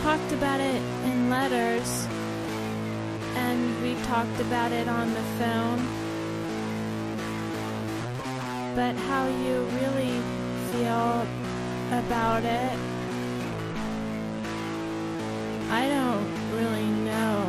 talked about it in letters, and we talked about it on the phone. But how you really feel about it, I don't really know.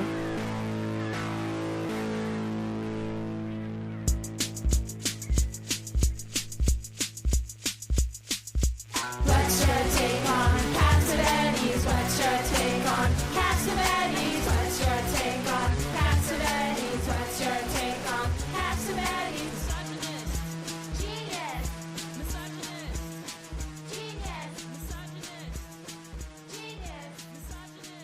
What's your take on Cassavetes? What's your take on Cassavetes? What's your take on Cassavetes? What's your take on Cassavetes? Misogynist. Genius. Misogynist. Genius. Misogynist. Genius. Misogynist.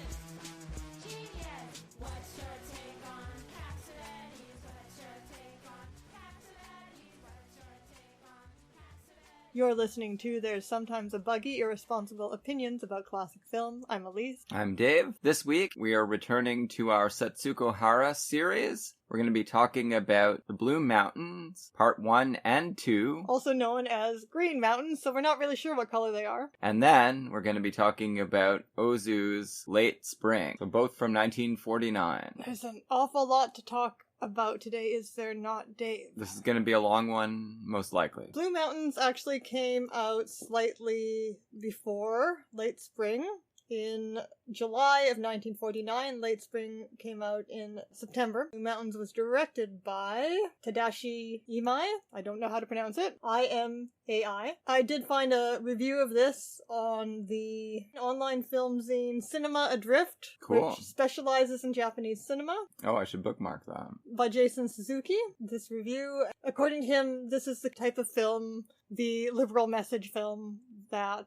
Genius. What's your take on Cassavetes? What's your take on Cassavetes? What's your take on Cassavetes? You're listening to There's Sometimes a Buggy, Irresponsible Opinions About Classic Film. I'm Elise. I'm Dave. This week, we are returning to our Setsuko Hara series. We're going to be talking about The Blue Mountains, Part 1 and 2. Also known as Green Mountains, so we're not really sure what color they are. And then, we're going to be talking about Ozu's Late Spring, so both from 1949. There's an awful lot to talk about today, is there not, Dave? This is going to be a long one, most likely. Blue Mountains actually came out slightly before Late Spring. In July of 1949, Late Spring came out in September. Blue Mountains was directed by Tadashi Ima. I don't know how to pronounce it. I-M-A-I. I did find a review of this on the online film zine Cinema Adrift, Cool. which specializes in Japanese cinema, Oh, I should bookmark that. by Jason Suzuki. This review, according to him, this is the type of film, the liberal message film, that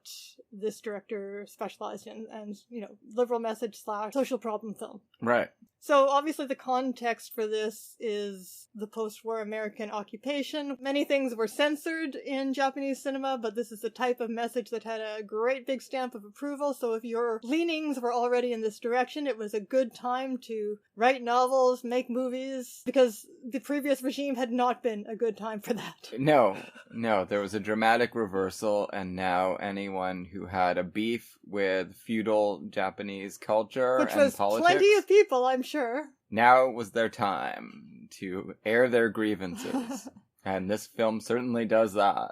this director specialized in, and, you know, liberal message / social problem film. Right. So obviously the context for this is the post-war American occupation. Many things were censored in Japanese cinema, but this is the type of message that had a great big stamp of approval. So if your leanings were already in this direction, it was a good time to write novels, make movies, because the previous regime had not been a good time for that. No, there was a dramatic reversal, and now anyone who had a beef with feudal Japanese culture Which and was politics, plenty of people, I'm sure. now was their time to air their grievances. And this film certainly does that.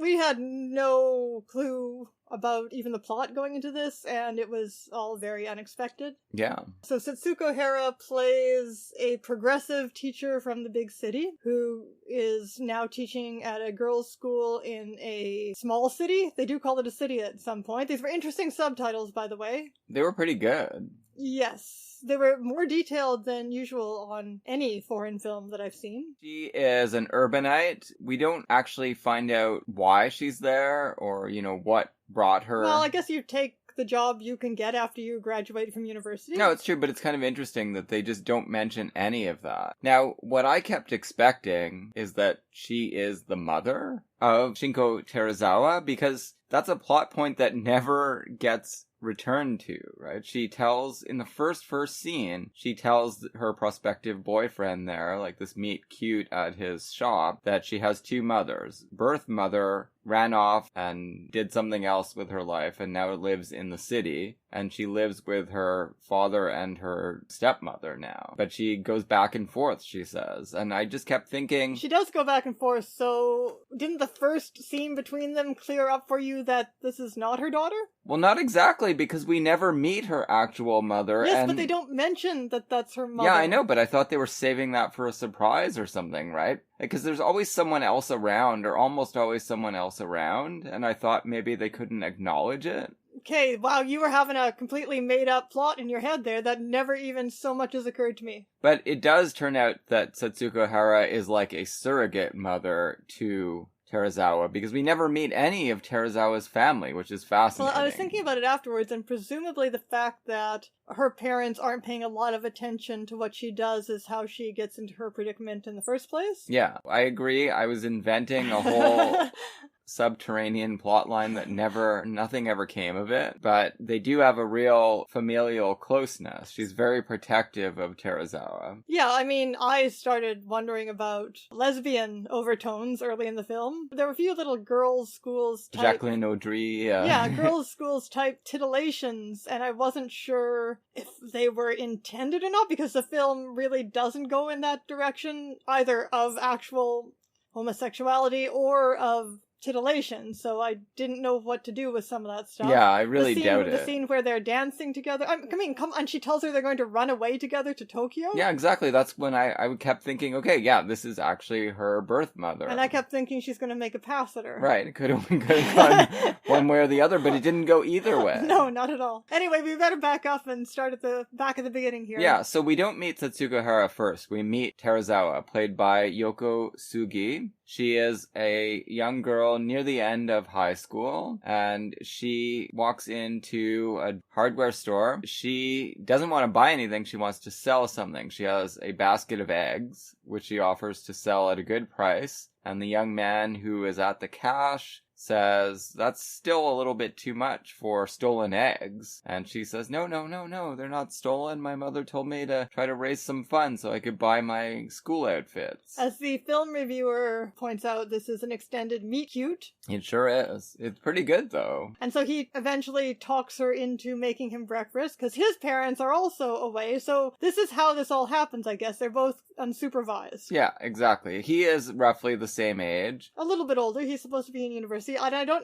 We had no clue about even the plot going into this, and it was all very unexpected. Yeah. So Setsuko Hara plays a progressive teacher from the big city who is now teaching at a girls' school in a small city. They do call it a city at some point. These were interesting subtitles, by the way. They were pretty good. Yes. They were more detailed than usual on any foreign film that I've seen. She is an urbanite. We don't actually find out why she's there or, what brought her. Well, I guess you take the job you can get after you graduate from university. No, it's true, but it's kind of interesting that they just don't mention any of that. Now, what I kept expecting is that she is the mother of Shinko Terazawa, because that's a plot point that never gets returned to, right? She tells, in the first scene, she tells her prospective boyfriend there, like this meet cute at his shop, that she has two mothers. Birth mother ran off and did something else with her life and now lives in the city, and she lives with her father and her stepmother now. But she goes back and forth, she says, and I just kept thinking... She does go back and forth, so didn't the first scene between them clear up for you that this is not her daughter? Well, not exactly, because we never meet her actual mother. Yes, and... but they don't mention that that's her mother. Yeah, I know, but I thought they were saving that for a surprise or something, right? Because there's always someone else around, or almost always someone else around, and I thought maybe they couldn't acknowledge it. Okay, wow, you were having a completely made-up plot in your head there that never even so much has occurred to me. But it does turn out that Setsuko Hara is like a surrogate mother to Terazawa, because we never meet any of Terazawa's family, which is fascinating. Well, I was thinking about it afterwards, and presumably the fact that her parents aren't paying a lot of attention to what she does is how she gets into her predicament in the first place. Yeah, I agree. I was inventing a whole subterranean plotline that nothing ever came of it. But they do have a real familial closeness. She's very protective of Teruzawa. Yeah, I mean, I started wondering about lesbian overtones early in the film. There were a few little girls' schools type... Jacqueline Audrey. Yeah, girls' schools type titillations, and I wasn't sure if they were intended or not, because the film really doesn't go in that direction, either of actual homosexuality or of titillation, so I didn't know what to do with some of that stuff. Yeah, I really doubt it. The scene where they're dancing together. I mean, come on, she tells her they're going to run away together to Tokyo? Yeah, exactly. That's when I kept thinking, okay, yeah, this is actually her birth mother. And I kept thinking she's going to make a pass at her. Right, it could have gone one way or the other, but it didn't go either way. No, not at all. Anyway, we better back up and start at the back of the beginning here. Yeah, so we don't meet Setsuko Hara first. We meet Teruzawa, played by Yoko Sugi. She is a young girl near the end of high school, and she walks into a hardware store. She doesn't want to buy anything, she wants to sell something. She has a basket of eggs, which she offers to sell at a good price, and the young man who is at the cash says, that's still a little bit too much for stolen eggs. And she says, no, they're not stolen. My mother told me to try to raise some funds so I could buy my school outfits. As the film reviewer points out, this is an extended meet cute. It sure is. It's pretty good, though. And so he eventually talks her into making him breakfast, because his parents are also away, so this is how this all happens, I guess. They're both unsupervised. Yeah, exactly. He is roughly the same age. A little bit older. He's supposed to be in university.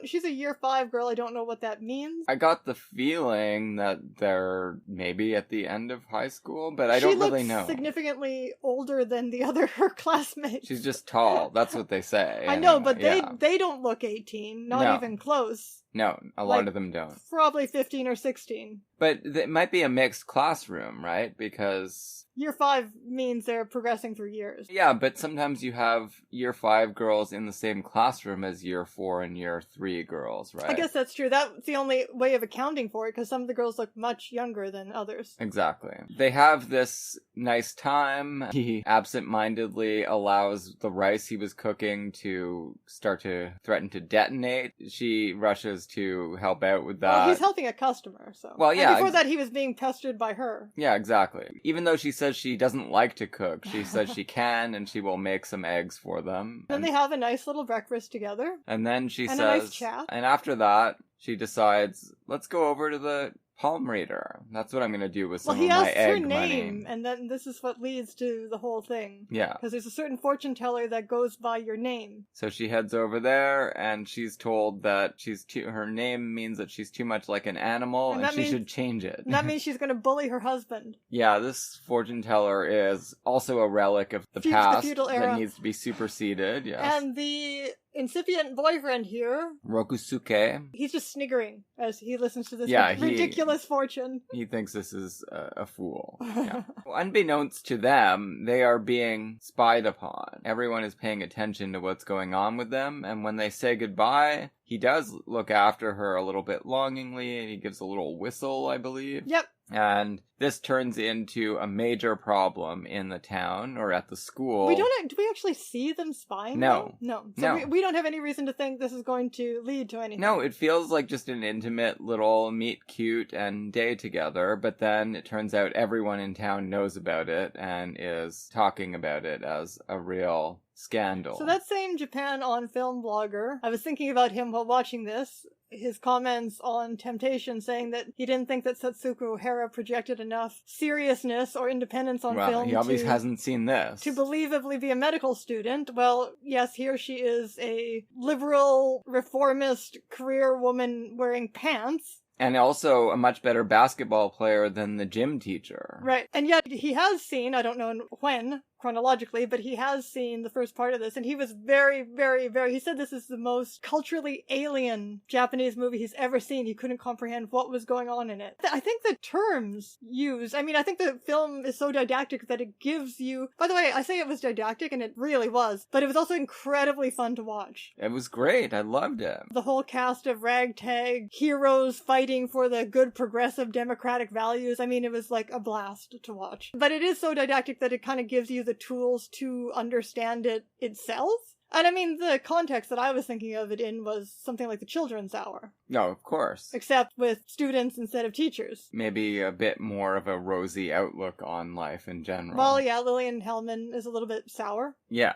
She's a year 5 girl. I don't know what that means. I got the feeling that they're maybe at the end of high school, but I don't really know. She looks significantly older than the other her classmates. She's just tall. That's what they say. I know, but they don't look 18. Not even close. No, a lot of them don't. Probably 15 or 16. But it might be a mixed classroom, right? Because... Year 5 means they're progressing through years. Yeah, but sometimes you have year 5 girls in the same classroom as year 4 and year 3 girls, right? I guess that's true. That's the only way of accounting for it, because some of the girls look much younger than others. Exactly. They have this nice time. He absentmindedly allows the rice he was cooking to start to threaten to detonate. She rushes to help out with that. Well, he's helping a customer, so... Well, yeah. And before that, he was being pestered by her. Yeah, exactly. Even though she says she doesn't like to cook, she says she can, and she will make some eggs for them. Then they have a nice little breakfast together. And then she says... a nice chat. And after that, she decides, let's go over to the palm reader. That's what I'm going to do with some of my egg money. Well, he asks her name, and then this is what leads to the whole thing. Yeah. Because there's a certain fortune teller that goes by your name. So she heads over there, and she's told that her name means that she's too much like an animal, and she should change it. And that means she's going to bully her husband. Yeah, this fortune teller is also a relic of the past that needs to be superseded. Yes. And the incipient boyfriend here, Rokusuke, he's just sniggering as he listens to this ridiculous fortune. He thinks this is a fool. Yeah. Well, unbeknownst to them, they are being spied upon. Everyone is paying attention to what's going on with them, and when they say goodbye, he does look after her a little bit longingly, and he gives a little whistle, I believe. Yep. And this turns into a major problem in the town, or at the school. Do we actually see them spying? No. No. So we don't have any reason to think this is going to lead to anything. No, it feels like just an intimate little meet cute and day together, but then it turns out everyone in town knows about it and is talking about it as a real scandal. So that same Japan on Film blogger, I was thinking about him while watching this. His comments on Temptation saying that he didn't think that Setsuko Hara projected enough seriousness or independence on film. He obviously hasn't seen this. To believably be a medical student. Well, yes, here she is, a liberal, reformist career woman wearing pants. And also a much better basketball player than the gym teacher. Right. And yet he has seen, I don't know when, chronologically, but he has seen the first part of this, and he was very, very, very, he said this is the most culturally alien Japanese movie he's ever seen. He couldn't comprehend what was going on in it. I think the terms used, I think the film is so didactic that it gives you, by the way, I say it was didactic, and it really was, but it was also incredibly fun to watch. It was great. I loved it. The whole cast of ragtag heroes fighting for the good progressive democratic values. It was like a blast to watch. But it is so didactic that it kind of gives you the tools to understand it itself. And I mean, the context that I was thinking of it in was something like the children's hour. No, of course. Except with students instead of teachers. Maybe a bit more of a rosy outlook on life in general. Well, yeah, Lillian Hellman is a little bit sour. Yeah.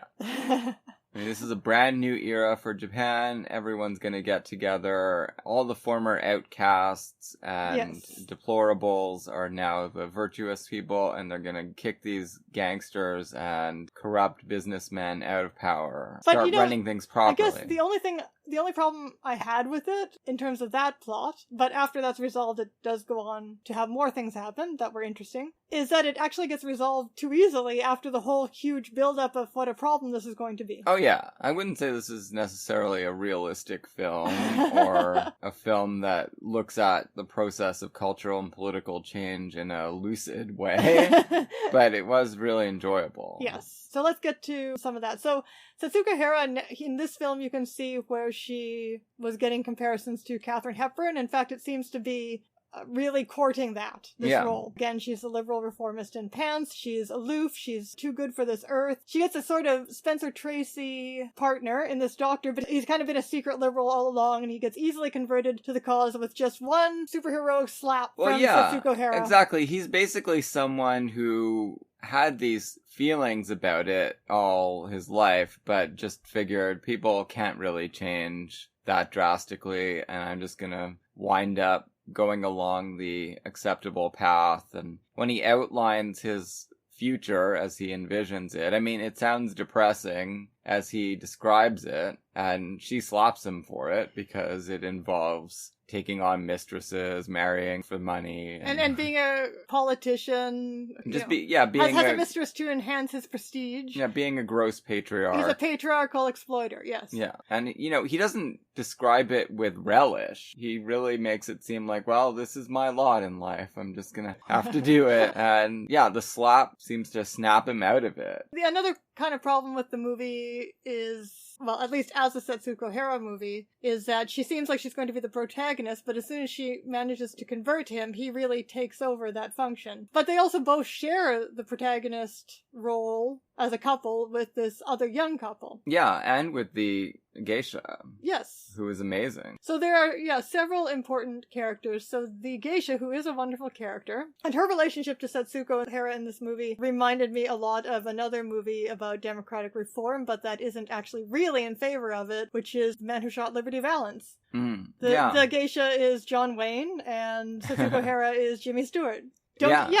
I mean, this is a brand new era for Japan. Everyone's going to get together. All the former outcasts and deplorables are now the virtuous people, and they're going to kick these gangsters and corrupt businessmen out of power. But, Start running things properly. I guess the only problem I had with it, in terms of that plot, but after that's resolved, it does go on to have more things happen that were interesting, is that it actually gets resolved too easily after the whole huge build-up of what a problem this is going to be. Oh yeah, I wouldn't say this is necessarily a realistic film or a film that looks at the process of cultural and political change in a lucid way, but it was really enjoyable. Yes. So let's get to some of that. So Setsuko Hara, in this film, you can see where she was getting comparisons to Katharine Hepburn. In fact, it seems to be really courting this role. Again, she's a liberal reformist in pants. She's aloof. She's too good for this earth. She gets a sort of Spencer Tracy partner in this doctor, but he's kind of been a secret liberal all along, and he gets easily converted to the cause with just one superheroic slap from Setsuko Hara. Exactly. He's basically someone who had these feelings about it all his life, but just figured people can't really change that drastically, and I'm just gonna wind up going along the acceptable path. And when he outlines his future as he envisions it, I mean, it sounds depressing as he describes it, and she slaps him for it because it involves taking on mistresses, marrying for money, and being a politician. Being has a mistress to enhance his prestige. Yeah, being a gross patriarch. He's a patriarchal exploiter. Yes. Yeah, and he doesn't describe it with relish. He really makes it seem like, well, this is my lot in life. I'm just gonna have to do it. And yeah, the slap seems to snap him out of it. Another kind of problem with the movie is, well, at least as a Setsuko Hara movie, is that she seems like she's going to be the protagonist, but as soon as she manages to convert him, he really takes over that function. But they also both share the protagonist role as a couple with this other young couple. Yeah, and with the geisha. Yes. Who is amazing. So there are, several important characters. So the geisha, who is a wonderful character, and her relationship to Setsuko Hara in this movie reminded me a lot of another movie about democratic reform, but that isn't actually really in favor of it, which is The Man Who Shot Liberty Valance. The geisha is John Wayne, and Setsuko Hara is Jimmy Stewart.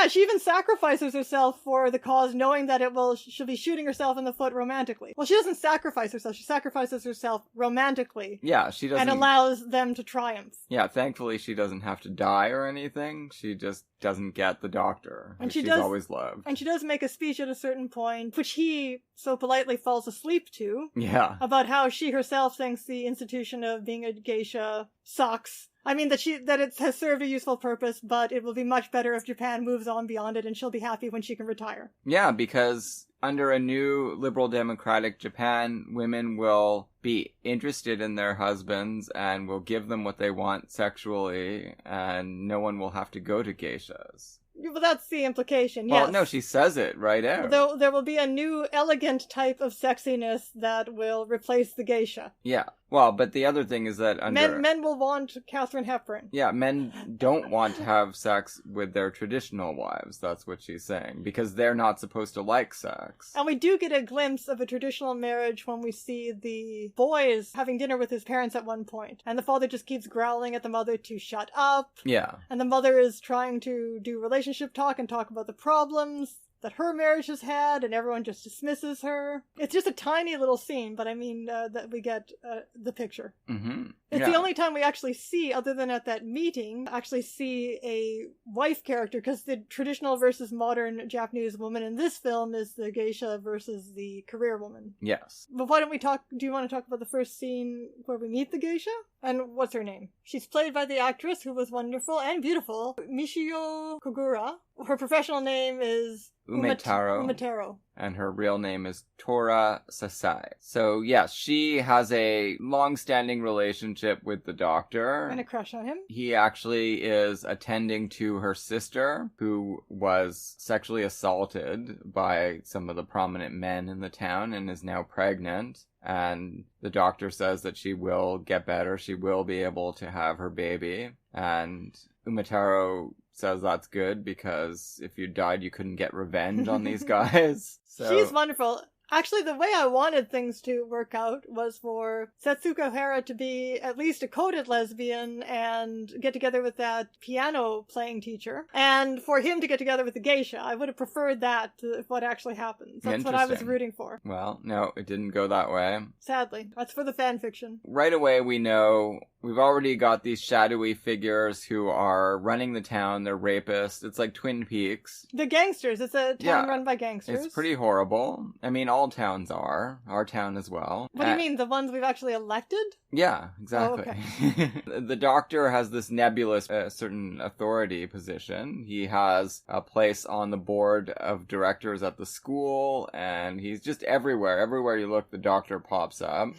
She even sacrifices herself for the cause, knowing that she'll be shooting herself in the foot romantically. Well, she doesn't sacrifice herself. She sacrifices herself romantically. Yeah, she doesn't. And allows them to triumph. Yeah, thankfully she doesn't have to die or anything. She just doesn't get the doctor, and she's always loved. And she does make a speech at a certain point, which he so politely falls asleep to. Yeah. About how she herself thinks the institution of being a geisha sucks. I mean, that it has served a useful purpose, but it will be much better if Japan moves on beyond it, and she'll be happy when she can retire. Yeah, because under a new liberal democratic Japan, women will be interested in their husbands and will give them what they want sexually, and no one will have to go to geishas. Well, that's the implication, yes. Well, no, she says it right out. There will be a new, elegant type of sexiness that will replace the geisha. Yeah. Well, but the other thing is that men will want Katharine Hepburn. Yeah, men don't want to have sex with their traditional wives. That's what she's saying. Because they're not supposed to like sex. And we do get a glimpse of a traditional marriage when we see the boys having dinner with his parents at one point. And the father just keeps growling at the mother to shut up. Yeah. And the mother is trying to do relationship talk and talk about the problems that her marriage has had, and everyone just dismisses her. It's just a tiny little scene, but I mean that we get the picture. Mm-hmm. It's the only time we actually see, other than at that meeting, actually see a wife character, because the traditional versus modern Japanese woman in this film is the geisha versus the career woman. Yes. But why don't we do you want to talk about the first scene where we meet the geisha? And what's her name? She's played by the actress who was wonderful and beautiful, Michio Kogura, her professional name is Umetaro. And her real name is Tora Sasai. So, yes, she has a long-standing relationship with the doctor. And a crush on him. He actually is attending to her sister, who was sexually assaulted by some of the prominent men in the town and is now pregnant. And the doctor says that she will get better. She will be able to have her baby. And Umetaro says that's good because if you died, you couldn't get revenge on these guys. So she's wonderful. Actually, the way I wanted things to work out was for Setsuko Hara to be at least a coded lesbian and get together with that piano playing teacher, and for him to get together with the geisha. I would have preferred that to what actually happens. That's what I was rooting for. Well, no, it didn't go that way. Sadly. That's for the fan fiction. Right away, we know we've already got these shadowy figures who are running the town. They're rapists. It's like Twin Peaks. The gangsters. It's a town run by gangsters. It's pretty horrible. I mean, all towns are. Our town as well. What do you mean? The ones we've actually elected? Yeah, exactly. Oh, okay. The doctor has this nebulous certain authority position. He has a place on the board of directors at the school, and he's just everywhere. Everywhere you look, the doctor pops up,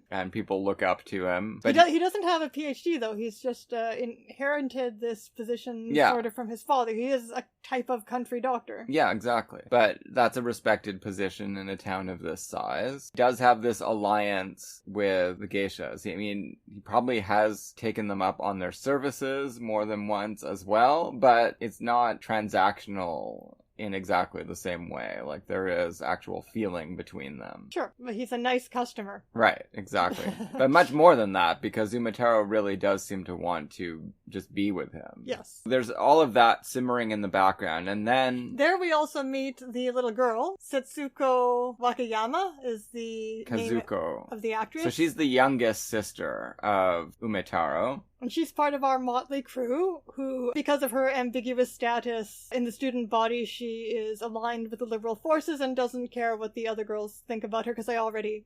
and people look up to him. But he doesn't have a PhD, though. He's just inherited this position sort of from his father. He is a type of country doctor. Yeah, exactly. But that's a respected position in a town of this size. He does have this alliance with the geishas. I mean, he probably has taken them up on their services more than once as well, but it's not transactional in exactly the same way. Like, there is actual feeling between them. Sure, but he's a nice customer. Right, exactly. But much more than that, because Umetaro really does seem to want to just be with him. Yes. There's all of that simmering in the background, and then there we also meet the little girl. Setsuko Wakayama is the Kazuko name of the actress. So she's the youngest sister of Umetaro. And she's part of our motley crew, who, because of her ambiguous status in the student body, she is aligned with the liberal forces and doesn't care what the other girls think about her, because they already,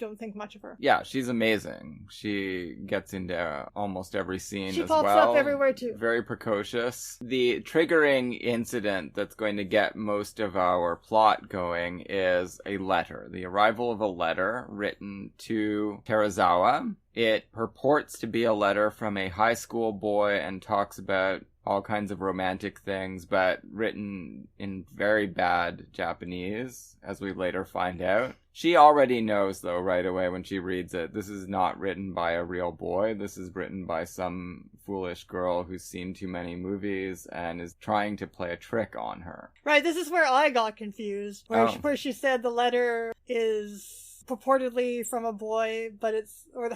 don't think much of her. Yeah, she's amazing. She gets into almost every scene she as well. She pops up everywhere, too. Very precocious. The triggering incident that's going to get most of our plot going is a letter. The arrival of a letter written to Terazawa. It purports to be a letter from a high school boy and talks about all kinds of romantic things, but written in very bad Japanese, as we later find out. She already knows, though, right away when she reads it, this is not written by a real boy. This is written by some foolish girl who's seen too many movies and is trying to play a trick on her. Right, this is where I got confused, where she said the letter is purportedly from a boy, but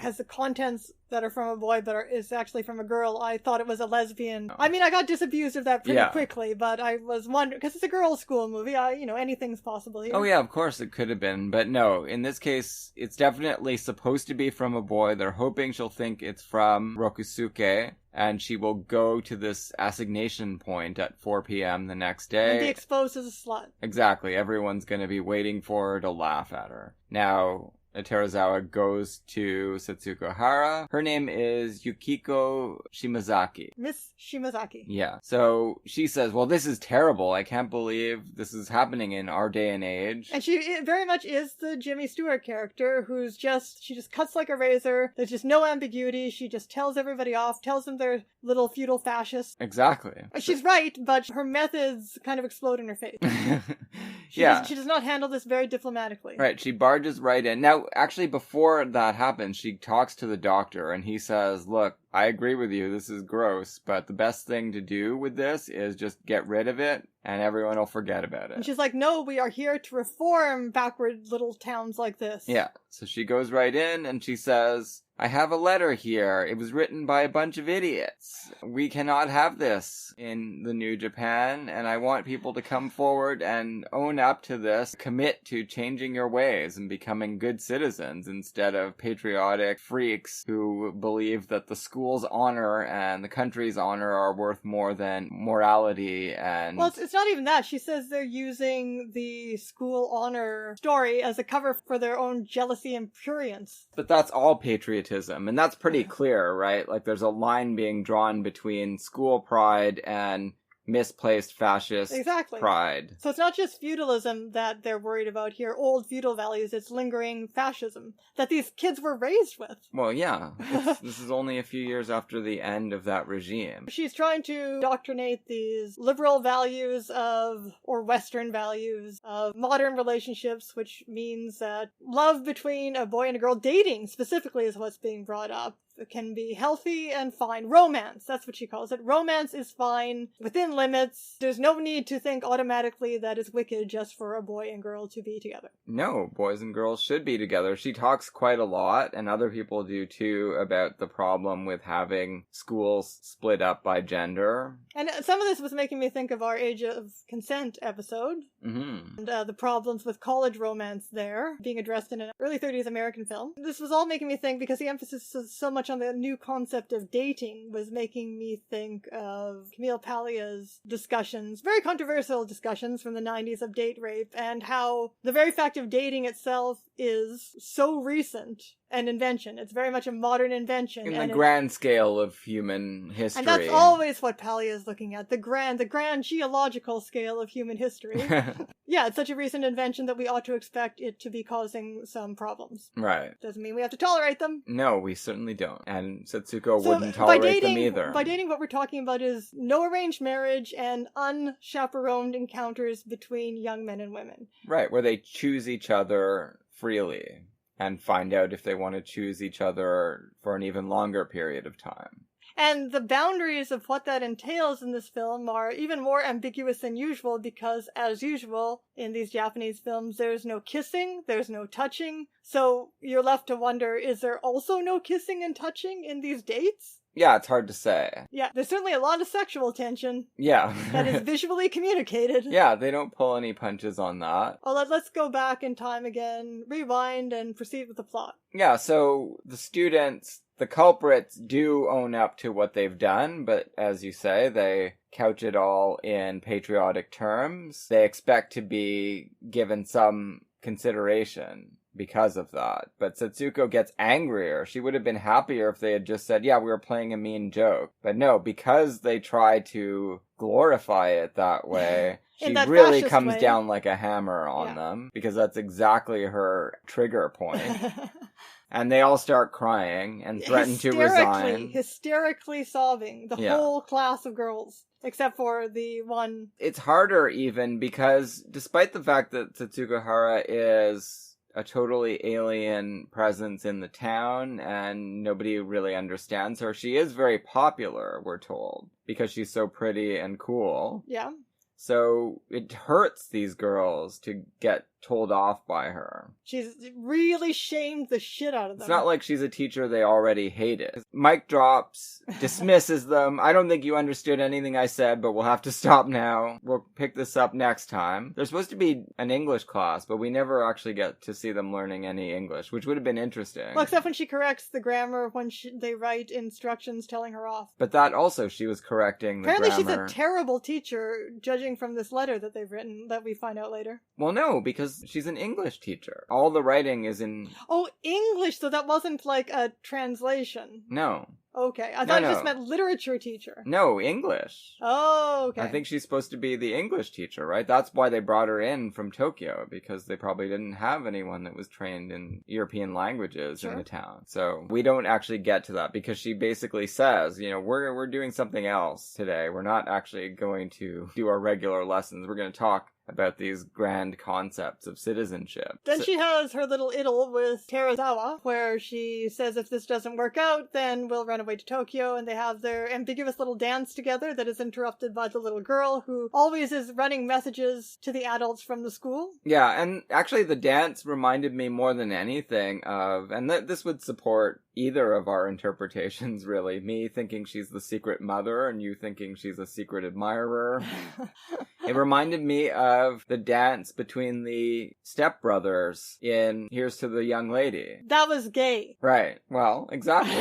has the contents that are from a boy, but is actually from a girl. I thought it was a lesbian. I mean, I got disabused of that pretty quickly, but I was wondering, because it's a girls' school movie, anything's possible here. Oh yeah, of course it could have been, but no, in this case, it's definitely supposed to be from a boy. They're hoping she'll think it's from Rokusuke, and she will go to this assignation point at 4 p.m. the next day. And be exposed as a slut. Exactly. Everyone's going to be waiting for her to laugh at her. Now, Terazawa goes to Setsuko Hara. Her name is Yukiko Shimazaki. Miss Shimazaki. Yeah. So she says, well, this is terrible. I can't believe this is happening in our day and age. And she very much is the Jimmy Stewart character she just cuts like a razor. There's just no ambiguity. She just tells everybody off, tells them they're little feudal fascists. Exactly. She's right, but her methods kind of explode in her face. She does not handle this very diplomatically. Right. She barges right in. Now, actually, before that happens, she talks to the doctor and he says, look, I agree with you, this is gross, but the best thing to do with this is just get rid of it and everyone will forget about it. And she's like, no, we are here to reform backward little towns like this. Yeah. So she goes right in and she says, I have a letter here. It was written by a bunch of idiots. We cannot have this in the new Japan, and I want people to come forward and own up to this, commit to changing your ways and becoming good citizens instead of patriotic freaks who believe that the school's honor and the country's honor are worth more than morality and... Well, it's not even that. She says they're using the school honor story as a cover for their own jealousy and prurience. But that's all patriotism, and that's pretty clear, right? Like, there's a line being drawn between school pride and misplaced fascist Exactly. pride. So it's not just feudalism that they're worried about here, old feudal values, it's lingering fascism that these kids were raised with. Well, yeah. This is only a few years after the end of that regime. She's trying to indoctrinate these liberal values or Western values of modern relationships, which means that love between a boy and a girl, dating specifically, is what's being brought up. It can be healthy and fine. Romance, that's what she calls it. Romance is fine, within limits. There's no need to think automatically that it's wicked just for a boy and girl to be together. No, boys and girls should be together. She talks quite a lot, and other people do too, about the problem with having schools split up by gender. And some of this was making me think of our Age of Consent episode. Mm-hmm. And the problems with college romance there, being addressed in an early 30s American film. This was all making me think, because the emphasis is so much on the new concept of dating, was making me think of Camille Pallia's discussions, very controversial discussions from the 90s of date rape, and how the very fact of dating itself is so recent an invention. It's very much a modern invention. In the grand scale of human history. And that's always what Pallia is looking at, the grand geological scale of human history. Yeah, it's such a recent invention that we ought to expect it to be causing some problems. Right. Doesn't mean we have to tolerate them. No, we certainly don't. And Setsuko wouldn't tolerate them either. By dating, what we're talking about is no arranged marriage and unchaperoned encounters between young men and women. Right, where they choose each other freely and find out if they want to choose each other for an even longer period of time. And the boundaries of what that entails in this film are even more ambiguous than usual, because, as usual, in these Japanese films, there's no kissing, there's no touching, so you're left to wonder, is there also no kissing and touching in these dates? Yeah, it's hard to say. Yeah, there's certainly a lot of sexual tension. Yeah. That is visually communicated. Yeah, they don't pull any punches on that. Oh, let's go back in time again, rewind, and proceed with the plot. Yeah, so the students, the culprits, do own up to what they've done, but as you say, they couch it all in patriotic terms. They expect to be given some consideration because of that. But Setsuko gets angrier. She would have been happier if they had just said, yeah, we were playing a mean joke. But no, because they try to glorify it that way, she really comes down like a hammer on them, because that's exactly her trigger point. And they all start crying and threaten to resign. Hysterically sobbing. The whole class of girls. Except for the one. It's harder even, because despite the fact that Setsuko Hara is a totally alien presence in the town and nobody really understands her, she is very popular, we're told, because she's so pretty and cool. Yeah. So it hurts these girls to get told off by her. She's really shamed the shit out of them. It's not like she's a teacher they already hated. Mic drops, dismisses them. I don't think you understood anything I said, but we'll have to stop now. We'll pick this up next time. There's supposed to be an English class, but we never actually get to see them learning any English, which would have been interesting. Well, except when she corrects the grammar when they write instructions telling her off. But that also, she was correcting the grammar. Apparently she's a terrible teacher, judging from this letter that they've written, that we find out later. Well, no, because she's an English teacher. All the writing is in... Oh, English, so that wasn't like a translation. No. Okay, I thought it just meant literature teacher. No, English. Oh, okay. I think she's supposed to be the English teacher, right? That's why they brought her in from Tokyo, because they probably didn't have anyone that was trained in European languages in the town. So we don't actually get to that, because she basically says, you know, we're doing something else today. We're not actually going to do our regular lessons. We're going to talk about these grand concepts of citizenship. Then she has her little idyll with Terazawa, where she says if this doesn't work out, then we'll run away to Tokyo, and they have their ambiguous little dance together that is interrupted by the little girl, who always is running messages to the adults from the school. Yeah, and actually the dance reminded me more than anything of, and this would support either of our interpretations, really. Me thinking she's the secret mother, and you thinking she's a secret admirer. It reminded me of the dance between the stepbrothers in Here's to the Young Lady. That was gay. Right. Well, exactly.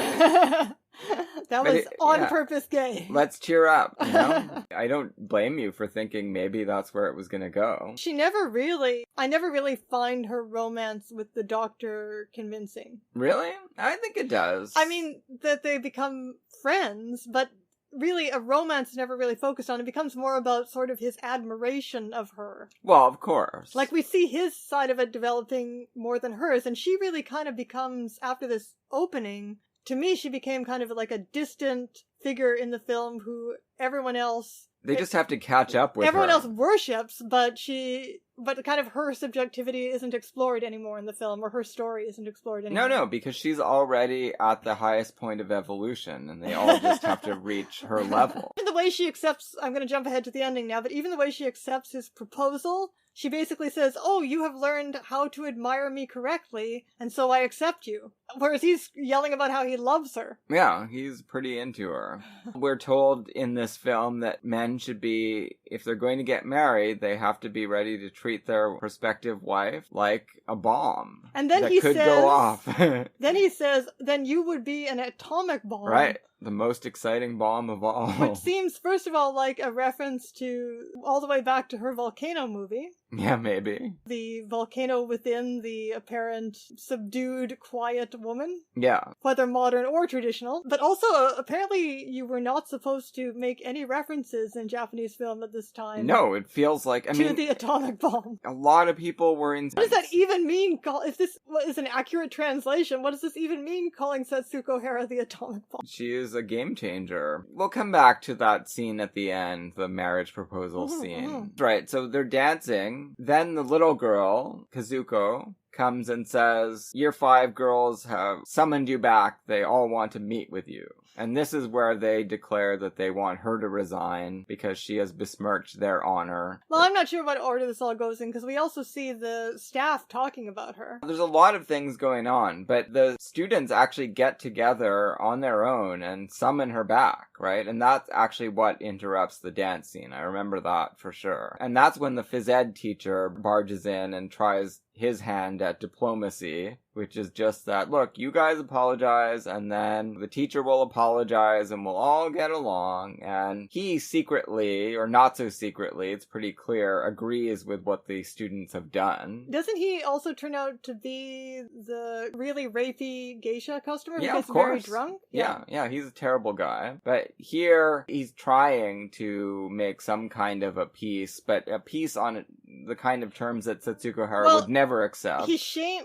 That was on purpose gay. Let's cheer up, you know? I don't blame you for thinking maybe that's where it was going to go. I never really find her romance with the doctor convincing. Really? I think it does. I mean, that they become friends, but really a romance is never really focused on. It becomes more about sort of his admiration of her. Well, of course. Like, we see his side of it developing more than hers, and she really kind of becomes, after this opening, to me, she became kind of like a distant figure in the film who everyone else... They just have to catch up with everyone her. else worships, but kind of her subjectivity isn't explored anymore in the film, or her story isn't explored anymore. No, because she's already at the highest point of evolution, and they all just have to reach her level. The way she accepts, I'm going to jump ahead to the ending now, but even the way she accepts his proposal, she basically says, oh, you have learned how to admire me correctly, and so I accept you. Whereas he's yelling about how he loves her. Yeah, he's pretty into her. We're told in this film that men should be, if they're going to get married, they have to be ready to treat their prospective wife like a bomb. And then that he could says, go off. Then he says, then you would be an atomic bomb. Right. The most exciting bomb of all. Which seems, first of all, like a reference to all the way back to her volcano movie. Yeah, maybe. The volcano within the apparent subdued, quiet woman. Yeah. Whether modern or traditional. But also, apparently, you were not supposed to make any references in Japanese film at this time. No, it feels like, to the atomic bomb. A lot of people were in... What does that even mean? If this is an accurate translation, what does this even mean, calling Setsuko Hara the atomic bomb? She is a game changer. We'll come back to that scene at the end, the marriage proposal scene. Right, so they're dancing. Then the little girl, Kazuko, comes and says, Year 5 girls have summoned you back. They all want to meet with you. And this is where they declare that they want her to resign because she has besmirched their honor. Well, I'm not sure what order this all goes in, because we also see the staff talking about her. There's a lot of things going on, but the students actually get together on their own and summon her back, right? And that's actually what interrupts the dance scene. I remember that for sure. And that's when the phys ed teacher barges in and tries his hand at diplomacy, which is just that, look, you guys apologize, and then the teacher will apologize, and we'll all get along. And he secretly, or not so secretly, it's pretty clear, agrees with what the students have done. Doesn't he also turn out to be the really rapey geisha customer who Yeah, gets of course. very drunk? Yeah, he's a terrible guy. But here, he's trying to make some kind of a peace, but a peace on the kind of terms that Setsuko Hara would never accept.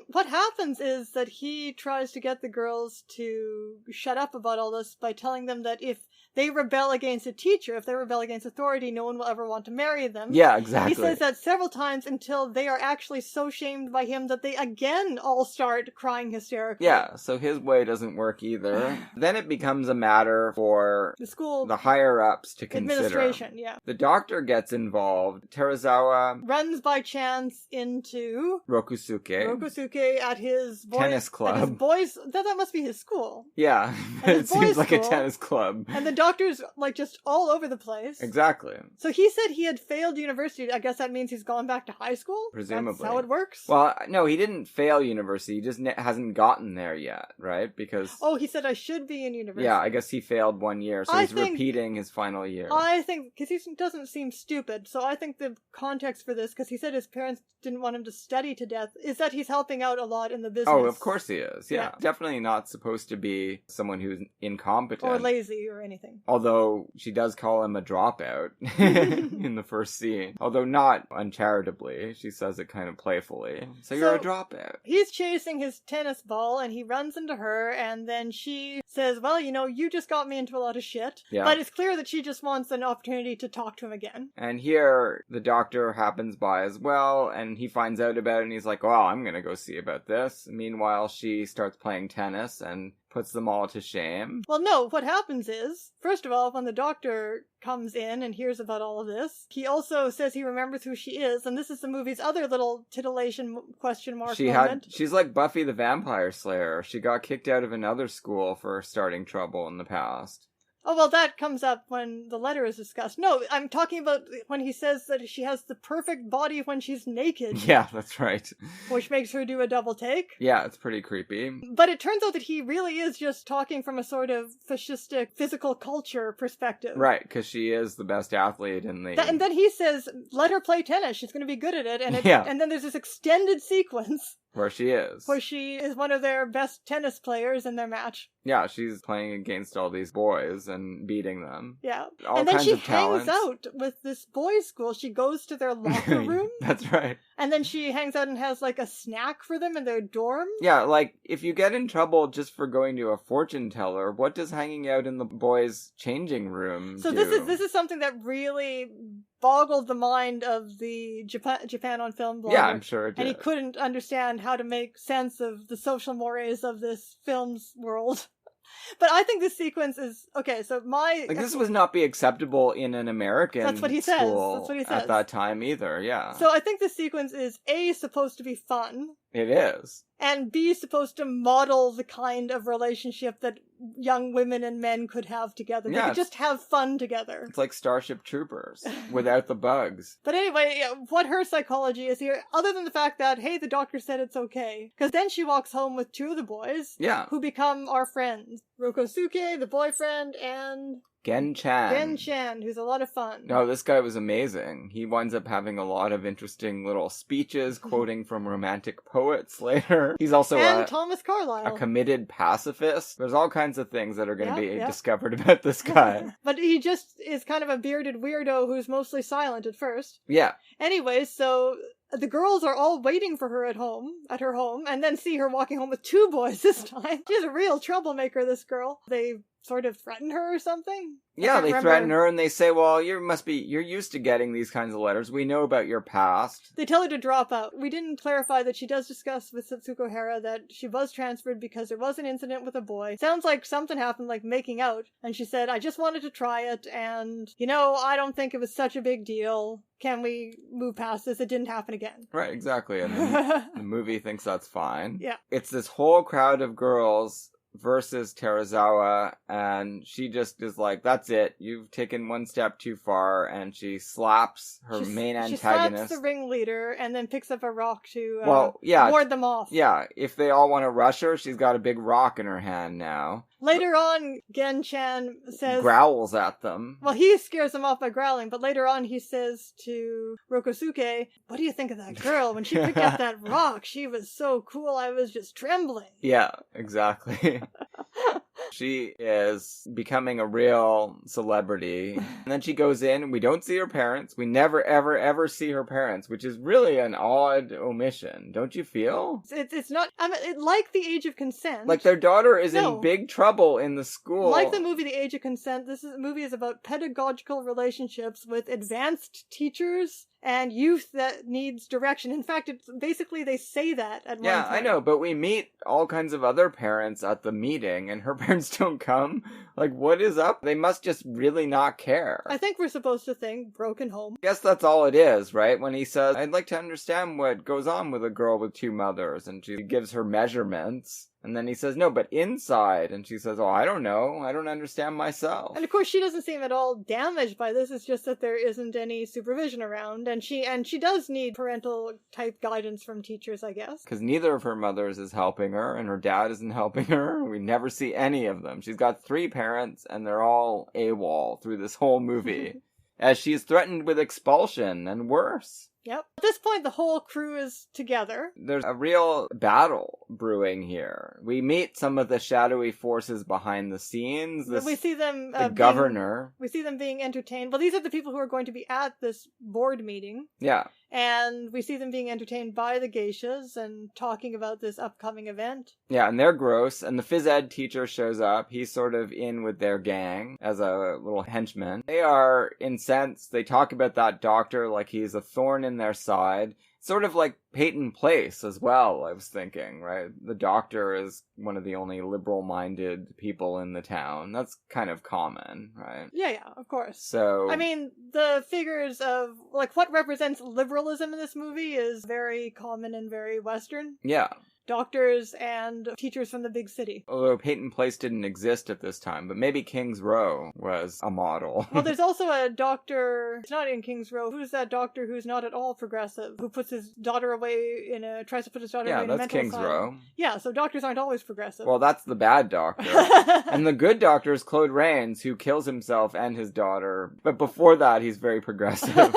What happens is that he tries to get the girls to shut up about all this by telling them that if they rebel against a teacher, if they rebel against authority, no one will ever want to marry them. Yeah, exactly. He says that several times until they are actually so shamed by him that they again all start crying hysterically. Yeah, so his way doesn't work either. Then it becomes a matter for the school, the higher-ups to consider. Administration, yeah. The doctor gets involved. Terazawa runs by chance into Rokusuke at his tennis club. At his boys, that must be his school. Yeah, it seems like a tennis club. And the doctor's like just all over the place. Exactly. So he said he had failed university. I guess that means he's gone back to high school? Presumably. That's how it works? Well, no, he didn't fail university. He just hasn't gotten there yet, right? Because... Oh, he said I should be in university. Yeah, I guess he failed 1 year, so he's repeating his final year. I think, because he doesn't seem stupid, so I think the context for this, because he said his parents didn't want him to study to death, is that he's helping out a lot in the business. Oh, of course he is, yeah. Definitely not supposed to be someone who's incompetent. Or lazy or anything. Although she does call him a dropout in the first scene. Although not uncharitably. She says it kind of playfully. So you're a dropout. He's chasing his tennis ball and he runs into her and then she says, well, you know, you just got me into a lot of shit. Yeah. But it's clear that she just wants an opportunity to talk to him again. And here the doctor happens by as well and he finds out about it and he's like, well, I'm gonna go see about this. Meanwhile, she starts playing tennis and puts them all to shame. Well, no, what happens is, first of all, when the doctor comes in and hears about all of this, he also says he remembers who she is, and this is the movie's other little titillation question mark moment. She's like Buffy the Vampire Slayer. She got kicked out of another school for starting trouble in the past. Oh, well, that comes up when the letter is discussed. No, I'm talking about when he says that she has the perfect body when she's naked. Yeah, that's right. Which makes her do a double take. Yeah, it's pretty creepy. But it turns out that he really is just talking from a sort of fascistic physical culture perspective. Right, because she is the best athlete in the... And then he says, let her play tennis. She's going to be good at it. And then there's this extended sequence Where she is. Where she is one of their best tennis players in their match. Yeah, she's playing against all these boys and beating them. Yeah. All and then kinds she of talents. hangs out with this boys' school. She goes to their locker room. That's right. And then she hangs out and has like a snack for them in their dorm. Yeah, like, if you get in trouble just for going to a fortune teller, what does hanging out in the boys' changing room So do? this is something that really boggled the mind of the Japan on Film blogger. Yeah, I'm sure it did. And he couldn't understand how to make sense of the social mores of this film's world. But I think this sequence is okay. So this would not be acceptable in an American That's what he says. school That's what he says. at that time either. Yeah. So I think this sequence is A, supposed to be fun, It is. and B, supposed to model the kind of relationship that young women and men could have together. They Yeah, could just have fun together. It's like Starship Troopers without the bugs. But anyway, yeah, what her psychology is here, other than the fact that, hey, the doctor said it's okay. Because then she walks home with two of the boys. Yeah. Who become our friends. Rokosuke, the boyfriend, and Gen-chan. Gen-chan, who's a lot of fun. No, this guy was amazing. He winds up having a lot of interesting little speeches, quoting from romantic poets later. He's also and Thomas Carlyle. a committed pacifist. There's all kinds of things that are going to be Yeah. discovered about this guy. But he just is kind of a bearded weirdo who's mostly silent at first. Yeah. Anyway, so the girls are all waiting for her at her home, and then see her walking home with two boys this time. She's a real troublemaker, this girl. They sort of threaten her or something? Yeah, they threaten her and they say, well, you're used to getting these kinds of letters. We know about your past. They tell her to drop out. We didn't clarify that she does discuss with Setsuko Hara that she was transferred because there was an incident with a boy. Sounds like something happened, like making out. And she said, I just wanted to try it, and, I don't think it was such a big deal. Can we move past this? It didn't happen again. Right, exactly. And then the movie thinks that's fine. Yeah. It's this whole crowd of girls versus Teruzawa, and she just is like, that's it, you've taken one step too far, and she slaps her main antagonist. She slaps the ringleader and then picks up a rock to ward them off. Yeah, if they all want to rush her, she's got a big rock in her hand now. Later on, Gen-chan says... growls at them. Well, he scares them off by growling, but later on he says to Rokosuke, what do you think of that girl? When she picked up that rock, she was so cool, I was just trembling. Yeah, exactly. She is becoming a real celebrity. And then she goes in, and we don't see her parents. We never, ever, ever see her parents, which is really an odd omission. Don't you feel? It's not... like The Age of Consent. Like, their daughter is in big trouble in the school. Like the movie The Age of Consent, the movie is about pedagogical relationships with advanced teachers and youth that needs direction. In fact, it's basically they say that at one point. Yeah, I know, but we meet all kinds of other parents at the meeting, and her parents don't come. Like, what is up? They must just really not care. I think we're supposed to think broken home. I guess that's all it is, right? When he says, I'd like to understand what goes on with a girl with two mothers, and she gives her measurements. And then he says, no, but inside. And she says, oh, I don't know. I don't understand myself. And of course, she doesn't seem at all damaged by this. It's just that there isn't any supervision around. And she does need parental type guidance from teachers, I guess. Because neither of her mothers is helping her, and her dad isn't helping her. We never see any of them. She's got 3 parents, and they're all AWOL through this whole movie. As she's threatened with expulsion and worse. Yep. At this point, the whole crew is together. There's a real battle brewing here. We meet some of the shadowy forces behind the scenes. We see them... the governor. We see them being entertained. Well, these are the people who are going to be at this board meeting. Yeah. And we see them being entertained by the geishas and talking about this upcoming event. Yeah, and they're gross. And the phys ed teacher shows up. He's sort of in with their gang as a little henchman. They are incensed. They talk about that doctor like he's a thorn in their side. Sort of like Peyton Place as well, I was thinking, right? The doctor is one of the only liberal-minded people in the town. That's kind of common, right? Yeah, of course. So... I mean, the figures of, like, what represents liberalism in this movie is very common and very Western. Yeah. Doctors and teachers from the big city. Although Peyton Place didn't exist at this time, but maybe King's Row was a model. Well, there's also a doctor, it's not in King's Row, who's that doctor who's not at all progressive, who puts his daughter away tries to put his daughter away in a mental asylum. Yeah, that's King's Row. Yeah, so doctors aren't always progressive. Well, that's the bad doctor. And the good doctor is Claude Rains, who kills himself and his daughter. But before that, he's very progressive.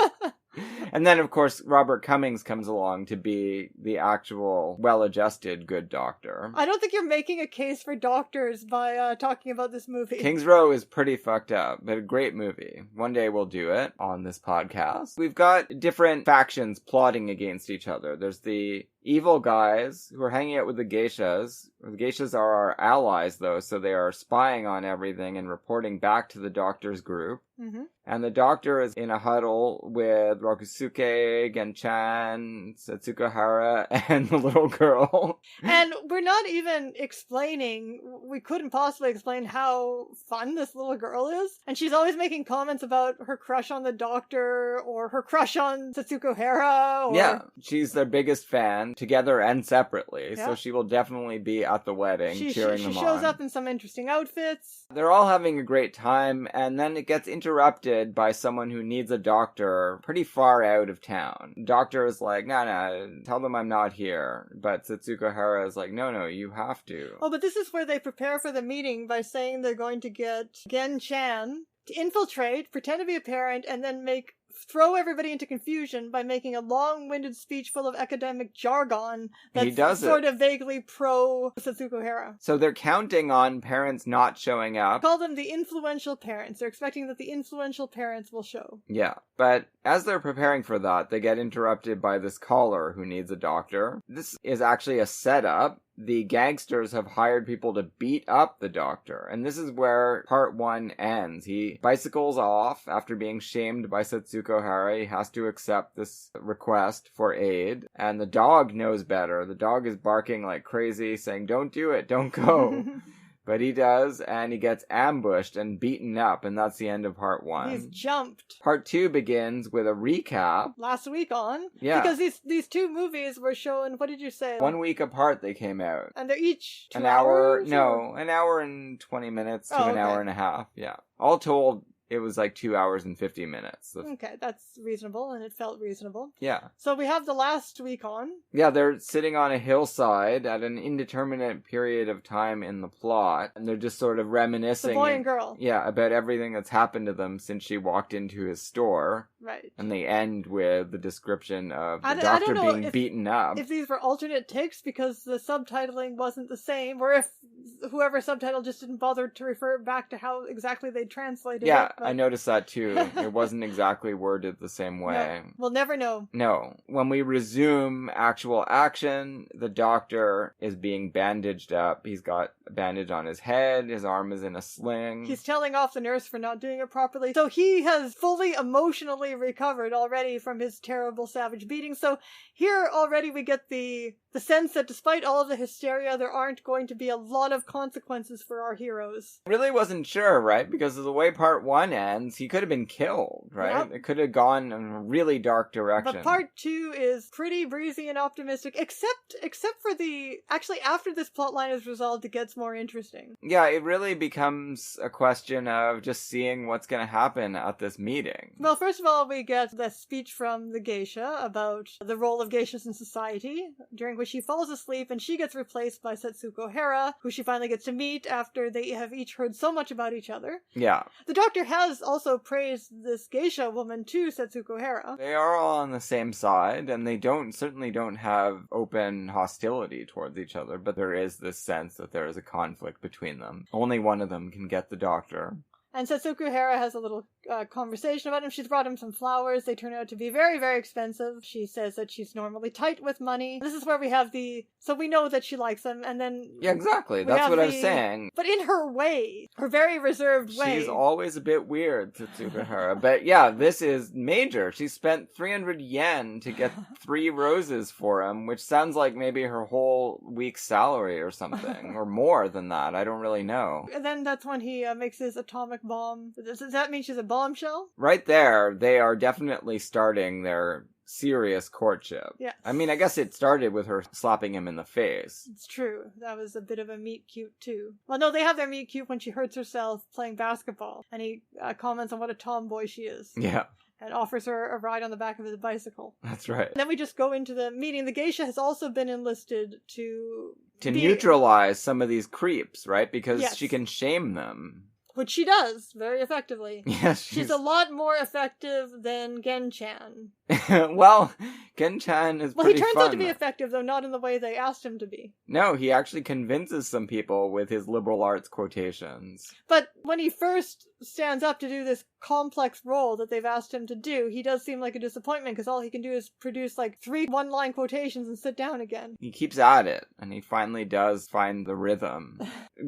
And then, of course, Robert Cummings comes along to be the actual well-adjusted good doctor. I don't think you're making a case for doctors by talking about this movie. King's Row is pretty fucked up, but a great movie. One day we'll do it on this podcast. We've got different factions plotting against each other. There's the evil guys who are hanging out with the geishas. The geishas are our allies, though, so they are spying on everything and reporting back to the doctor's group. Mm-hmm. And the doctor is in a huddle with Rokusuke, Genchan, Setsuko Hara, and the little girl. And we're not even explaining, we couldn't possibly explain how fun this little girl is. And she's always making comments about her crush on the doctor, or her crush on Setsuko Hara, or... Yeah, she's their biggest fan, together and separately, Yeah. so she will definitely be at the wedding cheering them on. She shows up in some interesting outfits. They're all having a great time, and then it gets interrupted by someone who needs a doctor pretty far out of town. The doctor is like, no, tell them I'm not here. But Setsuko Hara is like, no, you have to. Oh, but this is where they prepare for the meeting by saying they're going to get Genchan to infiltrate, pretend to be a parent, and then throw everybody into confusion by making a long-winded speech full of academic jargon that's sort of vaguely pro Setsuko Hara. So they're counting on parents not showing up. Call them the influential parents. They're expecting that the influential parents will show. Yeah, but as they're preparing for that, they get interrupted by this caller who needs a doctor. This is actually a setup. The gangsters have hired people to beat up the doctor, and this is where part 1 ends. He bicycles off after being shamed by Setsuko Hara. He has to accept this request for aid, and the dog knows better. The dog is barking like crazy, saying, don't do it, don't go. But he does, and he gets ambushed and beaten up, and that's the end of part 1. He's jumped. Part 2 begins with a recap. Last week on. Yeah. Because these two movies were shown, what did you say? 1 week apart they came out. And they're each 2 an hour, hours? No, an hour and 20 minutes to an hour and a half, yeah. All told, it was like 2 hours and 50 minutes. Okay, that's reasonable, and it felt reasonable. Yeah. So we have the last week on. Yeah, they're sitting on a hillside at an indeterminate period of time in the plot, and they're just sort of reminiscing. The boy and girl. Yeah, about everything that's happened to them since she walked into his store. Right. And they end with the description of the I doctor don't know being beaten up. If these were alternate takes because the subtitling wasn't the same, or if whoever subtitled just didn't bother to refer back to how exactly they translated yeah, it. Yeah, I noticed that too. It wasn't exactly worded the same way. No, we'll never know. No. When we resume actual action, the doctor is being bandaged up. He's got a bandage on his head. His arm is in a sling. He's telling off the nurse for not doing it properly. So he has fully emotionally recovered already from his terrible savage beating. So here already we get the sense that despite all of the hysteria, there aren't going to be a lot of consequences for our heroes. I really wasn't sure, right? Because of the way part 1 ends, he could have been killed, right? Yep. It could have gone in a really dark direction. But part 2 is pretty breezy and optimistic, except for actually after this plotline is resolved, it gets more interesting. Yeah, it really becomes a question of just seeing what's going to happen at this meeting. Well, first of all, we get the speech from the geisha about the role of geishas in society, during which she falls asleep and she gets replaced by Setsuko Hara, who she finally gets to meet after they have each heard so much about each other. Yeah. The doctor has also praised this geisha woman to Setsuko Hara. They are all on the same side, and they certainly don't have open hostility towards each other, but there is this sense that there is a conflict between them. Only one of them can get the doctor. And Setsuko Hara has a little conversation about him. She's brought him some flowers. They turn out to be very, very expensive. She says that she's normally tight with money. This is where we have so we know that she likes him, and then... Yeah, exactly. That's what I was saying. But in her way, her very reserved way. She's always a bit weird, Setsuko Hara. But yeah, this is major. She spent 300 yen to get 3 roses for him, which sounds like maybe her whole week's salary or something. Or more than that. I don't really know. And then that's when he makes his atomic bomb. Does that mean she's a bombshell? Right there, they are definitely starting their serious courtship. Yes. I mean, I guess it started with her slapping him in the face. It's true. That was a bit of a meet cute too. Well, no, they have their meet cute when she hurts herself playing basketball, and he comments on what a tomboy she is. Yeah. And offers her a ride on the back of his bicycle. That's right. And then we just go into the meeting. The geisha has also been enlisted to neutralize some of these creeps, right? Because yes. she can shame them. Which she does very effectively. Yes, she's a lot more effective than Genchan. Well, Gen-chan is Well, he pretty turns fun. out to be effective, though not in the way they asked him to be. No, he actually convinces some people with his liberal arts quotations. But when he first stands up to do this complex role that they've asked him to do, he does seem like a disappointment because all he can do is produce like 3 one-line quotations and sit down again. He keeps at it, and he finally does find the rhythm.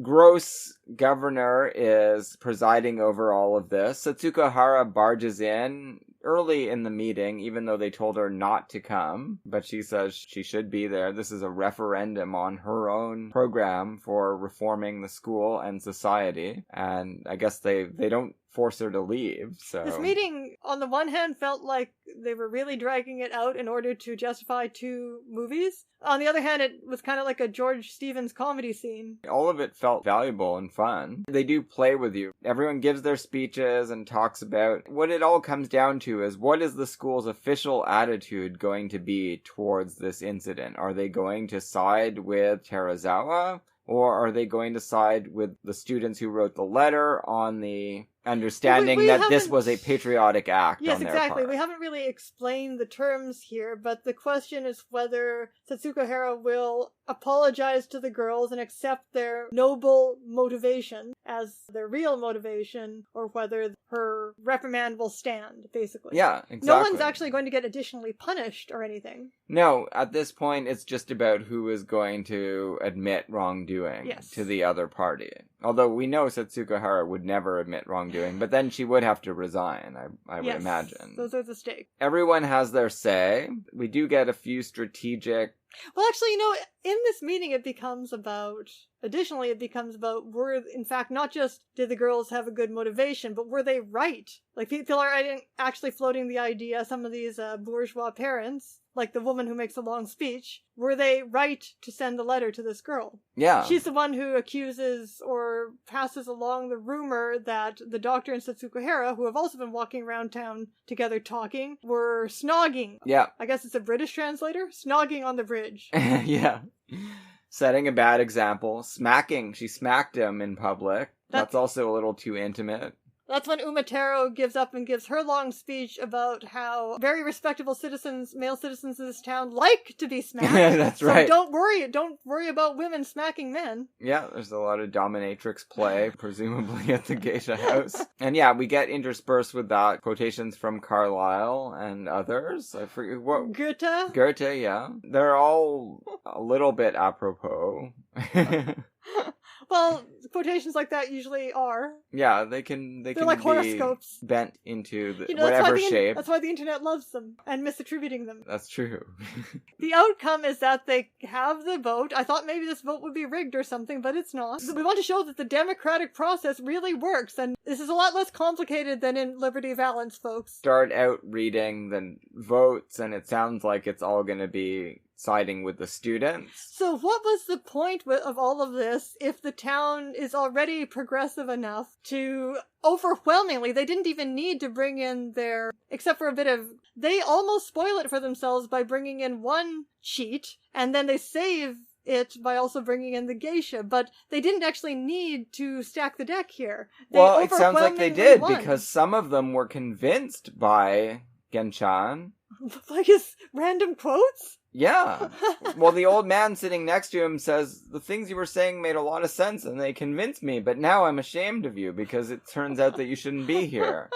Gross Governor is presiding over all of this. Setsuko Hara barges in early in the meeting, even though they told her not to come, but she says she should be there. This is a referendum on her own program for reforming the school and society, and I guess they don't force her to leave, so... This meeting, on the one hand, felt like they were really dragging it out in order to justify 2 movies. On the other hand, it was kind of like a George Stevens comedy scene. All of it felt valuable and fun. They do play with you. Everyone gives their speeches and talks about... What it all comes down to is, what is the school's official attitude going to be towards this incident? Are they going to side with Terazawa? Or are they going to side with the students who wrote the letter on the understanding we that this haven't- was a patriotic act Yes, on their exactly. part? We haven't really explained the terms here, but the question is whether Setsuko Hara will apologize to the girls and accept their noble motivation as their real motivation, or whether her reprimand will stand, basically. Yeah, exactly. No one's actually going to get additionally punished or anything. No, at this point, it's just about who is going to admit wrongdoing Yes. to the other party. Although we know Setsuko Hara would never admit wrongdoing, but then she would have to resign, I would Yes, imagine. those are the stakes. Everyone has their say. We do get a few strategic... Well, actually, in this meeting it becomes about, were, in fact, not just did the girls have a good motivation, but were they right? Like, people are actually floating the idea, some of these bourgeois parents, like the woman who makes a long speech, were they right to send the letter to this girl? Yeah. She's the one who accuses or passes along the rumor that the doctor and Setsuko Hara, who have also been walking around town together talking, were snogging. Yeah. I guess it's a British translator? Snogging on the bridge. Yeah. Setting a bad example. Smacking. She smacked him in public. That's also a little too intimate. That's when Umataro gives up and gives her long speech about how very respectable male citizens of this town like to be smacked. That's right. So don't worry about women smacking men. Yeah, there's a lot of dominatrix play, presumably at the geisha house. And yeah, we get interspersed with that quotations from Carlyle and others. I forget what... Goethe, yeah. They're all a little bit apropos. Well, quotations like that usually are. Yeah, they can like be horoscopes. Bent into That's whatever shape. That's why the internet loves them and misattributing them. That's true. The outcome is that they have the vote. I thought maybe this vote would be rigged or something, but it's not. We want to show that the democratic process really works, and this is a lot less complicated than in Liberty Valance, folks. Start out reading the votes, and it sounds like it's all going to be siding with the students. So what was the point of all of this if the town is already progressive enough to overwhelmingly, they didn't even need to bring in except for a bit of, they almost spoil it for themselves by bringing in one cheat, and then they save it by also bringing in the geisha, but they didn't actually need to stack the deck here. Well, it sounds like they did, won. because some of them were convinced by Genshan. Like his random quotes? Yeah. Well, the old man sitting next to him says, the things you were saying made a lot of sense and they convinced me, but now I'm ashamed of you because it turns out that you shouldn't be here.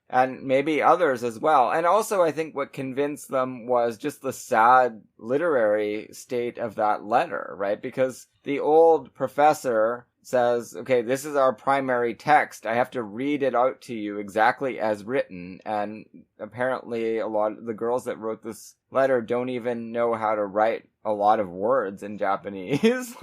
And maybe others as well. And also, I think what convinced them was just the sad literary state of that letter, right? Because the old professor says, okay, this is our primary text. I have to read it out to you exactly as written. And apparently a lot of the girls that wrote this letter don't even know how to write a lot of words in Japanese.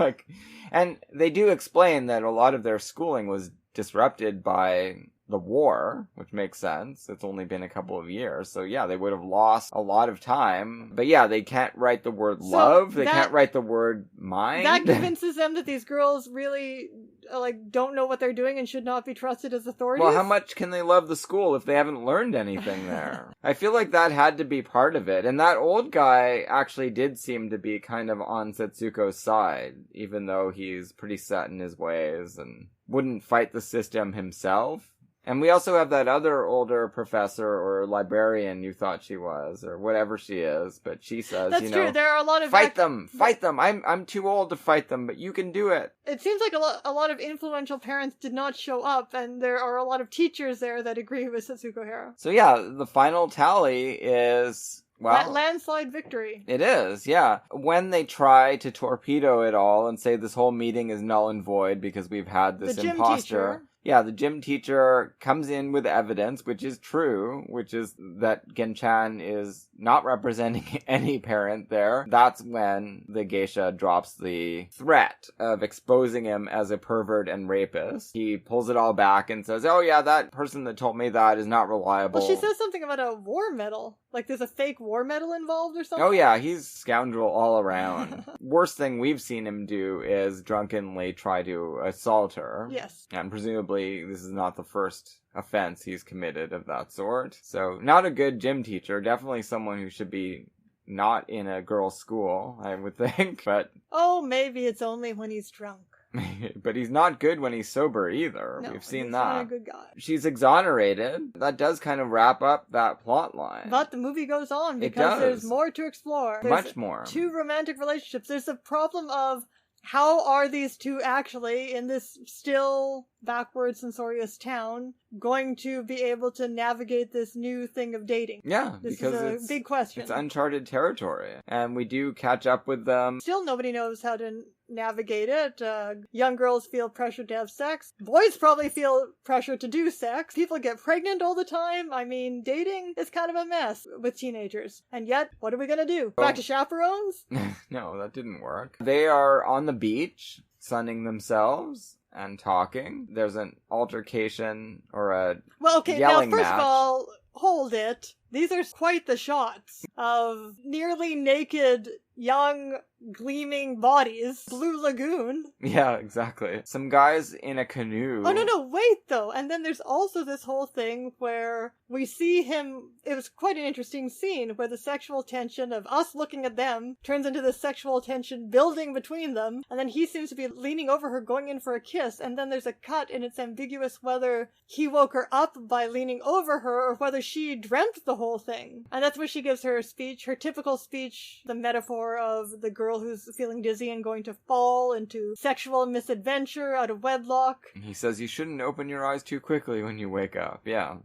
And they do explain that a lot of their schooling was disrupted by the war, which makes sense. It's only been a couple of years. So yeah, they would have lost a lot of time. But yeah, they can't write the word love. They can't write the word mind. That convinces them that these girls really, don't know what they're doing and should not be trusted as authorities. Well, how much can they love the school if they haven't learned anything there? I feel like that had to be part of it. And that old guy actually did seem to be kind of on Setsuko's side, even though he's pretty set in his ways and wouldn't fight the system himself. And we also have that other older professor or librarian you thought she was, or whatever she is, but she says, That's true. There are a lot of fight them! I'm too old to fight them, but you can do it. It seems like a lot of influential parents did not show up, and there are a lot of teachers there that agree with Setsuko Hara. So yeah, the final tally is... well, landslide victory. It is, yeah. When they try to torpedo it all and say this whole meeting is null and void because we've had this imposter. Yeah, the gym teacher comes in with evidence, which is true, which is that Genchan is not representing any parent there. That's when the geisha drops the threat of exposing him as a pervert and rapist. He pulls it all back and says, oh yeah, that person that told me that is not reliable. Well, she says something about a war medal. Like there's a fake war medal involved or something? Oh yeah, he's scoundrel all around. Worst thing we've seen him do is drunkenly try to assault her. Yes. And presumably this is not the first offense he's committed of that sort. So, not a good gym teacher. Definitely someone who should be not in a girls' school, I would think. But oh, maybe it's only when he's drunk. But he's not good when he's sober either. No, we've seen he's that. Not a good guy. She's exonerated. That does kind of wrap up that plot line. But the movie goes on because there's more to explore. There's much more. 2 romantic relationships. There's the problem of how are these two actually, in this still backward censorious town, going to be able to navigate this new thing of dating? Yeah, this because is a big question. It's uncharted territory. And we do catch up with them. Still nobody knows how to navigate it. Young girls feel pressure to have sex. Boys probably feel pressure to do sex. People get pregnant all the time. I mean, dating is kind of a mess with teenagers. And yet, what are we gonna do? Back to chaperones? No, that didn't work. They are on the beach, sunning themselves and talking. There's an altercation or a yelling now, first match. of all, hold it. These are quite the shots of nearly naked, young, gleaming bodies. Blue Lagoon. Yeah, exactly. Some guys in a canoe. Oh, no, wait, though. And then there's also this whole thing where we see him... It was quite an interesting scene where the sexual tension of us looking at them turns into the sexual tension building between them, and then he seems to be leaning over her, going in for a kiss, and then there's a cut, and it's ambiguous whether he woke her up by leaning over her or whether she dreamt the whole thing. And that's where she gives her speech, her typical speech, the metaphor of the girl who's feeling dizzy and going to fall into sexual misadventure out of wedlock. He says you shouldn't open your eyes too quickly when you wake up. Yeah.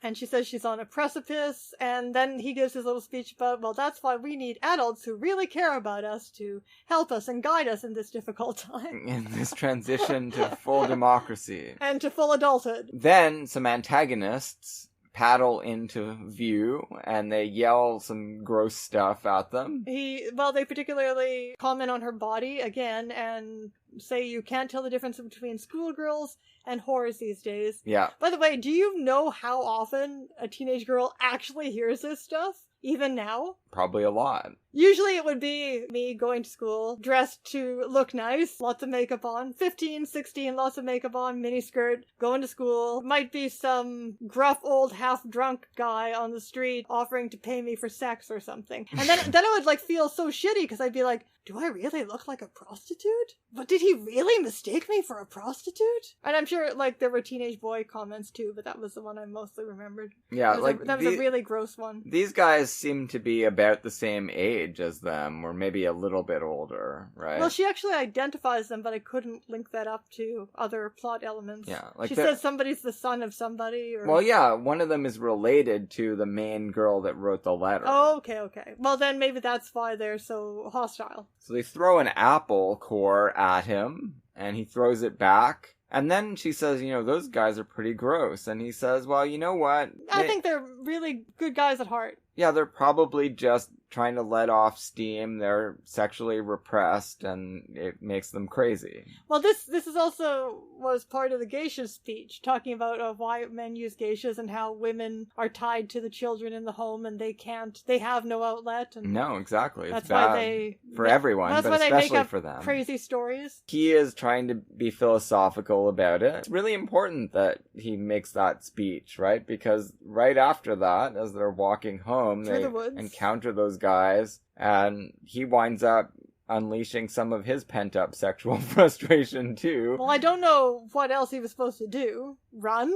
And she says she's on a precipice, and then he gives his little speech about, well, that's why we need adults who really care about us to help us and guide us in this difficult time. In this transition to full democracy. And to full adulthood. Then some antagonists paddle into view, and they yell some gross stuff at them. They particularly comment on her body again, and say you can't tell the difference between schoolgirls and whores these days. Yeah. By the way, do you know how often a teenage girl actually hears this stuff? Even now? Probably a lot. Usually it would be me going to school, dressed to look nice, lots of makeup on, 15, 16, lots of makeup on, miniskirt, going to school. Might be some gruff old half-drunk guy on the street offering to pay me for sex or something. And then I would feel so shitty because I'd be like, do I really look like a prostitute? But did he really mistake me for a prostitute? And I'm sure there were teenage boy comments too, but that was the one I mostly remembered. Yeah, that was a really gross one. These guys seem to be about the same age as them, or maybe a little bit older, right? Well, she actually identifies them, but I couldn't link that up to other plot elements. Yeah, she says somebody's the son of somebody. Or... Well, yeah, one of them is related to the main girl that wrote the letter. Oh, okay. Well, then maybe that's why they're so hostile. So they throw an apple core at him, and he throws it back. And then she says, those guys are pretty gross. And he says, well, you know what? I think they're really good guys at heart. Yeah, they're probably just trying to let off steam. They're sexually repressed, and it makes them crazy. Well, this is also was part of the geisha speech, talking about why men use geishas and how women are tied to the children in the home and they have no outlet. And no, exactly. It's that's bad why for everyone, that's but why especially they make up for them. Crazy stories. He is trying to be philosophical about it. It's really important that he makes that speech, right? Because right after that, as they're walking home, they encounter those guys, and he winds up unleashing some of his pent-up sexual frustration, too. Well, I don't know what else he was supposed to do. Run?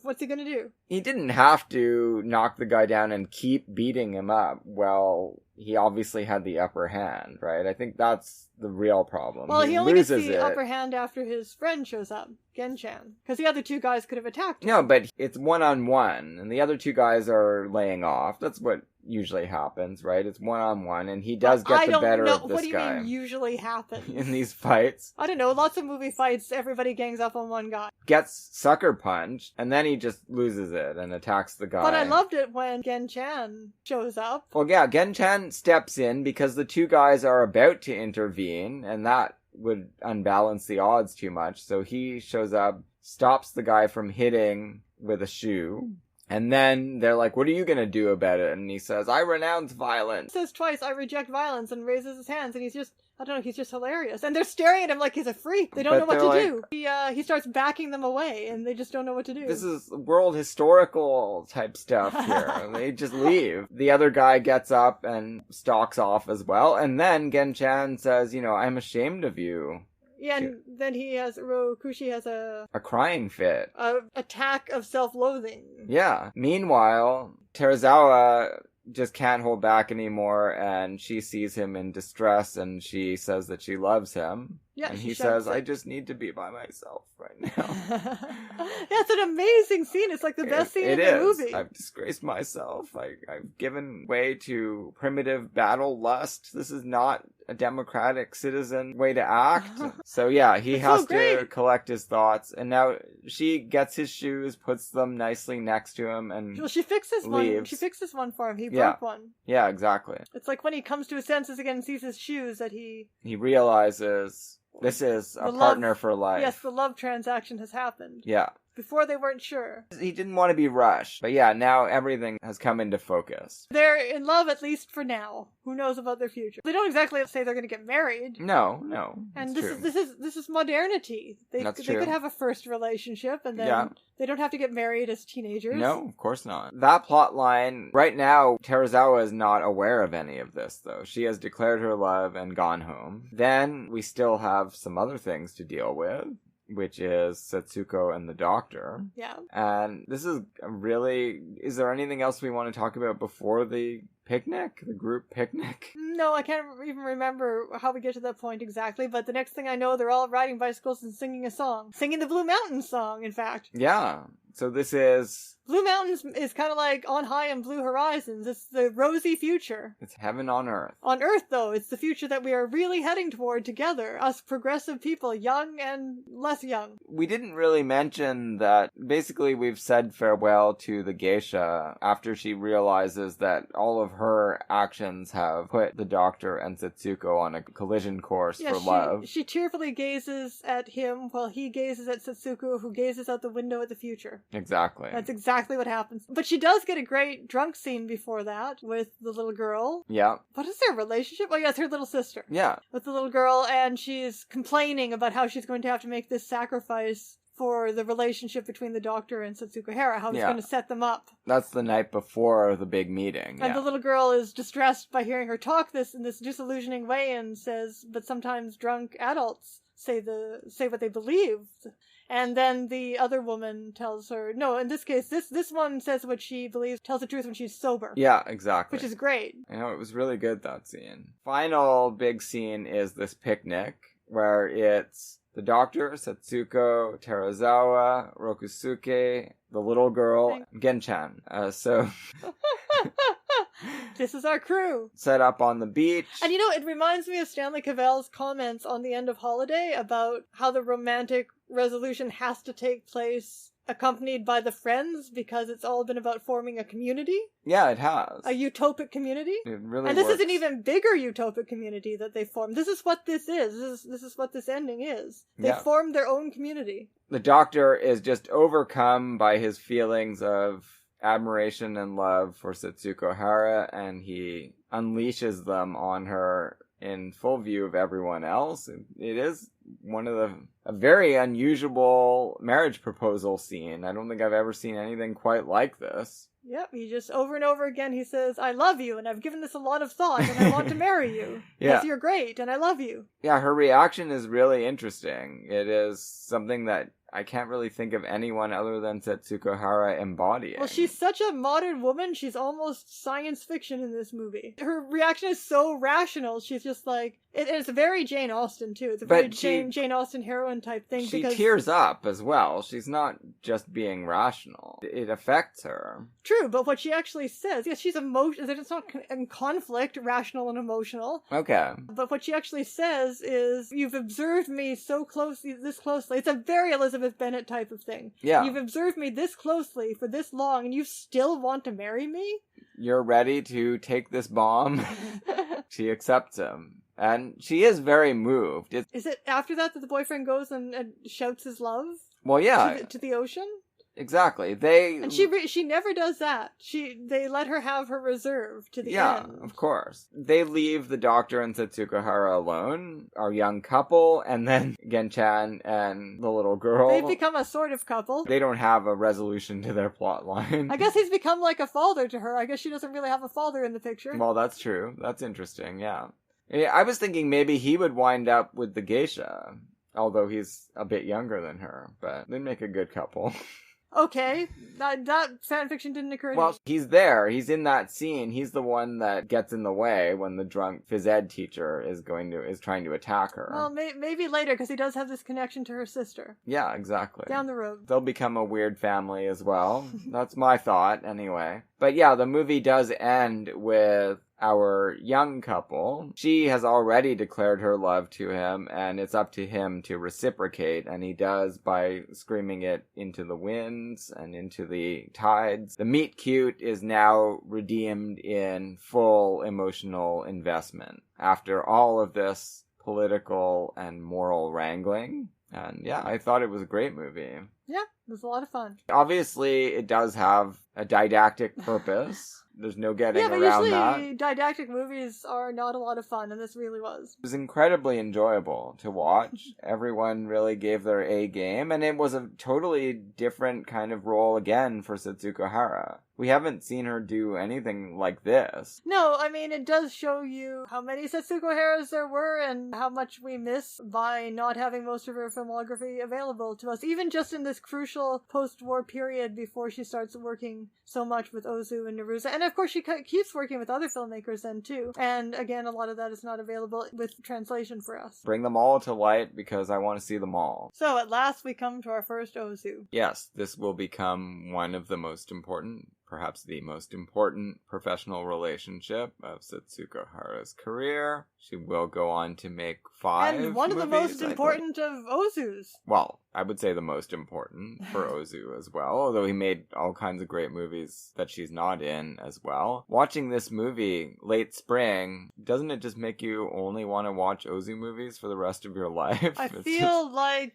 What's he gonna do? He didn't have to knock the guy down and keep beating him up. Well, he obviously had the upper hand, right? I think that's the real problem. Well, he only gets loses the it. upper hand after his friend shows up, Gen-chan. Because the other two guys could have attacked him. No, but it's one-on-one, and the other two guys are laying off. That's what usually happens, right? It's one-on-one, and he does get the better of this What do you guy. mean usually happens? In these fights. I don't know, lots of movie fights, everybody gangs up on one guy. Gets sucker punched, and then he just loses it and attacks the guy. But I loved it when Gen-chan shows up. Well, yeah, Gen-chan steps in because the two guys are about to intervene, and that would unbalance the odds too much. So he shows up, stops the guy from hitting with a shoe, and then they're like, what are you gonna do about it? And he says, I renounce violence. He says twice, I reject violence, and raises his hands, and he's just, I don't know, he's just hilarious. And they're staring at him like he's a freak. They don't know what to do. He starts backing them away, and they just don't know what to do. This is world historical type stuff here. They just leave. The other guy gets up and stalks off as well, and then Gen-chan says, I'm ashamed of you. Yeah, and then Rokushi has a crying fit. A attack of self-loathing. Yeah. Meanwhile, Teruzawa just can't hold back anymore, and she sees him in distress, and she says that she loves him. Yeah, and he says, I just need to be by myself right now. Yeah, it's an amazing scene. It's like the best scene in the movie. I've disgraced myself. I've given way to primitive battle lust. This is not a democratic citizen way to act. So yeah, he has to collect his thoughts. And now she gets his shoes, puts them nicely next to him, and she fixes leaves. one. She fixes one for him. He broke one. Yeah, exactly. It's like when he comes to his senses again and sees his shoes that he realizes this is a partner for life. Yes, the love transaction has happened. Yeah. Before they weren't sure. He didn't want to be rushed. But yeah, now everything has come into focus. They're in love, at least for now. Who knows about their future? They don't exactly say they're going to get married. No. And this is modernity. They could have a first relationship, and then they don't have to get married as teenagers. No, of course not. That plot line, right now, Teruzawa is not aware of any of this, though. She has declared her love and gone home. Then we still have some other things to deal with, which is Setsuko and the doctor. Yeah. And this is is there anything else we want to talk about before the picnic? The group picnic? No, I can't even remember how we get to that point exactly, but the next thing I know, they're all riding bicycles and singing a song. Singing the Blue Mountains song, in fact. Yeah. So this is... Blue Mountains is kind of like On High and Blue Horizons. It's the rosy future. It's heaven on earth. On earth, though, it's the future that we are really heading toward together. Us progressive people, young and less young. We didn't really mention that basically we've said farewell to the geisha after she realizes that all of her actions have put the doctor and Setsuko on a collision course for love. She tearfully gazes at him while he gazes at Setsuko, who gazes out the window at the future. Exactly. That's exactly what happens. But she does get a great drunk scene before that with the little girl. Yeah. What is their relationship? Oh, yeah, it's her little sister. Yeah. With the little girl, and she's complaining about how she's going to have to make this sacrifice for the relationship between the doctor and Setsuko Hara, how he's going to set them up. That's the night before the big meeting. And the little girl is distressed by hearing her talk in this disillusioning way and says, but sometimes drunk adults say what they believe. And then the other woman tells her, no, in this case, this one says what she believes, tells the truth when she's sober. Yeah, exactly. Which is great. It was really good, that scene. Final big scene is this picnic, where it's the doctor, Setsuko, Teruzawa, Rokusuke, the little girl, Gen-chan. This is our crew. Set up on the beach. And it reminds me of Stanley Cavell's comments on the end of Holiday about how the romantic resolution has to take place accompanied by the friends because it's all been about forming a community. Yeah, it has. A utopic community. It really And this works. is an even bigger utopic community that they formed. This is what this is. This is what this ending is. They formed their own community. The doctor is just overcome by his feelings of admiration and love for Setsuko Hara, and he unleashes them on her in full view of everyone else. It is a very unusual marriage proposal scene. I don't think I've ever seen anything quite like this. Yep, he just over and over again he says, I love you, and I've given this a lot of thought, and I want to marry you. Because you're great, and I love you. Yeah, her reaction is really interesting. It is something that I can't really think of anyone other than Setsuko Hara embodying. Well, she's such a modern woman, she's almost science fiction in this movie. Her reaction is so rational, she's just like... It's very Jane Austen, too. It's a very Jane Austen heroine type thing. She tears up as well. She's not just being rational. It affects her. True, but what she actually says... Yes, she's emotional. It's not in conflict, rational and emotional. Okay. But what she actually says is, you've observed me so closely, this closely. It's a very Elizabeth Bennet type of thing. Yeah. You've observed me this closely for this long, and you still want to marry me? You're ready to take this bomb? She accepts him. And she is very moved. Is it after that the boyfriend goes and shouts his love? Well, yeah. To the ocean? Exactly. And she never does that. They let her have her reserve to the end. Yeah, of course. They leave the doctor and Setsuko Hara alone, our young couple, and then Gen-chan and the little girl. They've become a sort of couple. They don't have a resolution to their plot line. I guess he's become like a father to her. I guess she doesn't really have a father in the picture. Well, that's true. That's interesting, yeah. I was thinking maybe he would wind up with the geisha, although he's a bit younger than her, but they'd make a good couple. Okay, that fanfiction didn't occur to me. Well, he's there. He's in that scene. He's the one that gets in the way when the drunk phys ed teacher is trying to attack her. Well, maybe later, because he does have this connection to her sister. Yeah, exactly. Down the road. They'll become a weird family as well. That's my thought, anyway. But yeah, the movie does end with our young couple. She has already declared her love to him, and it's up to him to reciprocate, and he does by screaming it into the winds and into the tides. The meet cute is now redeemed in full emotional investment after all of this political and moral wrangling. And yeah, I thought it was a great movie. Yeah, it was a lot of fun. Obviously, it does have a didactic purpose. There's no getting around that. Yeah, but usually didactic movies are not a lot of fun, and this really was. It was incredibly enjoyable to watch. Everyone really gave their A game, and it was a totally different kind of role again for Setsuko Hara. We haven't seen her do anything like this. No, I mean, it does show you how many Setsuko Haras there were and how much we miss by not having most of her filmography available to us, even just in this crucial post-war period before she starts working so much with Ozu and Nerusa. And of course, she keeps working with other filmmakers then, too. And again, a lot of that is not available with translation for us. Bring them all to light because I want to see them all. So, at last, we come to our first Ozu. Yes, this will become one of the most important, perhaps the most important professional relationship of Setsuko Hara's career. She will go on to make 5 And one movies, of the most important of Ozu's. Well, I would say the most important for Ozu as well, although he made all kinds of great movies that she's not in as well. Watching this movie, Late Spring, doesn't it just make you only want to watch Ozu movies for the rest of your life? I feel like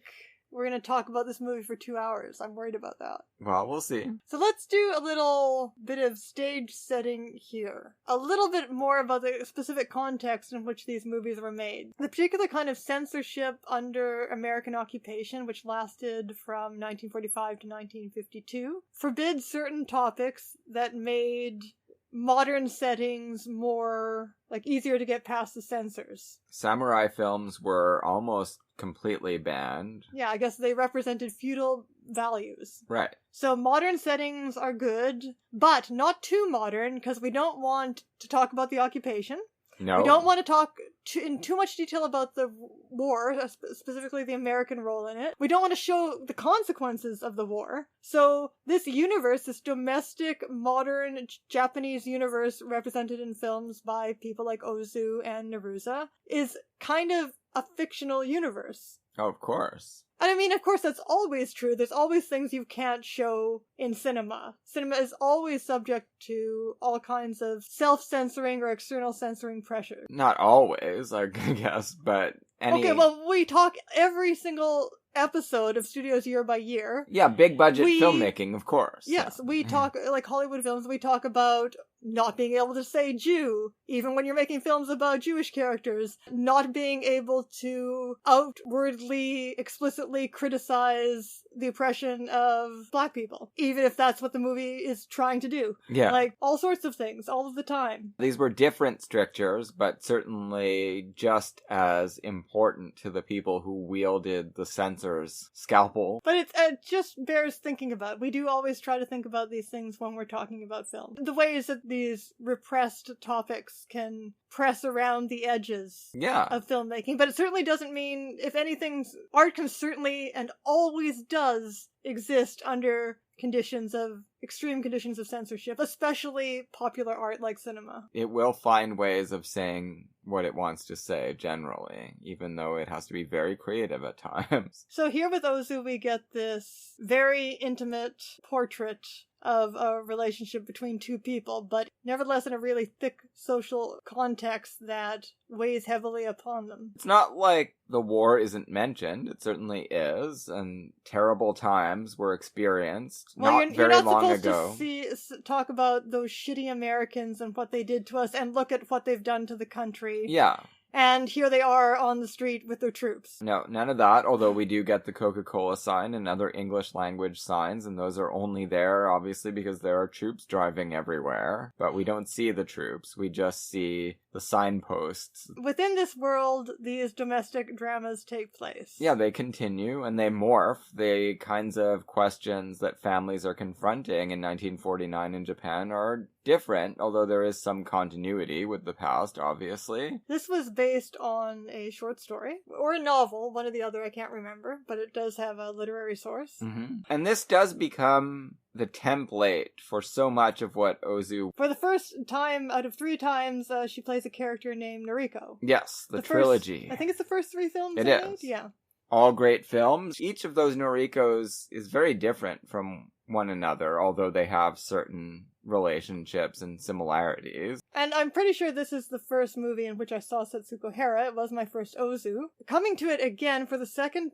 we're going to talk about this movie for 2 hours. I'm worried about that. Well, we'll see. So let's do a little bit of stage setting here. A little bit more about the specific context in which these movies were made. The particular kind of censorship under American occupation, which lasted from 1945 to 1952, forbids certain topics that made modern settings more, easier to get past the censors. Samurai films were almost completely banned. Yeah, I guess they represented feudal values. Right. So modern settings are good, but not too modern, because we don't want to talk about the occupation. No. We don't want to talk in too much detail about the war, specifically the American role in it. We don't want to show the consequences of the war. So this universe, this domestic, modern Japanese universe represented in films by people like Ozu and Nerusa, is kind of a fictional universe. Oh, of course. And I mean, of course, that's always true. There's always things you can't show in cinema. Cinema is always subject to all kinds of self-censoring or external censoring pressure. Not always, I guess, but Okay, well, we talk every single episode of Studios Year by Year. Yeah, big budget filmmaking, of course. Yes, we talk, like Hollywood films, we talk about not being able to say Jew, even when you're making films about Jewish characters, not being able to outwardly, explicitly criticize the oppression of black people, even if that's what the movie is trying to do. Yeah. Like, all sorts of things, all of the time. These were different strictures, but certainly just as important to the people who wielded the censor's scalpel. But it just bears thinking about. We do always try to think about these things when we're talking about film. The ways that these repressed topics can press around the edges of filmmaking. But it certainly doesn't mean, if anything, art can certainly and always does exist under extreme conditions of censorship, especially popular art like cinema. It will find ways of saying what it wants to say generally, even though it has to be very creative at times. So here with Ozu, we get this very intimate portrait of a relationship between two people, but nevertheless in a really thick social context that weighs heavily upon them. It's not like the war isn't mentioned. It certainly is, and terrible times were experienced not very long ago. You're not supposed to talk about those shitty Americans and what they did to us, and look at what they've done to the country. Yeah. And here they are on the street with their troops. No, none of that, although we do get the Coca-Cola sign and other English language signs, and those are only there, obviously, because there are troops driving everywhere. But we don't see the troops, we just see the signposts. Within this world, these domestic dramas take place. Yeah, they continue, and they morph. The kinds of questions that families are confronting in 1949 in Japan are different, although there is some continuity with the past, obviously. This was based on a short story, or a novel, one or the other, I can't remember, but it does have a literary source. Mm-hmm. And this does become the template for so much of what Ozu... For the first time out of 3 times, she plays a character named Noriko. Yes, the trilogy. I think it's the first 3 films it they is. made? Yeah. All great films. Each of those Norikos is very different from one another, although they have certain relationships and similarities. And I'm pretty sure this is the first movie in which I saw Setsuko Hara. It was my first Ozu. Coming to it again for the second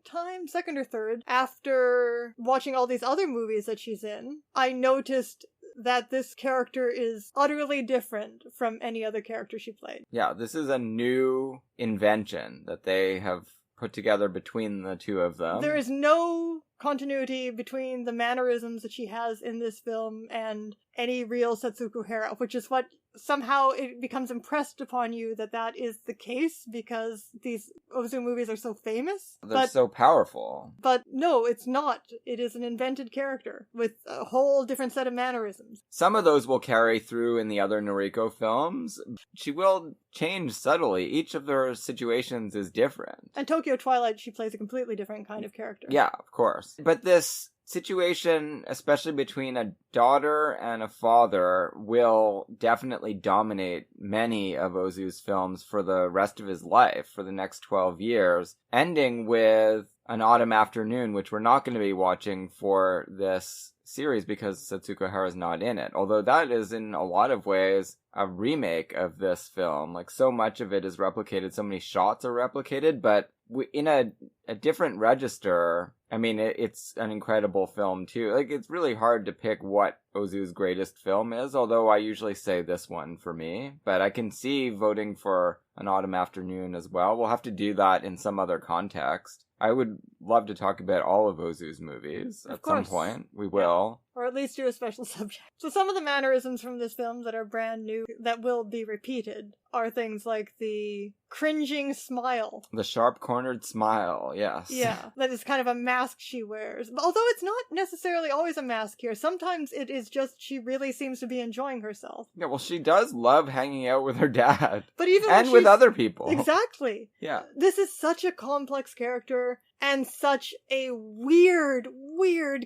or third, after watching all these other movies that she's in, I noticed that this character is utterly different from any other character she played. Yeah, this is a new invention that they have put together between the two of them. There is no continuity between the mannerisms that she has in this film and any real Setsuko Hara, which is what somehow it becomes impressed upon you that is the case because these Ozu movies are so famous. They're so powerful. But no, it's not. It is an invented character with a whole different set of mannerisms. Some of those will carry through in the other Noriko films. She will change subtly. Each of their situations is different. And Tokyo Twilight, she plays a completely different kind of character. Yeah, of course. But this situation, especially between a daughter and a father, will definitely dominate many of Ozu's films for the rest of his life, for the next 12 years, ending with An Autumn Afternoon, which we're not going to be watching for this series because Setsuko Hara's not in it. Although that is in a lot of ways a remake of this film. Like, so much of it is replicated, so many shots are replicated, but in a different register. I mean, it's an incredible film too. Like, it's really hard to pick what Ozu's greatest film is, although I usually say this one for me. But I can see voting for An Autumn Afternoon as well. We'll have to do that in some other context. I would love to talk about all of Ozu's movies at some point. We will. Or at least do a special subject. So some of the mannerisms from this film that are brand new, that will be repeated, are things like the cringing smile. The sharp-cornered smile, yes. Yeah, that is kind of a mask she wears. Although it's not necessarily always a mask here. Sometimes it is just she really seems to be enjoying herself. Yeah, well, she does love hanging out with her dad. But even and with other people. Exactly. Yeah. This is such a complex character and such a weird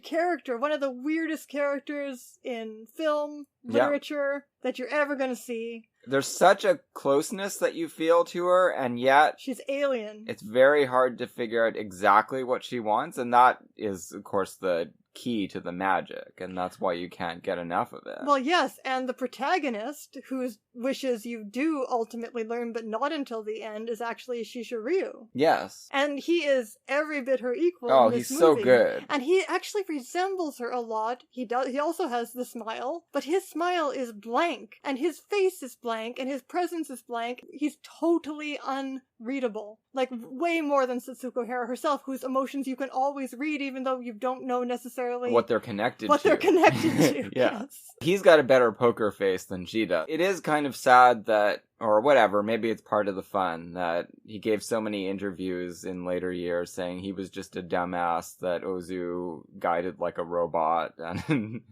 character. One of the weirdest characters in film, literature, that you're ever going to see. There's such a closeness that you feel to her, and yet... she's alien. It's very hard to figure out exactly what she wants, and that is, of course, the key to the magic, and that's why you can't get enough of it. Well, yes, and the protagonist, whose wishes you do ultimately learn, but not until the end, is actually Chishū Ryū. Yes. And he is every bit her equal Oh, in this he's movie. so good. And he actually resembles her a lot. He also has the smile, but his smile is blank, and his face is blank, and his presence is blank. He's totally unreadable. Like, way more than Setsuko Hara herself, whose emotions you can always read, even though you don't know necessarily what they're connected to. What they're connected to, Yeah. yes. He's got a better poker face than she does. It is kind of sad that, or whatever, maybe it's part of the fun, that he gave so many interviews in later years saying he was just a dumbass, that Ozu guided like a robot, and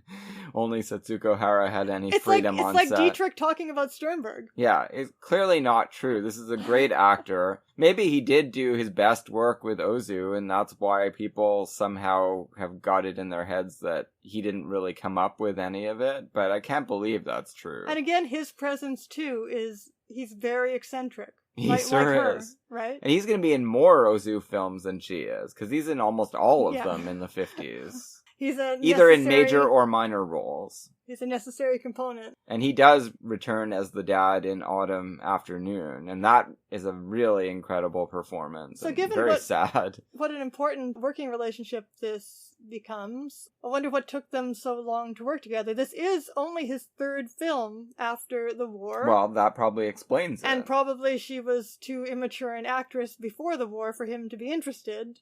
only Setsuko Hara had any freedom on set. It's like Dietrich talking about Sternberg. Yeah, it's clearly not true. This is a great actor. Maybe he did do his best work with Ozu, and that's why people somehow have got it in their heads that he didn't really come up with any of it, but I can't believe that's true. And again, his presence, too, he's very eccentric. He like her, is. Right? And he's going to be in more Ozu films than she is, because he's in almost all of them in the 50s. He's either in major or minor roles. He's a necessary component. And he does return as the dad in Autumn Afternoon, and that is a really incredible performance. So given very sad. What an important working relationship this becomes, I wonder what took them so long to work together. This is only his third film after the war. Well, that probably explains it. And probably she was too immature an actress before the war for him to be interested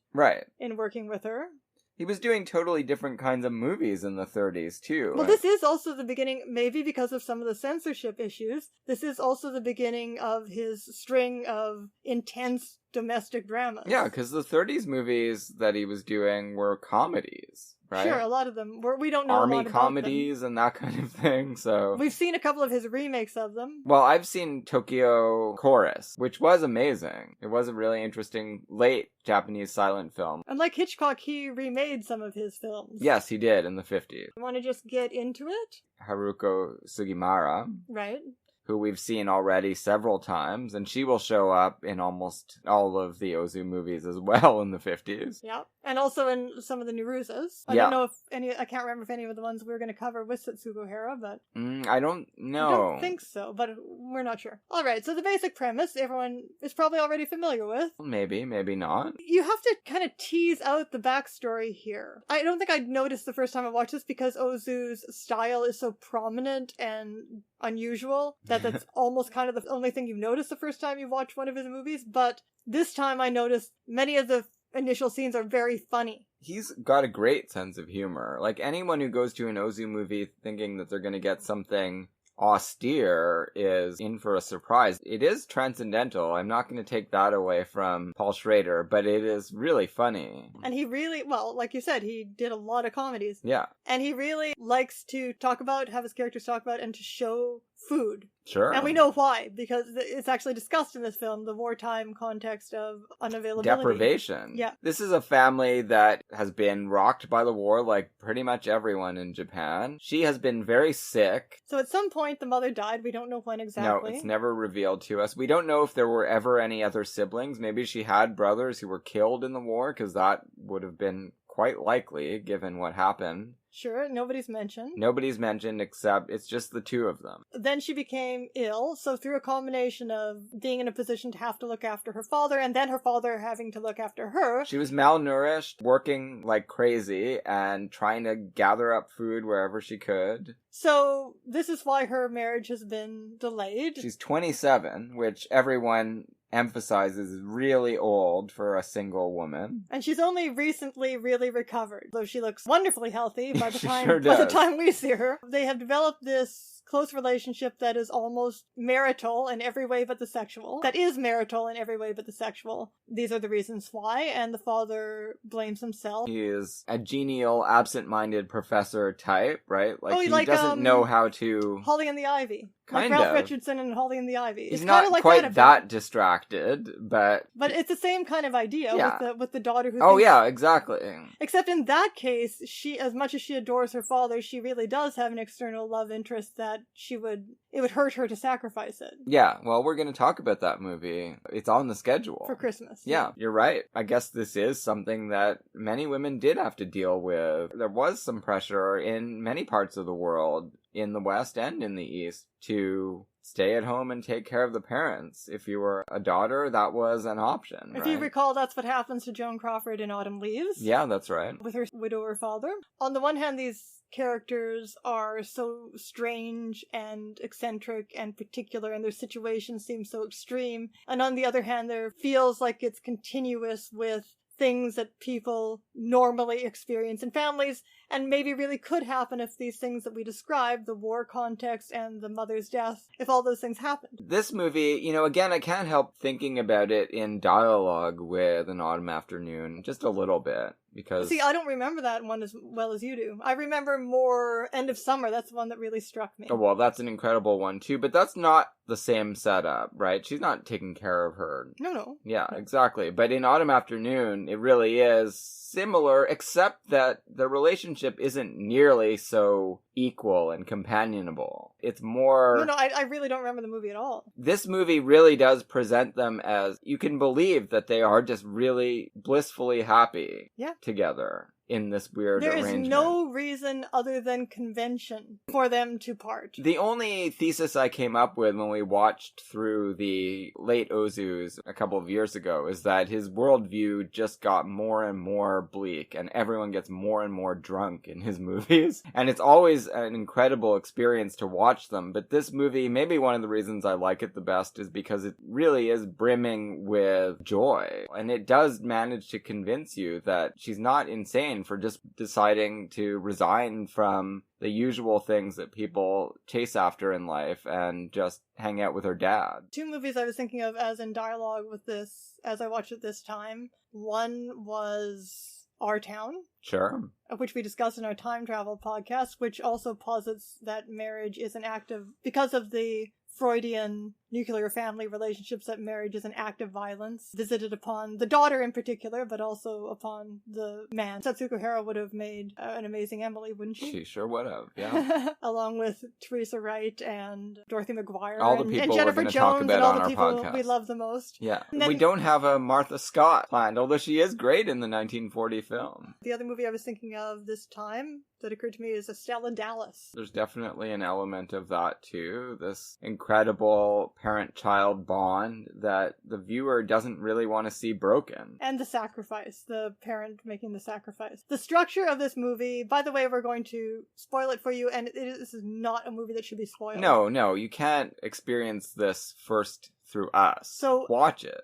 in working with her. He was doing totally different kinds of movies in the 30s, too. Well, this is also the beginning, maybe because of some of the censorship issues, this is also the beginning of his string of intense domestic dramas. Yeah, because the 30s movies that he was doing were comedies, right? Sure, a lot of them. We don't know Army a lot about comedies them. and that kind of thing, so... We've seen a couple of his remakes of them. Well, I've seen Tokyo Chorus, which was amazing. It was a really interesting late Japanese silent film. And like Hitchcock, he remade some of his films. Yes, he did in the 50s. You want to just get into it? Haruko Sugimura. Right. Who we've seen already several times, and she will show up in almost all of the Ozu movies as well in the 50s. Yeah, and also in some of the Neruzas. I don't know if I can't remember if any of the ones we were going to cover with Setsuko Hara, but... I don't know. I don't think so, but we're not sure. Alright, so the basic premise, everyone is probably already familiar with. Maybe, maybe not. You have to kind of tease out the backstory here. I don't think I'd noticed the first time I watched this because Ozu's style is so prominent and unusual that's almost kind of the only thing you notice the first time you watch one of his movies, but this time I noticed many of the initial scenes are very funny. He's got a great sense of humor. Like, anyone who goes to an Ozu movie thinking that they're going to get something austere is in for a surprise. It is transcendental. I'm not going to take that away from Paul Schrader, but it is really funny. And he really, well, like you said, he did a lot of comedies. Yeah. And he really likes to have his characters talk about and to show food. Sure. And we know why, because it's actually discussed in this film, the wartime context of unavailability. Deprivation. Yeah. This is a family that has been rocked by the war like pretty much everyone in Japan. She has been very sick. So at some point the mother died. We don't know when exactly. No, it's never revealed to us. We don't know if there were ever any other siblings. Maybe she had brothers who were killed in the war, because that would have been quite likely given what happened. Sure, nobody's mentioned. Nobody's mentioned except it's just the two of them. Then she became ill, so through a combination of being in a position to have to look after her father and then her father having to look after her. She was malnourished, working like crazy, and trying to gather up food wherever she could. So this is why her marriage has been delayed. She's 27, which everyone emphasizes is really old for a single woman. And she's only recently really recovered, though she looks wonderfully healthy by the time Sure by the does. time we see her. They have developed this close relationship that is almost marital in every way but the sexual. That is marital in every way but the sexual. These are the reasons why, and the father blames himself. He is a genial, absent-minded professor type, right? Like, he doesn't know how to... Holly and the Ivy. Kind like Ralph of. Richardson and Holly and the Ivy. He's it's not kind of like quite that distracted, but... But it's the same kind of idea with the daughter who Oh thinks... yeah, exactly. Except in that case, she, as much as she adores her father, she really does have an external love interest that it would hurt her to sacrifice it. Yeah, well, we're going to talk about that movie. It's on the schedule. For Christmas. Yeah, you're right. I guess this is something that many women did have to deal with. There was some pressure in many parts of the world, in the West and in the East, to stay at home and take care of the parents. If you were a daughter, that was an option. If you recall, that's what happens to Joan Crawford in Autumn Leaves. Yeah, that's right. With her widower father. On the one hand, these characters are so strange and eccentric and particular, and their situations seem so extreme. And on the other hand, there feels like it's continuous with things that people normally experience in families, and maybe really could happen if these things that we described, the war context and the mother's death, if all those things happened. This movie, again, I can't help thinking about it in dialogue with An Autumn Afternoon, just a little bit. Because see, I don't remember that one as well as you do. I remember more End of Summer. That's the one that really struck me. Oh, well, that's an incredible one, too. But that's not the same setup, right? She's not taking care of her. No. Yeah, exactly. But in Autumn Afternoon, it really is similar, except that the relationship isn't nearly so equal and companionable. It's more... No, I really don't remember the movie at all. This movie really does present them as, you can believe that they are just really blissfully happy together in this weird arrangement. There is no reason other than convention for them to part. The only thesis I came up with when we watched through the late Ozus a couple of years ago is that his worldview just got more and more bleak, and everyone gets more and more drunk in his movies. And it's always an incredible experience to watch them, but this movie, maybe one of the reasons I like it the best is because it really is brimming with joy. And it does manage to convince you that she's not insane for just deciding to resign from the usual things that people chase after in life and just hang out with her dad. Two movies I was thinking of as in dialogue with this, as I watched it this time. One was Our Town. Sure. Which we discussed in our time travel podcast, which also posits that marriage is an act of, because of the Freudian nuclear family relationships, that marriage is an act of violence visited upon the daughter in particular, but also upon the man. Setsuko Hara would have made an amazing Emily, wouldn't she? She sure would have, yeah. Along with Teresa Wright and Dorothy McGuire all the people and Jennifer we're going to Jones talk about and all on the our people podcast. we love the most. Yeah. Then, we don't have a Martha Scott planned, although she is great in the 1940 film. The other movie I was thinking of this time that occurred to me is Estella Dallas. There's definitely an element of that too. This incredible parent-child bond that the viewer doesn't really want to see broken. And the sacrifice, the parent making the sacrifice. The structure of this movie, by the way, we're going to spoil it for you, and this is not a movie that should be spoiled. No, you can't experience this first through us. So watch it.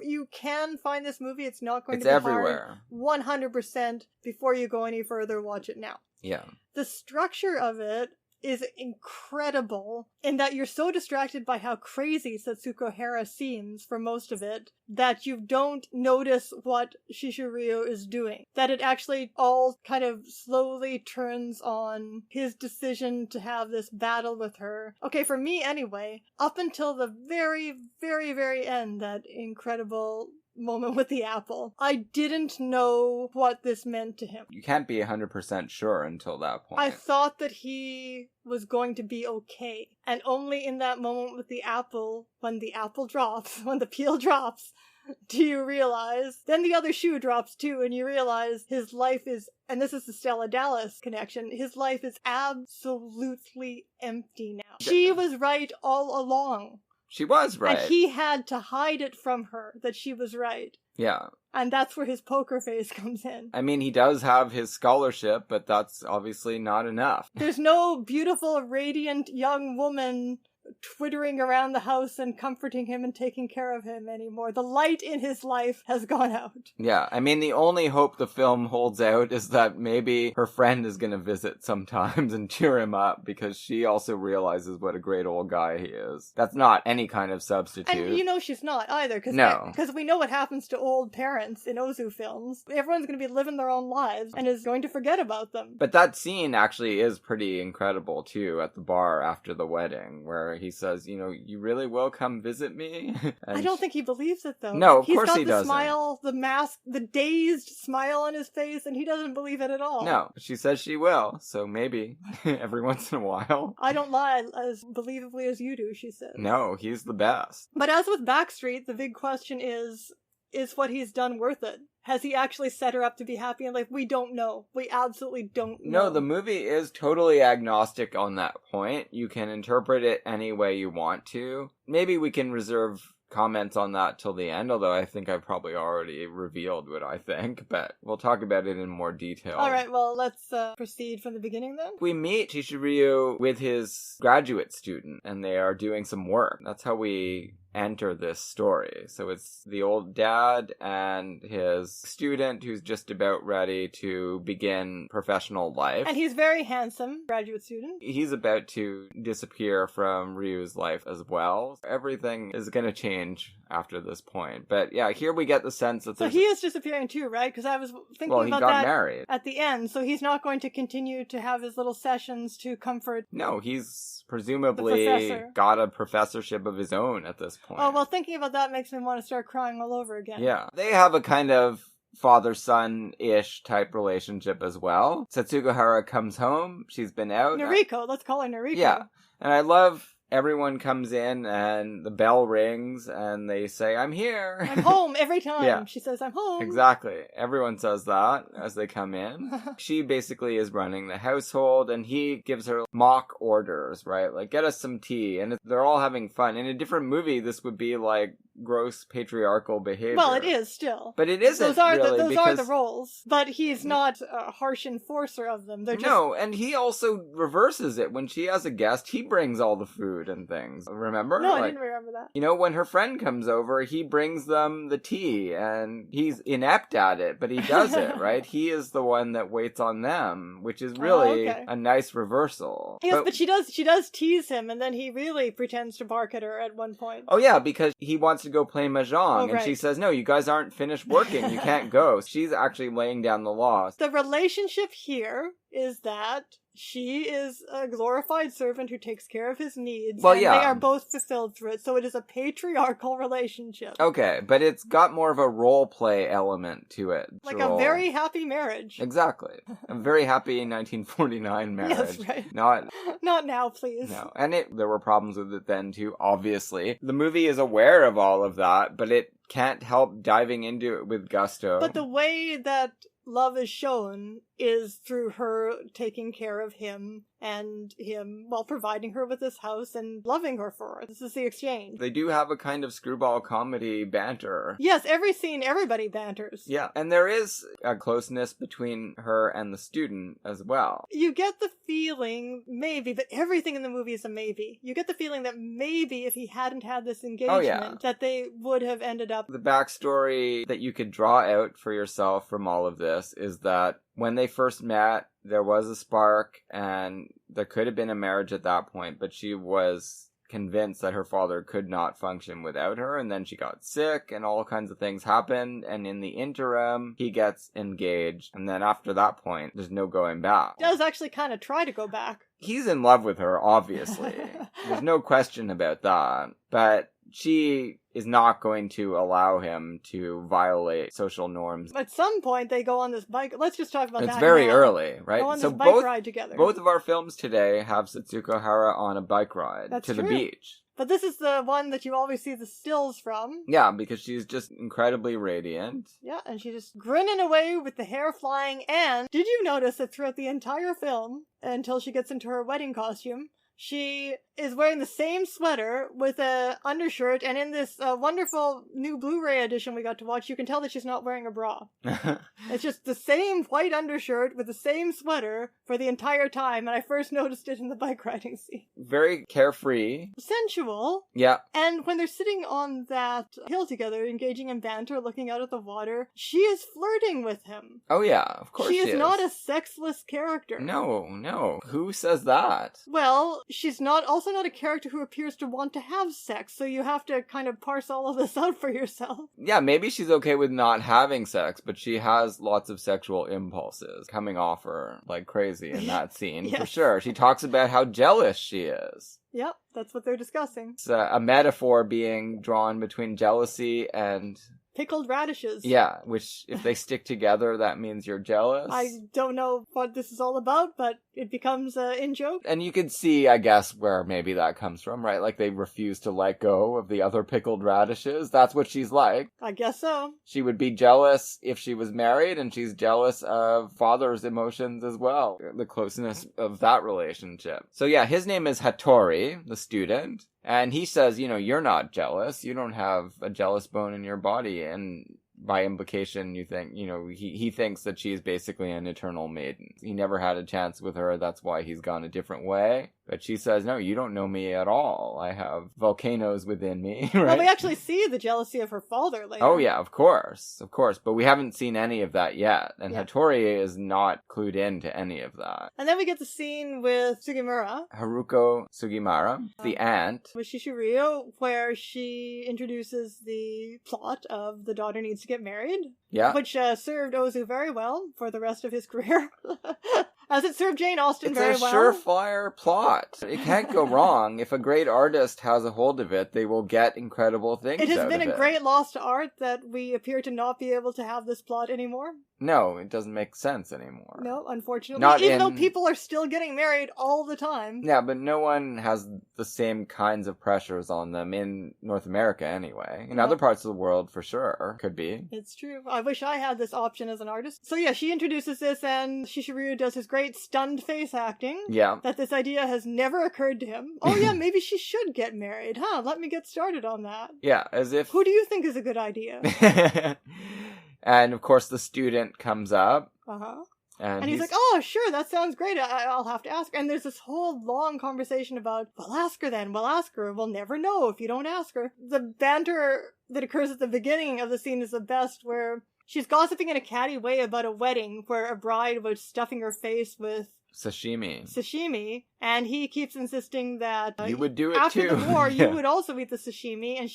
You can find this movie. It's not going it's to be everywhere. Hard. 100%. Before you go any further, watch it now. Yeah. The structure of it is incredible in that you're so distracted by how crazy Setsuko Hara seems for most of it that you don't notice what Chishū Ryū is doing. That it actually all kind of slowly turns on his decision to have this battle with her. Okay, for me anyway, up until the very, very, very end, that incredible moment with the apple, I didn't know what this meant to him. You can't be 100% sure until that point. I thought that he was going to be okay. And only in that moment with the apple, when the apple drops, when the peel drops, do you realize, then the other shoe drops too, and you realize his life is, and this is the Stella Dallas connection, his life is absolutely empty now. She was right all along. She was right. And he had to hide it from her that she was right. Yeah. And that's where his poker face comes in. I mean, he does have his scholarship, but that's obviously not enough. There's no beautiful, radiant young woman twittering around the house and comforting him and taking care of him anymore. The light in his life has gone out. Yeah, I mean, the only hope the film holds out is that maybe her friend is going to visit sometimes and cheer him up, because she also realizes what a great old guy he is. That's not any kind of substitute. And she's not either, because we know what happens to old parents in Ozu films. Everyone's going to be living their own lives and is going to forget about them. But that scene actually is pretty incredible too, at the bar after the wedding, where He says, you really will come visit me? I don't think he believes it, though. No, of course he doesn't. He's got the smile, the mask, the dazed smile on his face, and he doesn't believe it at all. No, she says she will, so maybe every once in a while. I don't lie as believably as you do, she says. No, he's the best. But as with Backstreet, the big question is what he's done worth it? Has he actually set her up to be happy in life? We don't know. We absolutely don't know. No, the movie is totally agnostic on that point. You can interpret it any way you want to. Maybe we can reserve comments on that till the end, although I think I've probably already revealed what I think, but we'll talk about it in more detail. Alright, well, let's proceed from the beginning then. We meet Chishū Ryū with his graduate student, and they are doing some work. That's how we enter this story. So it's the old dad and his student who's just about ready to begin professional life. And he's very handsome, graduate student. He's about to disappear from Ryu's life as well. Everything is going to change after this point. But yeah, here we get the sense that So he is disappearing too, right? Because I was thinking about that. Well, he got married at the end, so he's not going to continue to have his little sessions to comfort. No, he's presumably got a professorship of his own at this point. Oh, well, thinking about that makes me want to start crying all over again. Yeah. They have a kind of father-son-ish type relationship as well. Setsuko Hara comes home. She's been out. Noriko. Let's call her Noriko. Yeah. And I love everyone comes in and the bell rings and they say, I'm here. I'm home every time. Yeah. She says, I'm home. Exactly. Everyone says that as they come in. She basically is running the household and he gives her mock orders, right? Like, get us some tea. And they're all having fun. In a different movie, this would be like gross patriarchal behavior. Well, it is still. But it isn't those are because the roles. But he's not a harsh enforcer of them. They're just... No, and he also reverses it. When she has a guest, he brings all the food and things. Remember? No, I didn't remember that. When her friend comes over, he brings them the tea, and he's inept at it, but he does it, right? He is the one that waits on them, which is really a nice reversal. Yes, but she does tease him, and then he really pretends to bark at her at one point. Oh yeah, because he wants to go play mahjong, and she says, no, you guys aren't finished working, you can't go. She's actually laying down the law. The relationship here is that she is a glorified servant who takes care of his needs, and they are both fulfilled through it, so it is a patriarchal relationship. Okay, but it's got more of a role play element to it. Like a very happy marriage. Exactly. A very happy 1949 marriage. Yes, right. Not now, please. No, and there were problems with it then too, obviously. The movie is aware of all of that, but it can't help diving into it with gusto. But the way that love is shown is through her taking care of him and him, providing her with this house and loving her for it. This is the exchange. They do have a kind of screwball comedy banter. Yes, every scene, everybody banters. Yeah, and there is a closeness between her and the student as well. You get the feeling, maybe, but everything in the movie is a maybe. You get the feeling that maybe if he hadn't had this engagement, that they would have ended up... The backstory that you could draw out for yourself from all of this is that when they first met, there was a spark, and there could have been a marriage at that point, but she was convinced that her father could not function without her, and then she got sick, and all kinds of things happened, and in the interim, he gets engaged, and then after that point, there's no going back. He does actually kind of try to go back. He's in love with her, obviously. There's no question about that, but she is not going to allow him to violate social norms. At some point, they go on this bike. Let's just talk about that. It's very early, right? Go on this bike ride together. Both of our films today have Setsuko Hara on a bike ride to the beach. But this is the one that you always see the stills from. Yeah, because she's just incredibly radiant. Yeah, and she's just grinning away with the hair flying. And did you notice that throughout the entire film, until she gets into her wedding costume, she is wearing the same sweater with a undershirt, and in this wonderful new Blu-ray edition we got to watch, you can tell that she's not wearing a bra. It's just the same white undershirt with the same sweater for the entire time, and I first noticed it in the bike riding scene. Very carefree. Sensual. Yeah. And when they're sitting on that hill together, engaging in banter, looking out at the water, she is flirting with him. Oh yeah, of course she is. She is not a sexless character. No. Who says that? Well, she's not also also not a character who appears to want to have sex, so you have to kind of parse all of this out for yourself. Yeah, maybe she's okay with not having sex, but she has lots of sexual impulses coming off her like crazy in that scene, Yes. for sure. She talks about how jealous she is. Yep, that's what they're discussing. It's a metaphor being drawn between jealousy and... Pickled radishes. Yeah, which if they stick together, that means you're jealous. I don't know what this is all about, but it becomes in joke. And you could see, I guess, where maybe that comes from, right? Like they refuse to let go of the other pickled radishes. That's what she's like. I guess so. She would be jealous if she was married, and she's jealous of father's emotions as well. The closeness of that relationship. So yeah, his name is Hattori, the student. And he says, you're not jealous. You don't have a jealous bone in your body. And by implication, you think, he thinks that she's basically an eternal maiden. He never had a chance with her. That's why he's gone a different way. But she says, no, you don't know me at all. I have volcanoes within me, right? Well, we actually see the jealousy of her father later. Oh, yeah, of course. But we haven't seen any of that yet. And Yeah. Hattori is not clued into any of that. And then we get the scene with Sugimura, Haruko Sugimura, the aunt. with Chishū Ryū, where she introduces the plot of the daughter needs to get married, Yeah. which served Ozu very well for the rest of his career. As it served Jane Austen It's very a well. surefire plot. It can't go wrong. If a great artist has a hold of it, they will get incredible things It has out been of a it. great loss to art that we appear to not be able to have this plot anymore. No, it doesn't make sense anymore. No, unfortunately. Not Even though in- people are still getting married all the time. Yeah, but no one has the same kinds of pressures on them in North America anyway. In No. other parts of the world, for sure, could be. It's true. I wish I had this option as an artist. So yeah, she introduces this and Chishū Ryū does his great stunned face acting. Yeah. That this idea has never occurred to him. Oh yeah, maybe she should get married, huh? Let me get started on that. Yeah, as if... Who do you think is a good idea? And of course the student comes up. Uh-huh. And And he's like, oh, sure, that sounds great. I'll have to ask her. And there's this whole long conversation about, well, ask her then. We'll ask her. We'll never know if you don't ask her. The banter that occurs at the beginning of the scene is the best, where she's gossiping in a catty way about a wedding where a bride was stuffing her face with sashimi, and he keeps insisting that you would do it after too. the war, Yeah. you would also eat the sashimi, and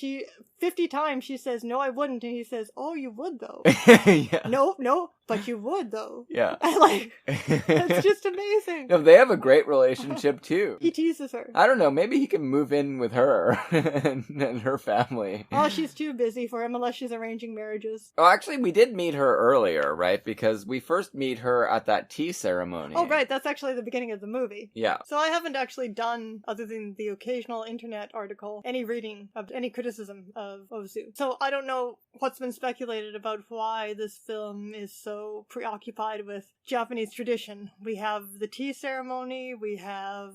50 times she says, no, I wouldn't, and he says, oh, you would though. Yeah. No, but you would though. Yeah. And like, it's just amazing. No, they have a great relationship too. He teases her. I don't know, maybe he can move in with her and her family. Oh, she's too busy for him unless she's arranging marriages. Oh, actually, we did meet her earlier, right? Because we first meet her at that tea ceremony. Oh, right, that's actually the beginning of the movie. Yeah. So I haven't actually done, other than the occasional internet article, any reading of any criticism of Ozu. So I don't know what's been speculated about why this film is so preoccupied with Japanese tradition. We have the tea ceremony, we have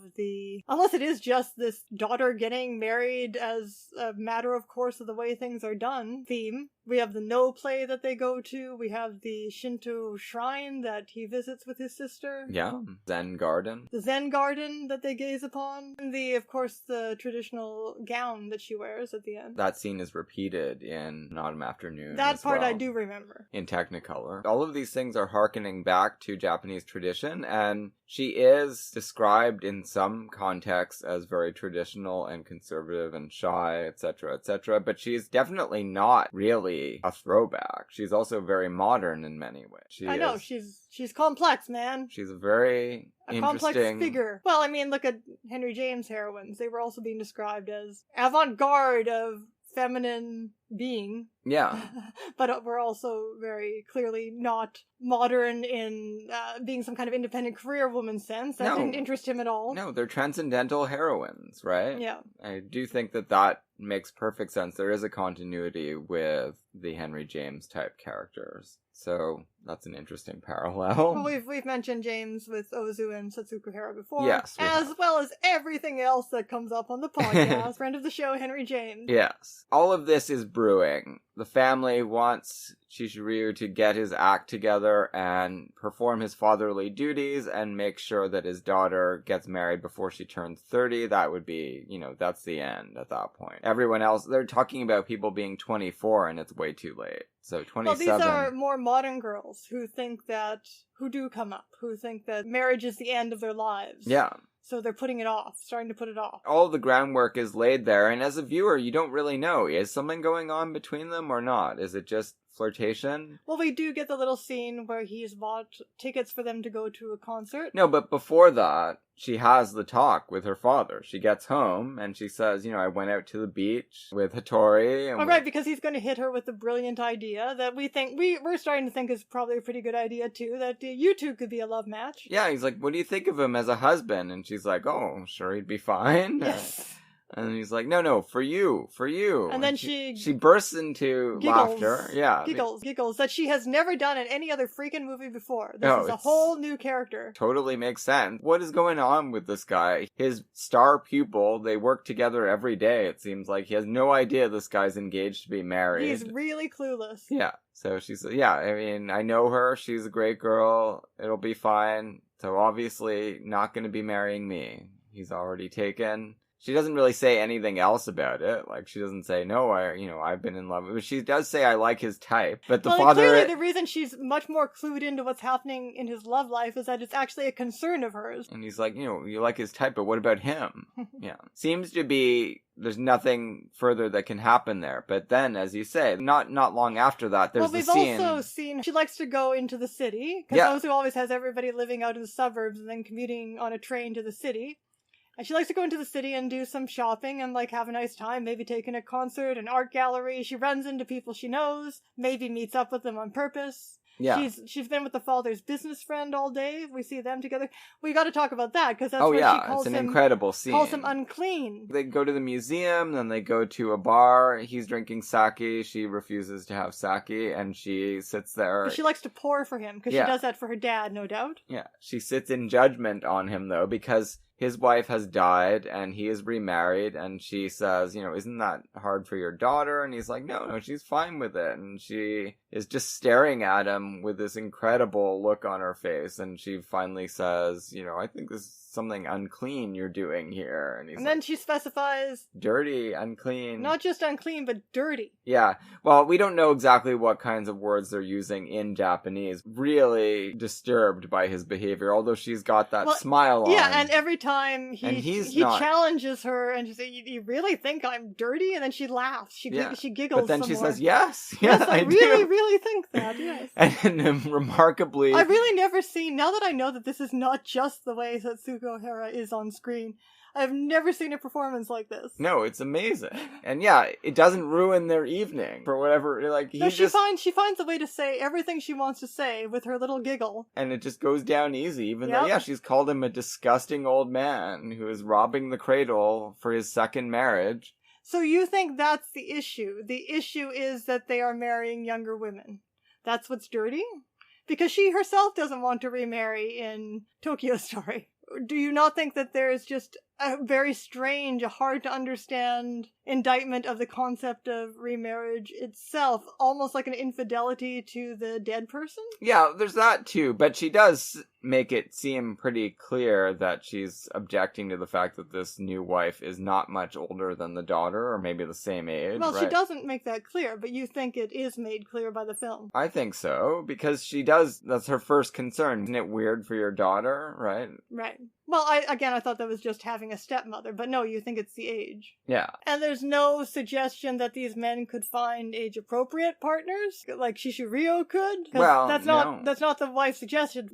unless it is just this daughter getting married as a matter of course of the way things are done theme. We have the no play that they go to, we have the Shinto shrine that he visits with his sister. Yeah. Zen garden. The Zen garden that they gaze upon, and of course, the traditional gown that she wears at the end. That scene is repeated in An Autumn Afternoon. That as part well, I do remember. in Technicolor. All of these things are hearkening back to Japanese tradition, and she is described in some contexts as very traditional and conservative and shy, etc., but she's definitely not really a throwback. She's also very modern in many ways. I know, she's complex, man. She's a very A complex interesting figure. Well, I mean, look at Henry James' heroines. They were also being described as avant-garde of feminine being. Yeah. But we're also very clearly not modern in being some kind of independent career woman sense. That No. didn't interest him at all. No, they're transcendental heroines, right? Yeah. I do think that makes perfect sense. There is a continuity with the Henry James type characters. So that's an interesting parallel. Well, we've mentioned James with Ozu and Setsuko Hara before. Yes, we as have. well as everything else that comes up on the podcast. Friend of the show, Henry James. Yes. All of this is brewing. The family wants Chishū Ryū to get his act together and perform his fatherly duties and make sure that his daughter gets married before she turns 30. That would be, that's the end at that point. Everyone else, they're talking about people being 24 and it's way too late. So 27. Well, these are more modern girls who do come up, who think that marriage is the end of their lives. Yeah. So they're putting it off, starting to put it off. All the groundwork is laid there, and as a viewer, you don't really know. Is something going on between them or not? Is it just flirtation? Well, we do get the little scene where he's bought tickets for them to go to a concert. No, but before that, she has the talk with her father. She gets home, and she says, I went out to the beach with Hattori. And right, because he's going to hit her with the brilliant idea that we're starting to think is probably a pretty good idea, too, that you two could be a love match. Yeah, he's like, what do you think of him as a husband? And she's like, oh, sure, he'd be fine. Yes. And he's like, no, for you. And then she bursts into laughter. Yeah. Giggles that she has never done in any other freaking movie before. This is a whole new character. Totally makes sense. What is going on with this guy? His star pupil, they work together every day, it seems like. He has no idea this guy's engaged to be married. He's really clueless. Yeah. So she said, I know her. She's a great girl. It'll be fine. So obviously not going to be marrying me. He's already taken. She doesn't really say anything else about it. Like, she doesn't say, no, I've been in love. But she does say, I like his type. But the father... Clearly, the reason she's much more clued into what's happening in his love life is that it's actually a concern of hers. And he's like, you like his type, but what about him? Yeah. Seems to be... There's nothing further that can happen there. But then, as you say, not long after that, there's the scene... Well, we've also seen she likes to go into the city. Because Ozu always has everybody living out in the suburbs and then commuting on a train to the city. And she likes to go into the city and do some shopping and, have a nice time, maybe take in a concert, an art gallery. She runs into people she knows, maybe meets up with them on purpose. Yeah. She's been with the father's business friend all day. We see them together. We got to talk about that, because that's where she calls it's an incredible scene. Calls him unclean. They go to the museum, then they go to a bar. He's drinking sake. She refuses to have sake, and she sits there. She likes to pour for him, because she does that for her dad, no doubt. Yeah. She sits in judgment on him, though, because... his wife has died, and he is remarried, and she says, isn't that hard for your daughter? And he's like, no, she's fine with it. And she is just staring at him with this incredible look on her face, and she finally says, I think this is something unclean you're doing here. And then she specifies... dirty, unclean. Not just unclean, but dirty. Yeah. Well, we don't know exactly what kinds of words they're using in Japanese. Really disturbed by his behavior, although she's got that smile on. Yeah, and every time he challenges her, and she says, you really think I'm dirty? And then she laughs. She giggles. But then she says, yes, I really think that, yes. And remarkably... I've really never seen, now that I know that this is not just the way Setsuko Hara is on screen, I've never seen a performance like this. No, it's amazing. And it doesn't ruin their evening for whatever, she finds a way to say everything she wants to say with her little giggle. And it just goes down easy, even though, she's called him a disgusting old man who is robbing the cradle for his second marriage. So you think that's the issue? The issue is that they are marrying younger women. That's what's dirty? Because she herself doesn't want to remarry in Tokyo Story. Do you not think that there is just a very strange, hard to understand indictment of the concept of remarriage itself, almost like an infidelity to the dead person? Yeah, there's that too, but she does make it seem pretty clear that she's objecting to the fact that this new wife is not much older than the daughter, or maybe the same age. Well, she doesn't make that clear, but you think it is made clear by the film. I think so, because that's her first concern. Isn't it weird for your daughter, right? Right. Well, I thought that was just having a stepmother, but no, you think it's the age. Yeah. And there's no suggestion that these men could find age-appropriate partners, like Chishū Ryū could. Well, that's not the wife suggested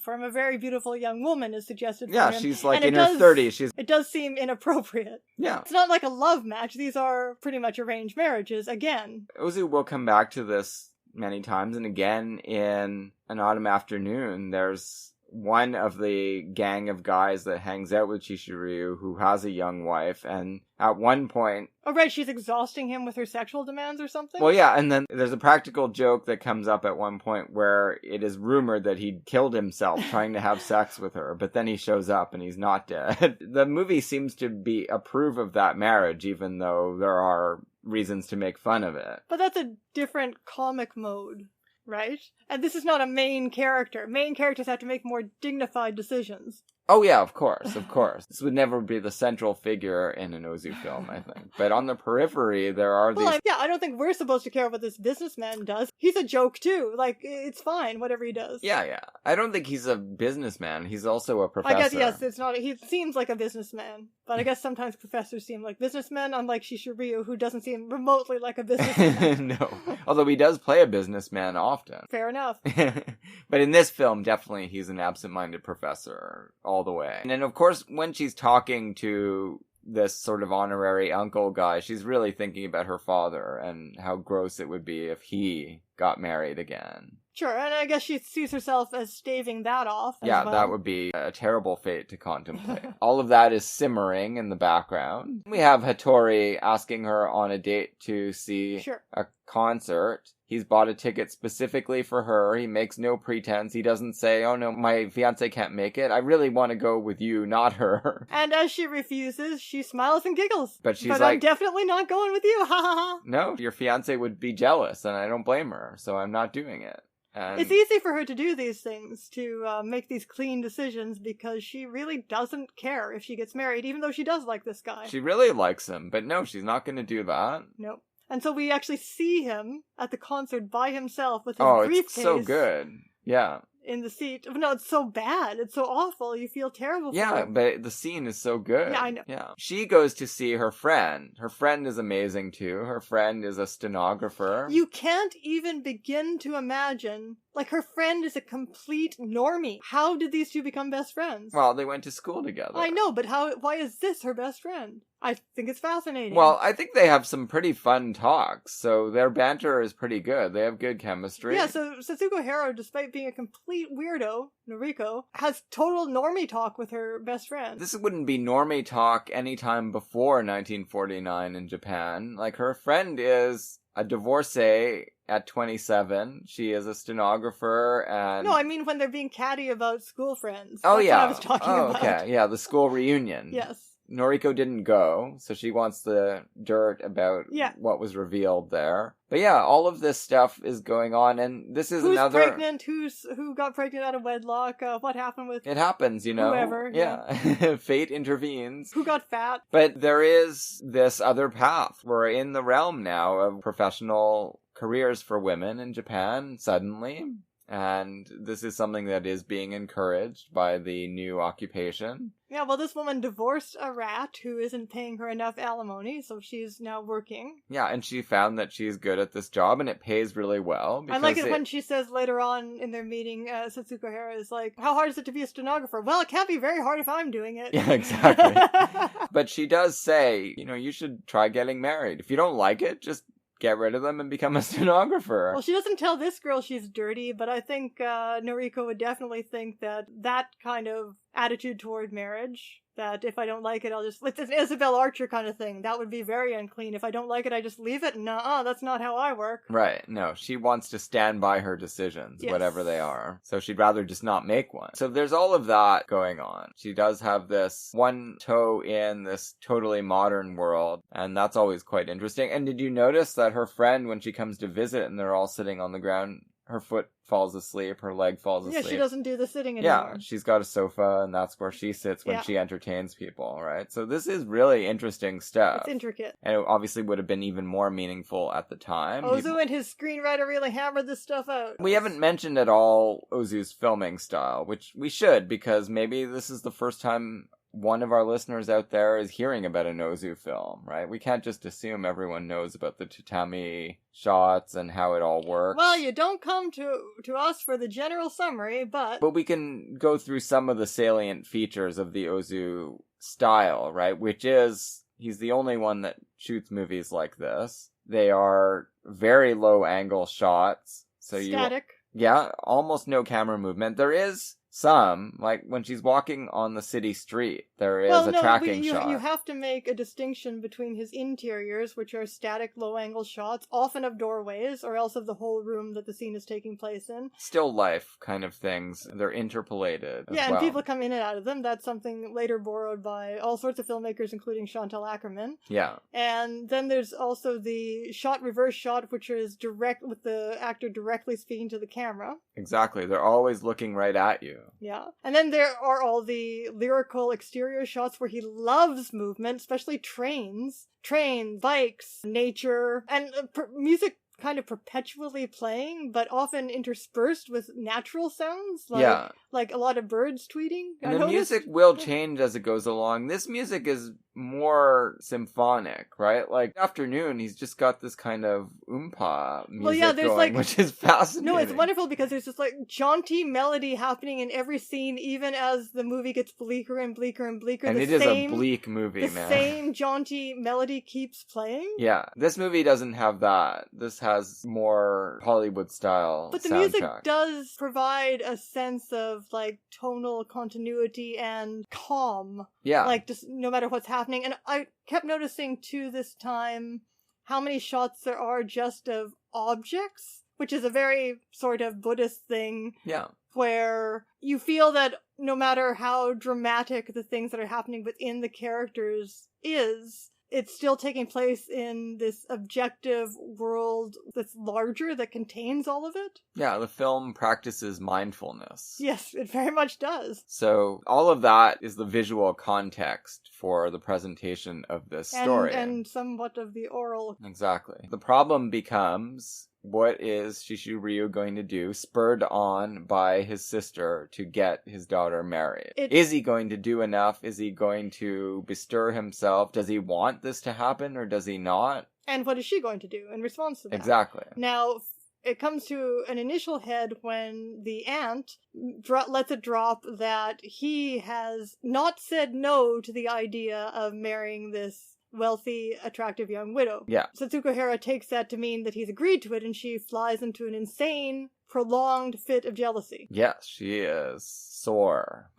for him. A very beautiful young woman is suggested for him. Yeah, she's in her 30s. It does seem inappropriate. Yeah. It's not like a love match. These are pretty much arranged marriages, again. Ozu will come back to this many times, and again in An Autumn Afternoon, there's one of the gang of guys that hangs out with Chishū Ryū who has a young wife, and at one point... Oh, right, she's exhausting him with her sexual demands or something? Well, yeah, and then there's a practical joke that comes up at one point where it is rumored that he killed himself trying to have sex with her, but then he shows up and he's not dead. The movie seems to approve of that marriage, even though there are reasons to make fun of it. But that's a different comic mode. Right? And this is not a main character. Main characters have to make more dignified decisions. Oh yeah, of course. This would never be the central figure in an Ozu film, I think. But on the periphery, there are these... Well, I don't think we're supposed to care what this businessman does. He's a joke, too. Like, it's fine, whatever he does. Yeah. I don't think he's a businessman. He's also a professor. I guess, yes, it's not... He seems like a businessman. But I guess sometimes professors seem like businessmen, unlike Chishū Ryū, who doesn't seem remotely like a businessman. No. Although he does play a businessman often. Fair enough. But in this film, definitely he's an absent-minded professor all the way. And then, of course, when she's talking to this sort of honorary uncle guy, she's really thinking about her father and how gross it would be if he got married again. Sure, and I guess she sees herself as staving that off. Yeah, well. That would be a terrible fate to contemplate. All of that is simmering in the background. We have Hattori asking her on a date to see a concert. He's bought a ticket specifically for her. He makes no pretense. He doesn't say, oh no, my fiancé can't make it. I really want to go with you, not her. And as she refuses, she smiles and giggles. But she's like, I'm definitely not going with you, ha ha ha. No, your fiancé would be jealous, and I don't blame her, so I'm not doing it. And it's easy for her to do these things, to make these clean decisions, because she really doesn't care if she gets married, even though she does like this guy. She really likes him, but no, she's not going to do that. Nope. And so we actually see him at the concert by himself with his briefcase. It's so good. Yeah. In the seat. No, it's so bad. It's so awful. You feel terrible for him. Yeah, but the scene is so good. Yeah, I know. Yeah. She goes to see her friend. Her friend is amazing, too. Her friend is a stenographer. You can't even begin to imagine... Like, her friend is a complete normie. How did these two become best friends? Well, they went to school together. I know, but why is this her best friend? I think it's fascinating. Well, I think they have some pretty fun talks, so their banter is pretty good. They have good chemistry. Yeah, so Setsuko Hara, despite being a complete weirdo, Noriko, has total normie talk with her best friend. This wouldn't be normie talk anytime before 1949 in Japan. Like, her friend is a divorcee at 27. She is a stenographer and... No, I mean when they're being catty about school friends. Oh, That's yeah. what I was talking about. Okay. Yeah, the school reunion. Yes. Noriko didn't go, so she wants the dirt about what was revealed there. But yeah, all of this stuff is going on, and this is another... Who's pregnant? Who got pregnant out of wedlock? What happened with... It happens, you know? Whoever. Yeah. Fate intervenes. Who got fat? But there is this other path. We're in the realm now of professional careers for women in Japan, suddenly. And this is something that is being encouraged by the new occupation. Yeah, well, this woman divorced a rat who isn't paying her enough alimony, so she's now working. Yeah, and she found that she's good at this job, and it pays really well. I like it when she says later on in their meeting, Setsuko Hara is like, how hard is it to be a stenographer? Well, it can't be very hard if I'm doing it. Yeah, exactly. But she does say, you should try getting married. If you don't like it, just get rid of them and become a stenographer. Well, she doesn't tell this girl she's dirty, but I think Noriko would definitely think that kind of attitude toward marriage, that if I don't like it, I'll just... It's an Isabel Archer kind of thing. That would be very unclean. If I don't like it, I just leave it? Nuh-uh, that's not how I work. Right, no. She wants to stand by her decisions, whatever they are. So she'd rather just not make one. So there's all of that going on. She does have this one toe in this totally modern world, and that's always quite interesting. And did you notice that her friend, when she comes to visit and they're all sitting on the ground, her foot falls asleep, her leg falls asleep. Yeah, she doesn't do the sitting anymore. Yeah, she's got a sofa, and that's where she sits when she entertains people, right? So this is really interesting stuff. It's intricate. And it obviously would have been even more meaningful at the time. Ozu and his screenwriter really hammered this stuff out. We haven't mentioned at all Ozu's filming style, which we should, because maybe this is the first time one of our listeners out there is hearing about an Ozu film, right? We can't just assume everyone knows about the tatami shots and how it all works. Well, you don't come to us for the general summary, but we can go through some of the salient features of the Ozu style, right? Which is, he's the only one that shoots movies like this. They are very low angle shots. So static. Yeah, almost no camera movement. There is some, like when she's walking on the city street, there is a tracking shot. You have to make a distinction between his interiors, which are static, low-angle shots, often of doorways, or else of the whole room that the scene is taking place in. Still life kind of things. They're interpolated as and well. People come in and out of them. That's something later borrowed by all sorts of filmmakers, including Chantal Akerman. Yeah. And then there's also the reverse shot, which is direct with the actor directly speaking to the camera. Exactly. They're always looking right at you. Yeah. And then there are all the lyrical exterior shots where he loves movement, especially trains, bikes, nature, and music kind of perpetually playing, but often interspersed with natural sounds, like a lot of birds tweeting. And the music will change as it goes along. This music is more symphonic, right? Like Afternoon, he's just got this kind of oompa music going, which is fascinating. No, it's wonderful because there's this like jaunty melody happening in every scene, even as the movie gets bleaker and bleaker and bleaker. And it is a bleak movie, man. The same jaunty melody keeps playing. Yeah, this movie doesn't have that. This has more Hollywood style But the soundtrack. music does provide a sense of like tonal continuity and calm. Yeah. Like just no matter what's happening. And I kept noticing too this time how many shots there are just of objects, which is a very sort of Buddhist thing. Yeah. Where you feel that no matter how dramatic the things that are happening within the characters is, it's still taking place in this objective world that's larger, that contains all of it. Yeah, the film practices mindfulness. Yes, it very much does. So all of that is the visual context for the presentation of this story. And somewhat of the oral. Exactly. The problem becomes, what is Chishū Ryū going to do, spurred on by his sister, to get his daughter married? Is he going to do enough? Is he going to bestir himself? Does he want this to happen, or does he not? And what is she going to do in response to that? Exactly. Now, it comes to an initial head when the aunt lets it drop that he has not said no to the idea of marrying this wealthy, attractive young widow. Yeah. Setsuko Hara takes that to mean that he's agreed to it, and she flies into an insane, prolonged fit of jealousy. Yes, she is sore.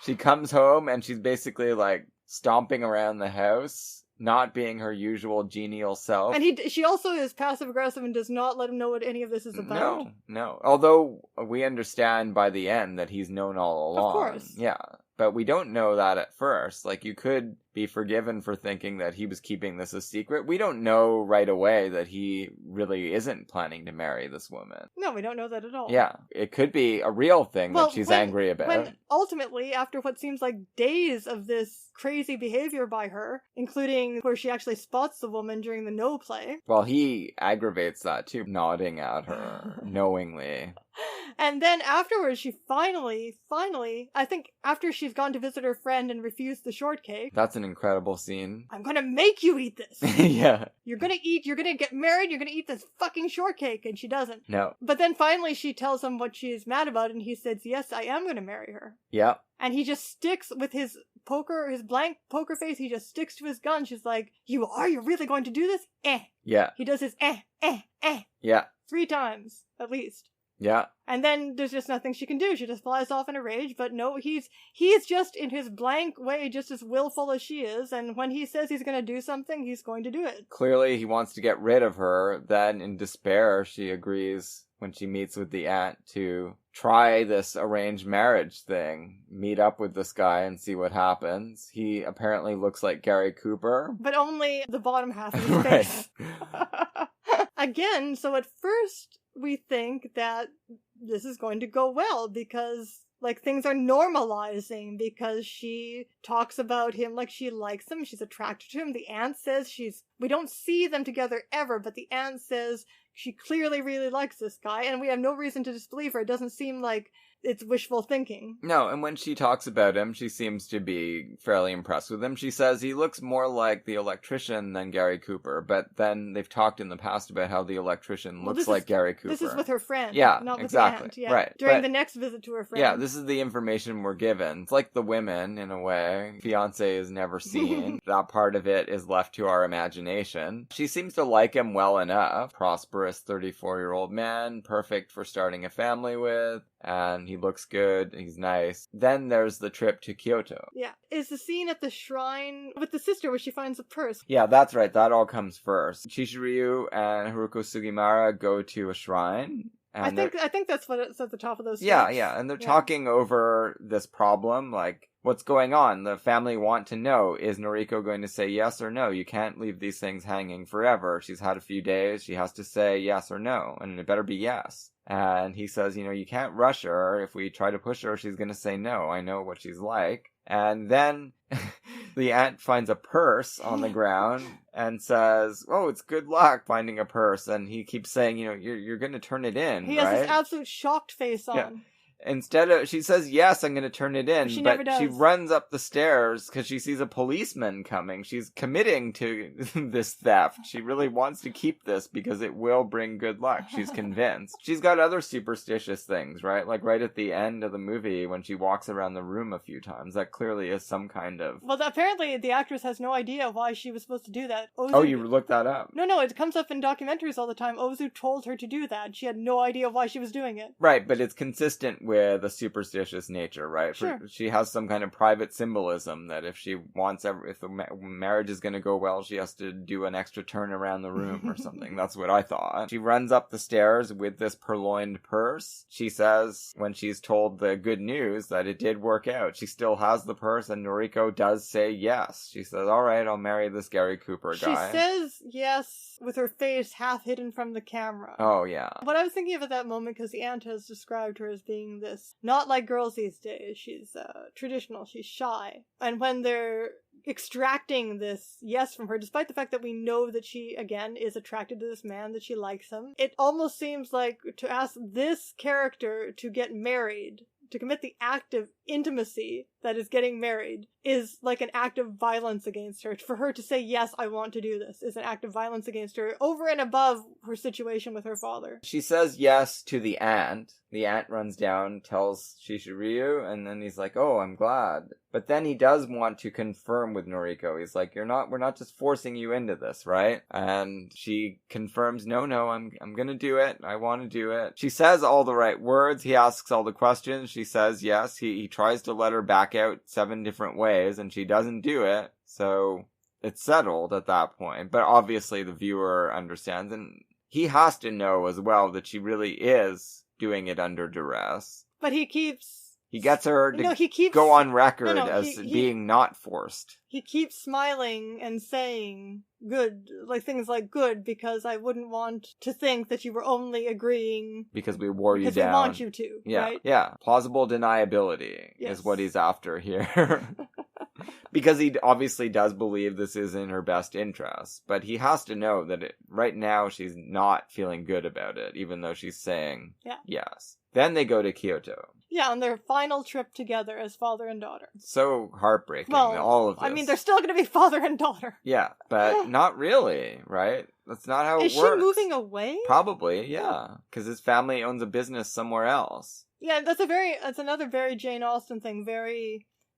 She comes home and she's basically like stomping around the house, not being her usual genial self. And she also is passive-aggressive and does not let him know what any of this is about. No. Although we understand by the end that he's known all along. Of course. Yeah. But we don't know that at first. Like, you could be forgiven for thinking that he was keeping this a secret. We don't know right away that he really isn't planning to marry this woman. No, we don't know that at all. Yeah. It could be a real thing that she's angry about. When ultimately, after what seems like days of this crazy behavior by her, including where she actually spots the woman during the no play. Well, he aggravates that too, nodding at her knowingly. And then afterwards, she finally, I think after she's gone to visit her friend and refused the shortcake. That's an incredible scene. I'm gonna make you eat this. Yeah. You're gonna get married, you're gonna eat this fucking shortcake. And she doesn't. No. But then finally she tells him what she's mad about, and he says, yes, I am gonna marry her. Yep. And he just sticks with his blank poker face, he just sticks to his gun. She's like, you're really going to do this? Yeah. He does his Yeah. 3 times, at least. Yeah. And then there's just nothing she can do. She just flies off in a rage. But no, he is just in his blank way, just as willful as she is. And when he says he's going to do something, he's going to do it. Clearly, he wants to get rid of her. Then, in despair, she agrees when she meets with the aunt to try this arranged marriage thing. Meet up with this guy and see what happens. He apparently looks like Gary Cooper. But only the bottom half of his face. Again, so at first we think that this is going to go well because like things are normalizing, because she talks about him like she likes him, she's attracted to him. The aunt says we don't see them together ever, but the aunt says she clearly really likes this guy, and we have no reason to disbelieve her. It doesn't seem like it's wishful thinking. No, and when she talks about him, she seems to be fairly impressed with him. She says he looks more like the electrician than Gary Cooper, but then they've talked in the past about how the electrician looks like Gary Cooper. This is with her friend, not exactly. With the aunt. Yeah. Right. During the next visit to her friend. Yeah, this is the information we're given. It's like the women, in a way. Fiancé is never seen. That part of it is left to our imagination. She seems to like him well enough. Prosperous 34-year-old man, perfect for starting a family with. And he looks good, he's nice. Then there's the trip to Kyoto. Yeah. Is the scene at the shrine with the sister where she finds the purse. Yeah, that's right. That all comes first. Chishū Ryū and Haruko Sugimara go to a shrine. And I think that's what it's at the top of those steps. Yeah. And they're talking over this problem, like, what's going on? The family want to know, is Noriko going to say yes or no? You can't leave these things hanging forever. She's had a few days. She has to say yes or no. And it better be yes. And he says, you can't rush her. If we try to push her, she's going to say no. I know what she's like. And then the aunt finds a purse on the ground and says, oh, it's good luck finding a purse. And he keeps saying, you're going to turn it in, He right? has this absolute shocked face on. Yeah. Instead of, she says, yes, I'm going to turn it in, She but never does. she runs up the stairs because she sees a policeman coming. She's committing to this theft. She really wants to keep this because it will bring good luck. She's convinced. She's got other superstitious things, right? Like right at the end of the movie when she walks around the room a few times. That clearly is some kind of... Well, apparently the actress has no idea why she was supposed to do that. Ozu... Oh, you looked that up? No, it comes up in documentaries all the time. Ozu told her to do that. She had no idea why she was doing it. Right, but it's consistent with the superstitious nature, right? Sure. She has some kind of private symbolism that if she wants, if the marriage is going to go well, she has to do an extra turn around the room or something. That's what I thought. She runs up the stairs with this purloined purse. She says, when she's told the good news that it did work out, she still has the purse, and Noriko does say yes. She says, all right, I'll marry this Gary Cooper guy. She says yes with her face half hidden from the camera. Oh, yeah. What I was thinking of at that moment, because the aunt has described her as being this, not like girls these days. She's traditional, she's shy. And when they're extracting this yes from her, despite the fact that we know that she, again, is attracted to this man, that she likes him, it almost seems like to ask this character to get married, to commit the act of intimacy that is getting married, is like an act of violence against her. For her to say, yes, I want to do this, is an act of violence against her, over and above her situation with her father. She says yes to the aunt. The aunt runs down, tells Chishū Ryū, and then he's like, oh, I'm glad. But then he does want to confirm with Noriko. He's like, we're not just forcing you into this, right? And she confirms, no, I'm gonna do it. I want to do it. She says all the right words. He asks all the questions. She says yes. He tries to let her back out 7 different ways, and she doesn't do it. So it's settled at that point. But obviously the viewer understands, and he has to know as well that she really is doing it under duress. But he gets her to go on record as being not forced. He keeps smiling and saying good, like things like good, because I wouldn't want to think that you were only agreeing because we wore you down. Because we want you to, right? Yeah. Plausible deniability is what he's after here. Because he obviously does believe this is in her best interest, but he has to know that right now she's not feeling good about it, even though she's saying yes. Then they go to Kyoto. Yeah, on their final trip together as father and daughter. So heartbreaking, all of this. I mean, they're still going to be father and daughter. Yeah, but not really, right? That's not how it works. Is she moving away? Probably, yeah. Because his family owns a business somewhere else. Yeah, that's another very Jane Austen thing,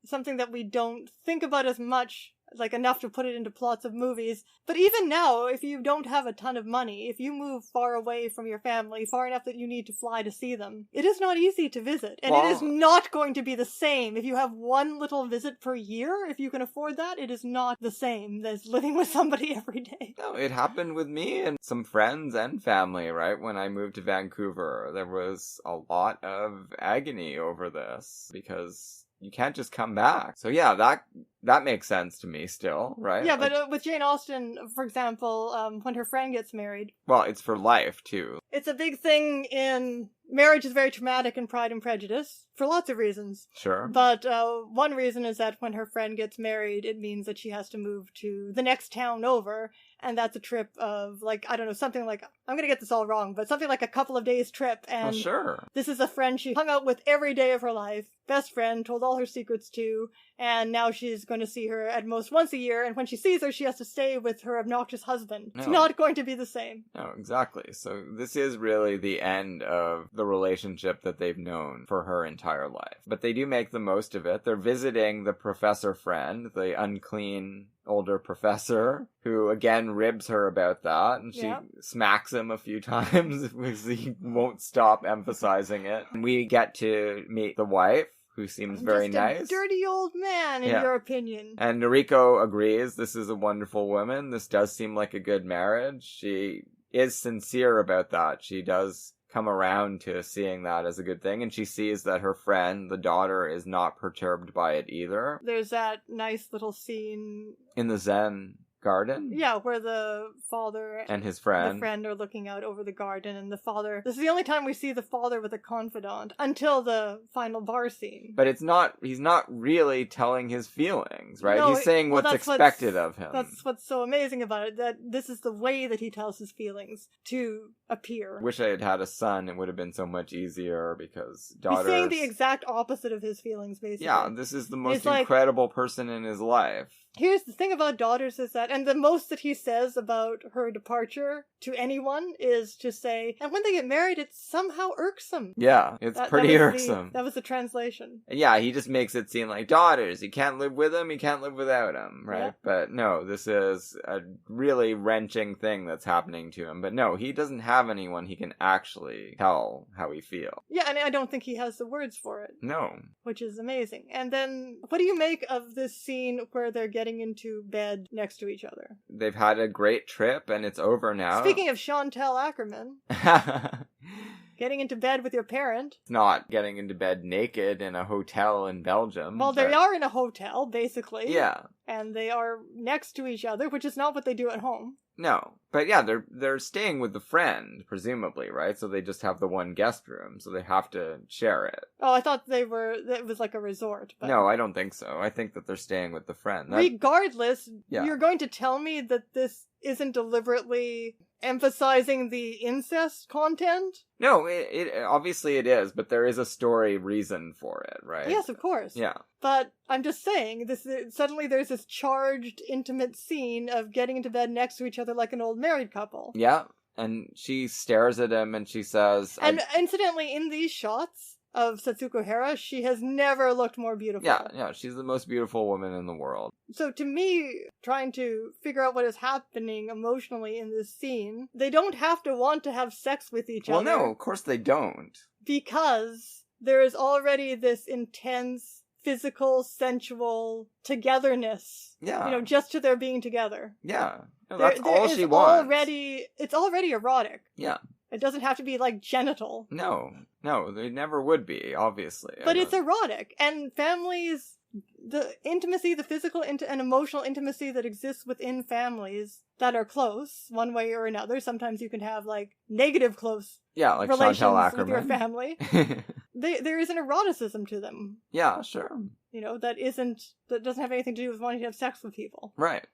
something that we don't think about as much, like enough to put it into plots of movies. But even now, if you don't have a ton of money, if you move far away from your family, far enough that you need to fly to see them, it is not easy to visit. And it is not going to be the same. If you have one little visit per year, if you can afford that, it is not the same as living with somebody every day. No, it happened with me and some friends and family, right? When I moved to Vancouver, there was a lot of agony over this because you can't just come back. So yeah, that makes sense to me still, right? Yeah, but with Jane Austen, for example, when her friend gets married... Well, it's for life, too. It's a big thing in... Marriage is very traumatic in Pride and Prejudice, for lots of reasons. Sure. But one reason is that when her friend gets married, it means that she has to move to the next town over, and that's a trip of, like, I don't know, something like, I'm gonna get this all wrong, but something like a couple of days trip, and sure. This is a friend she hung out with every day of her life, best friend, told all her secrets to, and now she's going to see her at most once a year, and when she sees her, she has to stay with her obnoxious husband. No. It's not going to be the same. No, exactly. So this is really the end of the relationship that they've known for her entire life. But they do make the most of it. They're visiting the professor friend, the unclean older professor, who again ribs her about that, and she smacks him a few times because he won't stop emphasizing it. And we get to meet the wife, who seems very nice. Just a dirty old man, in your opinion. And Noriko agrees, this is a wonderful woman. This does seem like a good marriage. She is sincere about that. She does come around to seeing that as a good thing, and she sees that her friend, the daughter, is not perturbed by it either. There's that nice little scene in the Zen garden? Yeah, where the father And his friend. the friend are looking out over the garden, and the father... This is the only time we see the father with a confidant, until the final bar scene. But he's not really telling his feelings, right? No, He's saying well, what's that's expected of him. That's what's so amazing about it, that this is the way that he tells his feelings to appear. Wish I had had a son, it would have been so much easier, because daughters... He's saying the exact opposite of his feelings, basically. Yeah, this is the most It's like- incredible person in his life. Here's the thing about daughters is that, and the most that he says about her departure to anyone is to say, and when they get married, it's somehow irksome. Yeah, it's pretty irksome. That was the translation. Yeah, he just makes it seem like daughters. You can't live with them, you can't live without them, right? Yeah. But no, this is a really wrenching thing that's happening to him. But no, he doesn't have anyone he can actually tell how he feels. Yeah, and I don't think he has the words for it, No. which is amazing. And then, what do you make of this scene where they're getting into bed next to each other? They've had a great trip, and it's over now. Speaking of Chantal Ackerman, getting into bed with your parent. Not getting into bed naked in a hotel in Belgium. Well, they but- are in a hotel, basically. Yeah. And they are next to each other, which is not what they do at home. No. But yeah, they're staying with the friend, presumably, right? So they just have the one guest room, so they have to share it. Oh, I thought it was like a resort. But... No, I don't think so. I think that they're staying with the friend. Regardless, Yeah. you're going to tell me that this isn't deliberately emphasizing the incest content? No, it obviously it is, but there is a story reason for it, right? Yes, of course. Yeah. But I'm just saying, suddenly there's this charged, intimate scene of getting into bed next to each other like an old married couple. Yeah, and she stares at him and she says... And incidentally, in these shots of Setsuko Hara, she has never looked more beautiful. Yeah, she's the most beautiful woman in the world. So to me, trying to figure out what is happening emotionally in this scene, they don't have to want to have sex with each other. Well, no, of course they don't. Because there is already this intense, physical, sensual togetherness. Yeah. You know, just to their being together. Yeah. No, that's There all is she wants. It's already erotic. Yeah. It doesn't have to be like genital. No, they never would be, obviously. But it's erotic. And families, the intimacy, the physical and emotional intimacy that exists within families that are close, one way or another. Sometimes you can have like negative close like relations Chantal with Ackerman. your family. There is an eroticism to them. Yeah, sure. You know, that doesn't have anything to do with wanting to have sex with people. Right,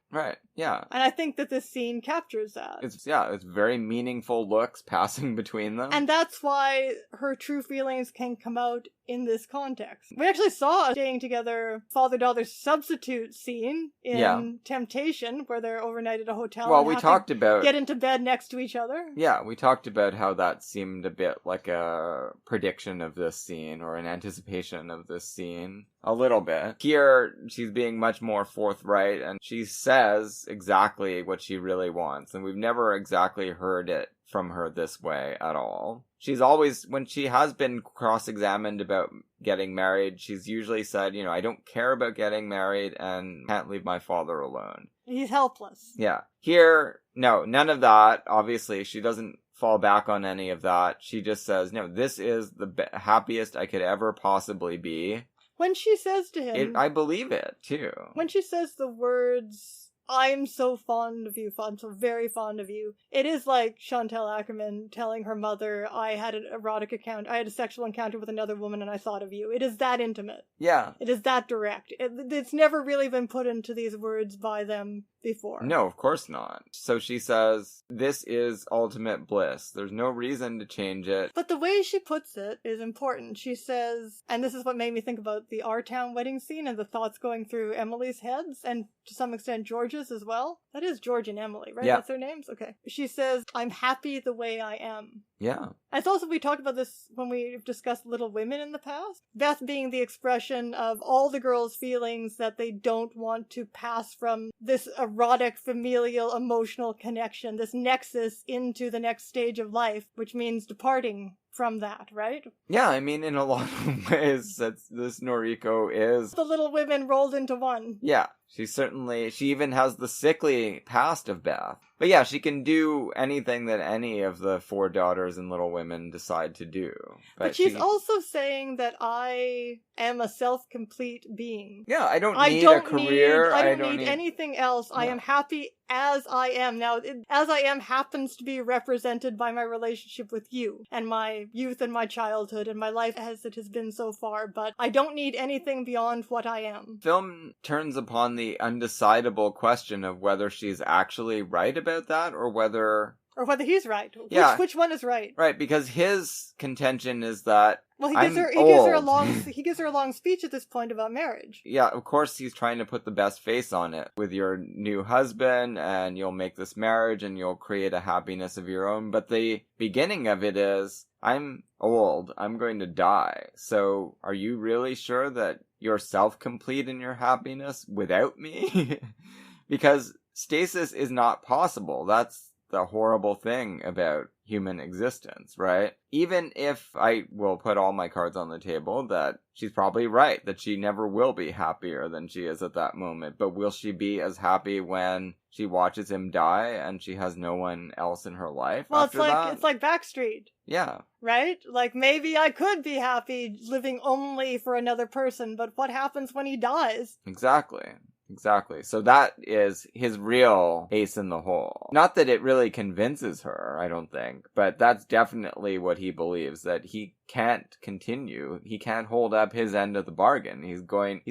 yeah. And I think that this scene captures that. It's very meaningful looks passing between them. And that's why her true feelings can come out in this context. We actually saw a staying together father-daughter substitute scene in Temptation, where they're overnight at a hotel. Well, and we have talked to about... get into bed next to each other. Yeah, we talked about how that seemed a bit like a prediction of this scene, or an anticipation of this scene. A little bit. Here, she's being much more forthright, and she says exactly what she really wants, and we've never exactly heard it from her this way at all. She's always, when she has been cross-examined about getting married, she's usually said, I don't care about getting married and can't leave my father alone. He's helpless. Yeah. Here, no, none of that. Obviously, she doesn't fall back on any of that. She just says, no, this is the happiest I could ever possibly be. When she says to him... I believe it, too. When she says the words, I'm so fond of you, I'm so very fond of you, it is like Chantal Ackerman telling her mother, I had a sexual encounter with another woman and I thought of you. It is that intimate. Yeah. It is that direct. It's never really been put into these words by them before. No, of course not. So she says, this is ultimate bliss. There's no reason to change it. But the way she puts it is important. She says, and this is what made me think about the Our-Town wedding scene and the thoughts going through Emily's heads, and to some extent George's as well. That is George and Emily, right? Yeah. That's their names? Okay. She says, I'm happy the way I am. Yeah. And it's also, we talked about this when we've discussed Little Women in the past. Beth being the expression of all the girls' feelings that they don't want to pass from this erotic, familial, emotional connection, this nexus into the next stage of life, which means departing from that, right? Yeah, I mean, in a lot of ways, this Noriko is... The Little Women rolled into one. Yeah. She even has the sickly past of Beth. But yeah, she can do anything that any of the 4 daughters and Little Women decide to do. But she's also saying that I am a self-complete being. Yeah, I don't need a career. I don't need anything else. No. I am happy as I am. Now, as I am happens to be represented by my relationship with you, and my youth and my childhood, and my life as it has been so far, but I don't need anything beyond what I am. Film turns upon the undecidable question of whether she's actually right about that, or whether he's right. Which one is right? Right, because his contention is that he gives her a long speech at this point about marriage. Yeah, of course he's trying to put the best face on it with your new husband, and you'll make this marriage and you'll create a happiness of your own. But the beginning of it is, I'm old, I'm going to die. So are you really sure that you're self-complete in your happiness without me? Because stasis is not possible. That's the horrible thing about human existence, right? Even if I will put all my cards on the table that she's probably right, that she never will be happier than she is at that moment, but will she be as happy when she watches him die and she has no one else in her life after that? It's like Backstreet. Yeah. Right? Like, maybe I could be happy living only for another person, but what happens when he dies? Exactly. So that is his real ace in the hole. Not that it really convinces her, I don't think, but that's definitely what he believes, that he can't continue. He can't hold up his end of the bargain. He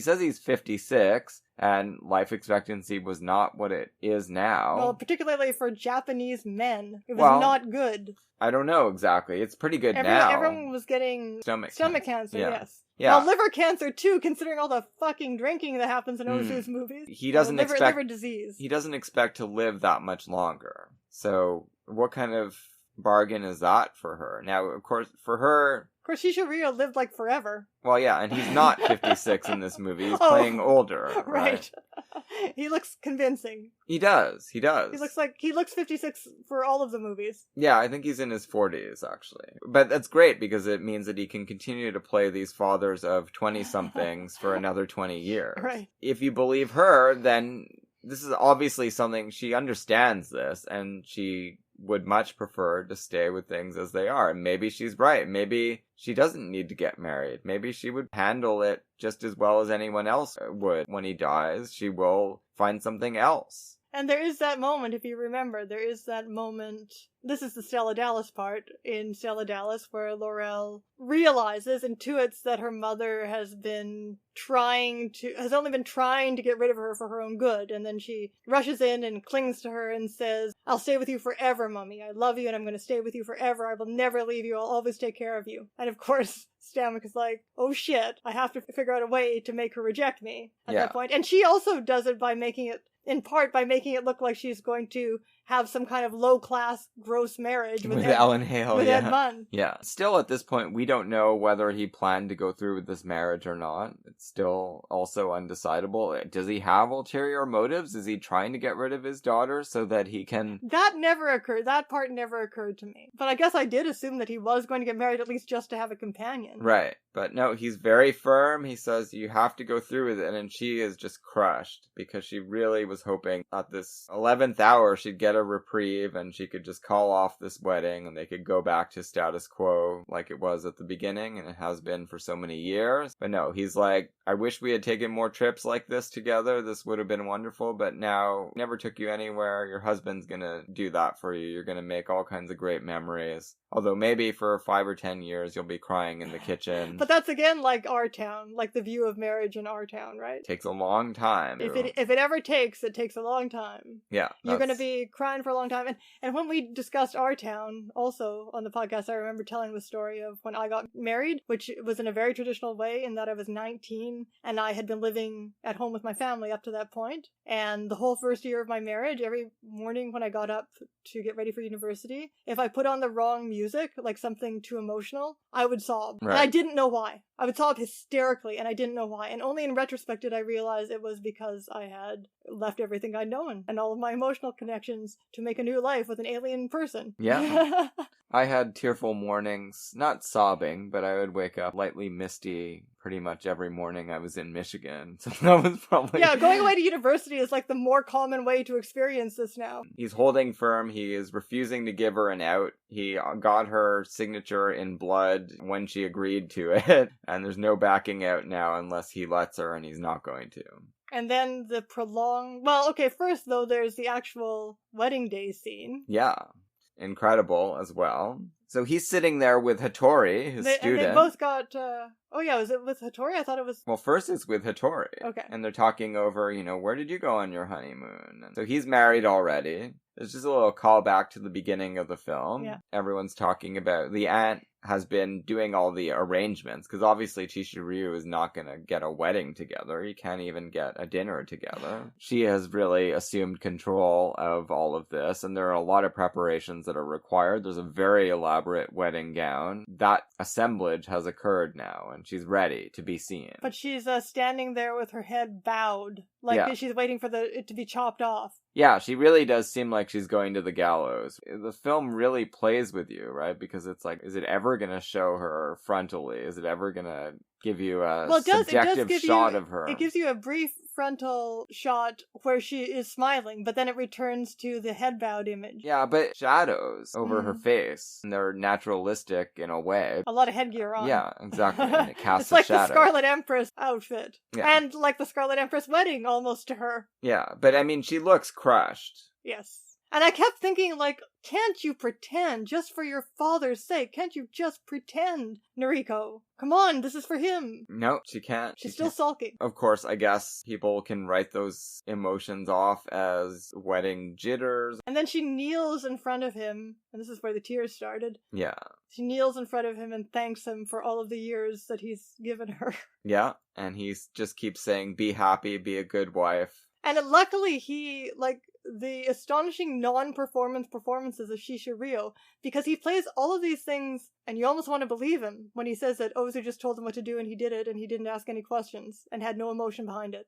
says he's 56, and life expectancy was not what it is now. Well, particularly for Japanese men. It was not good. I don't know exactly. It's pretty good now. Everyone was getting stomach cancer, yes. Yeah. Well, liver cancer too, considering all the fucking drinking that happens in overseas movies. He doesn't liver disease. He doesn't expect to live that much longer. So, what kind of bargain is that for her? Now, of course, Chishū Ryū lived like forever. Well, yeah, and he's not 56 in this movie. He's playing older, right? He looks convincing. He does. He looks 56 for all of the movies. Yeah, I think he's in his 40s, actually. But that's great, because it means that he can continue to play these fathers of 20-somethings for another 20 years. Right. If you believe her, then this is obviously something, she understands this, and she would much prefer to stay with things as they are. And maybe she's right. Maybe she doesn't need to get married. Maybe she would handle it just as well as anyone else would. When he dies, she will find something else. And there is that moment, if you remember, this is the Stella Dallas part in Stella Dallas, where Laurel intuits that her mother has only been trying to get rid of her for her own good, and then she rushes in and clings to her and says, "I'll stay with you forever, Mummy. I love you and I'm going to stay with you forever. I will never leave you. I'll always take care of you." And of course, Stamik is like, "Oh shit, I have to figure out a way to make her reject me at that point." And she also does it by making it look like she's going to have some kind of low-class, gross marriage with Ellen Hale, with Ed Munn. Yeah. Still, at this point, we don't know whether he planned to go through with this marriage or not. It's still also undecidable. Does he have ulterior motives? Is he trying to get rid of his daughter so that he can... That never occurred. That part never occurred to me. But I guess I did assume that he was going to get married, at least just to have a companion. Right. But no, he's very firm. He says, you have to go through with it. And she is just crushed, because she really was hoping at this 11th hour she'd get a reprieve and she could just call off this wedding and they could go back to status quo like it was at the beginning, and it has been for so many years. But no, he's like, I wish we had taken more trips like this together. This would have been wonderful, but now never took you anywhere. Your husband's gonna do that for you. You're gonna make all kinds of great memories. Although maybe for 5 or 10 years you'll be crying in the kitchen. But that's again like our town, like the view of marriage in our town, right? Takes a long time. If it ever takes, it takes a long time. Yeah. You're going to be crying for a long time. And when we discussed our town, also on the podcast, I remember telling the story of when I got married, which was in a very traditional way, in that I was 19 and I had been living at home with my family up to that point. And the whole first year of my marriage, every morning when I got up to get ready for university, if I put on the wrong music, like something too emotional, I would sob. Right. And I didn't know why. I would sob hysterically, and I didn't know why. And only in retrospect did I realize it was because I had left everything I'd known and all of my emotional connections to make a new life with an alien person. Yeah. I had tearful mornings, not sobbing, but I would wake up lightly misty pretty much every morning I was in Michigan. So that was probably... Yeah, going away to university is like the more common way to experience this now. He's holding firm. He is refusing to give her an out. He got her signature in blood when she agreed to it. And there's no backing out now unless he lets her, and he's not going to. And then the prolonged... Well, okay, first, though, there's the actual wedding day scene. Yeah. Incredible as well. So he's sitting there with Hattori, his student. And they both got... Oh, yeah, was it with Hattori? I thought it was... Well, first it's with Hattori. Okay. And they're talking over, where did you go on your honeymoon? And so he's married already. There's just a little callback to the beginning of the film. Yeah. Everyone's talking about... The aunt has been doing all the arrangements, because obviously Chishū Ryū is not going to get a wedding together. He can't even get a dinner together. She has really assumed control of all of this, and there are a lot of preparations that are required. There's a very elaborate wedding gown. That assemblage has occurred now, and she's ready to be seen. But she's standing there with her head bowed, like she's waiting for it to be chopped off. Yeah, she really does seem like she's going to the gallows. The film really plays with you, right? Because it's like, is it ever going to show her frontally? Is it ever going to give you a subjective shot of her? It gives you a brief frontal shot where she is smiling, but then it returns to the head bowed image. Yeah, but shadows over her face, and they're naturalistic in a way. A lot of headgear on. Yeah, exactly. And it casts it's like a shadow. the Scarlet Empress outfit. Yeah. And like the Scarlet Empress wedding almost to her. Yeah, but I mean, she looks crushed. Yes. And I kept thinking, like, can't you pretend, just for your father's sake? Can't you just pretend, Noriko? Come on, this is for him. No, she can't. She's still sulking. Of course, I guess people can write those emotions off as wedding jitters. And then she kneels in front of him, and this is where the tears started. Yeah. She kneels in front of him and thanks him for all of the years that he's given her. Yeah, and he just keeps saying, be happy, be a good wife. And luckily he, like, the astonishing performances of Chishū Ryū, because he plays all of these things, and you almost want to believe him when he says that Ozu just told him what to do and he did it, and he didn't ask any questions, and had no emotion behind it.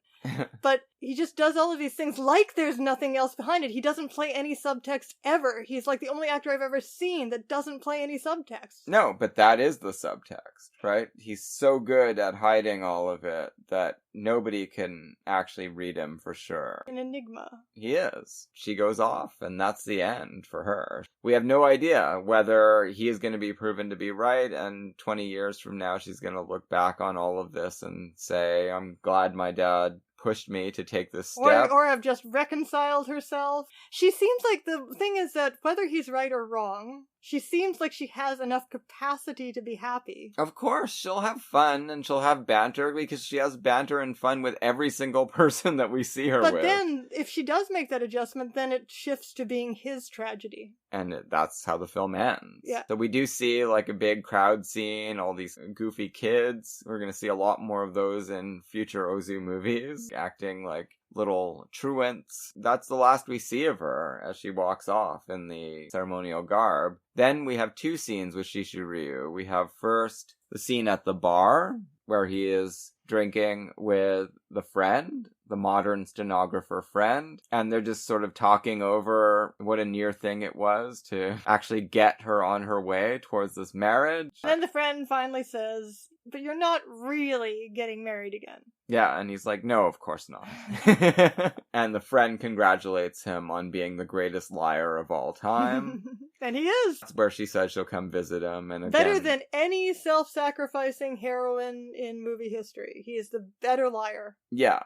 But he just does all of these things like there's nothing else behind it. He doesn't play any subtext ever. He's like the only actor I've ever seen that doesn't play any subtext. No, but that is the subtext, right? He's so good at hiding all of it that nobody can actually read him for sure. An enigma. He is. She goes off, and that's the end for her. We have no idea whether he is going to be proven to be right, and 20 years from now she's going to look back on all of this and say, I'm glad my dad pushed me to take this step. Or have just reconciled herself. She seems like, the thing is that whether he's right or wrong, she seems like she has enough capacity to be happy. Of course, she'll have fun and she'll have banter because she has banter and fun with every single person that we see her with. But then, if she does make that adjustment, then it shifts to being his tragedy. And that's how the film ends. Yeah. So we do see like a big crowd scene, all these goofy kids. We're going to see a lot more of those in future Ozu movies, acting like little truants. That's the last we see of her as she walks off in the ceremonial garb. Then we have two scenes with Chishū Ryū. We have first the scene at the bar where he is drinking with the friend, the modern stenographer friend, and they're just sort of talking over what a near thing it was to actually get her on her way towards this marriage. And then the friend finally says, but you're not really getting married again. Yeah, and he's like, no, of course not. And the friend congratulates him on being the greatest liar of all time. And he is. That's where she says she'll come visit him. And again, better than any self-sacrificing heroine in movie history. He is the better liar. Yeah,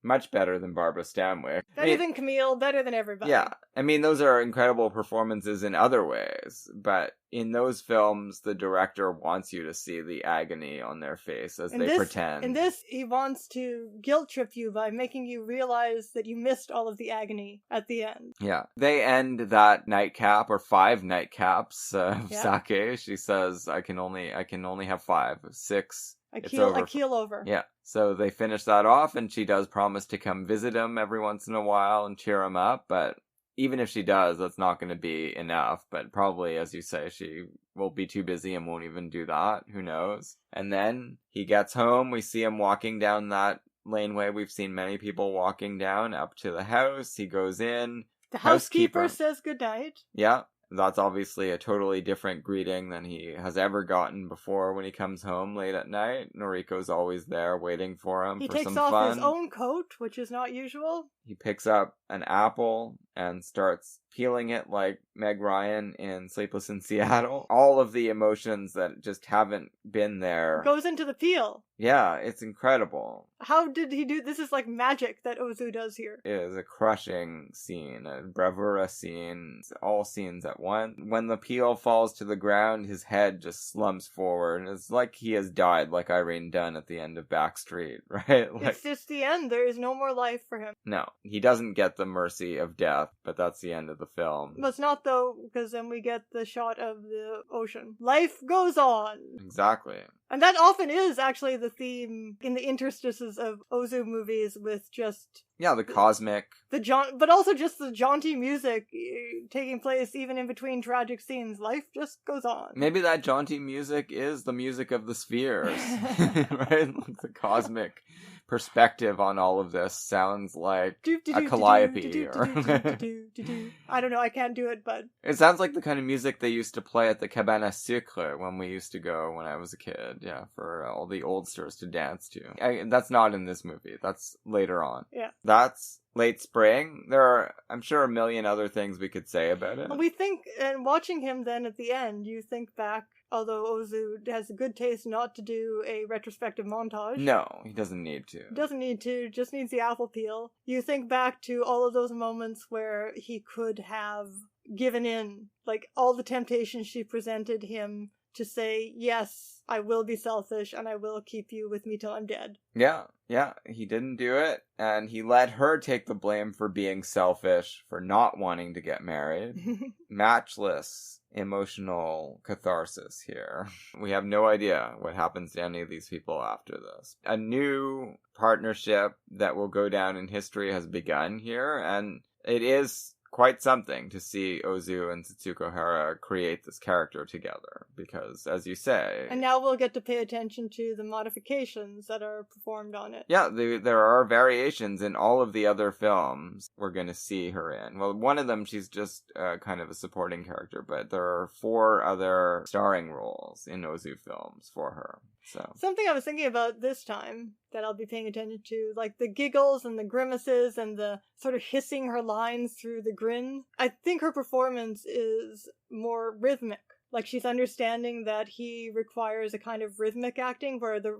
much better than Barbara Stanwyck. Better than Camille, better than everybody. Yeah, I mean, those are incredible performances in other ways, but in those films, the director wants you to see the agony on their face as they pretend. In this, he wants to guilt trip you by making you realize that you missed all of the agony at the end. Yeah. They end that nightcap, or 5 nightcaps of sake. She says, I can only have 5. 6. I keel over. Yeah. So they finish that off, and she does promise to come visit him every once in a while and cheer him up, but even if she does, that's not going to be enough. But probably, as you say, she will be too busy and won't even do that. Who knows? And then he gets home. We see him walking down that laneway we've seen many people walking down up to the house. He goes in. The housekeeper says goodnight. Yeah. That's obviously a totally different greeting than he has ever gotten before when he comes home late at night. Noriko's always there waiting for him He for takes some off fun. his own coat, which is not usual. He picks up an apple and starts peeling it like Meg Ryan in Sleepless in Seattle. All of the emotions that just haven't been there. Goes into the peel. Yeah, it's incredible. How did he do this? Is like magic that Ozu does here. It is a crushing scene, a bravura scene, all scenes at once. When the peel falls to the ground, his head just slumps forward. It's like he has died, like Irene Dunn at the end of Backstreet, right? It's just the end. There is no more life for him. No, he doesn't get the mercy of death, but that's the end of the film. But it's not, though, because then we get the shot of the ocean. Life goes on. Exactly. And that often is actually the theme in the interstices of Ozu movies, with just Yeah, the cosmic. but also just the jaunty music taking place even in between tragic scenes. Life just goes on. Maybe that jaunty music is the music of the spheres, right? Like the cosmic perspective on all of this sounds like a calliope. I don't know, I can't do it, but it sounds like the kind of music they used to play at the Cabane à Sucre when we used to go when I was a kid, yeah, for all the oldsters to dance to. That's not in this movie, that's later on. Yeah. That's late spring. There are, I'm sure, a million other things we could say about it. We think, and watching him then at the end, you think back, although Ozu has the good taste not to do a retrospective montage. No, he doesn't need to. Doesn't need to, just needs the apple peel. You think back to all of those moments where he could have given in, like all the temptations she presented him to say, yes, I will be selfish and I will keep you with me till I'm dead. Yeah, he didn't do it, and he let her take the blame for being selfish, for not wanting to get married. Matchless emotional catharsis here. We have no idea what happens to any of these people after this. A new partnership that will go down in history has begun here, and it is quite something to see Ozu and Setsuko Hara create this character together, because, as you say... And now we'll get to pay attention to the modifications that are performed on it. Yeah, there are variations in all of the other films we're going to see her in. Well, one of them, she's just kind of a supporting character, but there are 4 other starring roles in Ozu films for her. So something I was thinking about this time that I'll be paying attention to, like the giggles and the grimaces and the sort of hissing her lines through the grin. I think her performance is more rhythmic. Like she's understanding that he requires a kind of rhythmic acting where the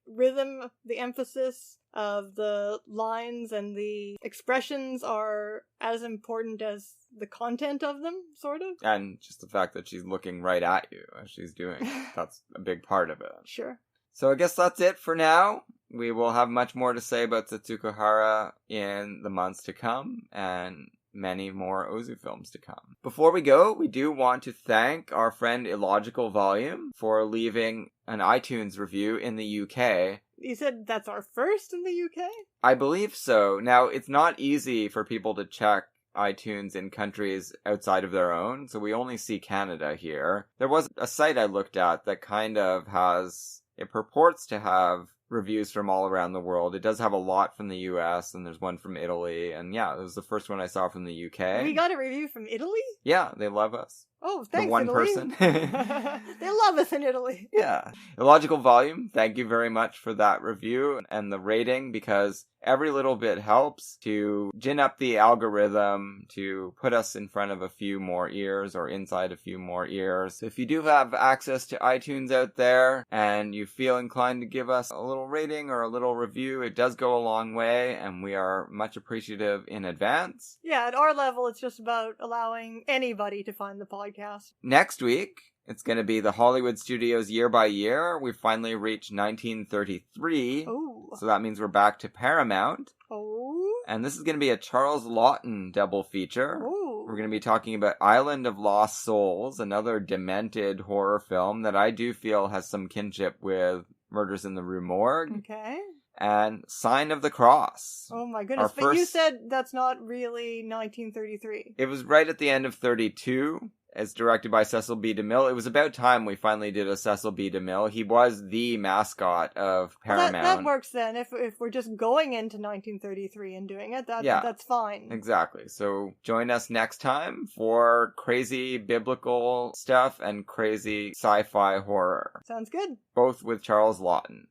rhythm, the emphasis of the lines and the expressions are as important as the content of them, sort of. And just the fact that she's looking right at you as she's doing it. That's a big part of it. Sure. So I guess that's it for now. We will have much more to say about Setsuko Hara in the months to come, and many more Ozu films to come. Before we go, we do want to thank our friend Illogical Volume for leaving an iTunes review in the UK. You said that's our first in the UK? I believe so. Now, it's not easy for people to check iTunes in countries outside of their own, so we only see Canada here. There was a site I looked at that kind of has... It purports to have reviews from all around the world. It does have a lot from the US, and there's one from Italy, and yeah, it was the first one I saw from the UK. We got a review from Italy? Yeah, they love us. Oh, thanks, the one Italy. person. They love us in Italy. Yeah. Illogical Volume, thank you very much for that review and the rating, because every little bit helps to gin up the algorithm, to put us in front of a few more ears or inside a few more ears. If you do have access to iTunes out there and you feel inclined to give us a little rating or a little review, it does go a long way, and we are much appreciative in advance. Yeah, at our level, it's just about allowing anybody to find the podcast. Next week, it's going to be the Hollywood Studios Year by Year. We've finally reached 1933. Oh. So that means we're back to Paramount. Oh. And this is going to be a Charles Laughton double feature. Oh. We're going to be talking about Island of Lost Souls, another demented horror film that I do feel has some kinship with Murders in the Rue Morgue. Okay. And Sign of the Cross. Oh my goodness, but you said that's not really 1933. It was right at the end of 32. It's directed by Cecil B. DeMille. It was about time we finally did a Cecil B. DeMille. He was the mascot of Paramount. That works then. If we're just going into 1933 and doing it, that's fine. Exactly. So join us next time for crazy biblical stuff and crazy sci-fi horror. Sounds good. Both with Charles Laughton.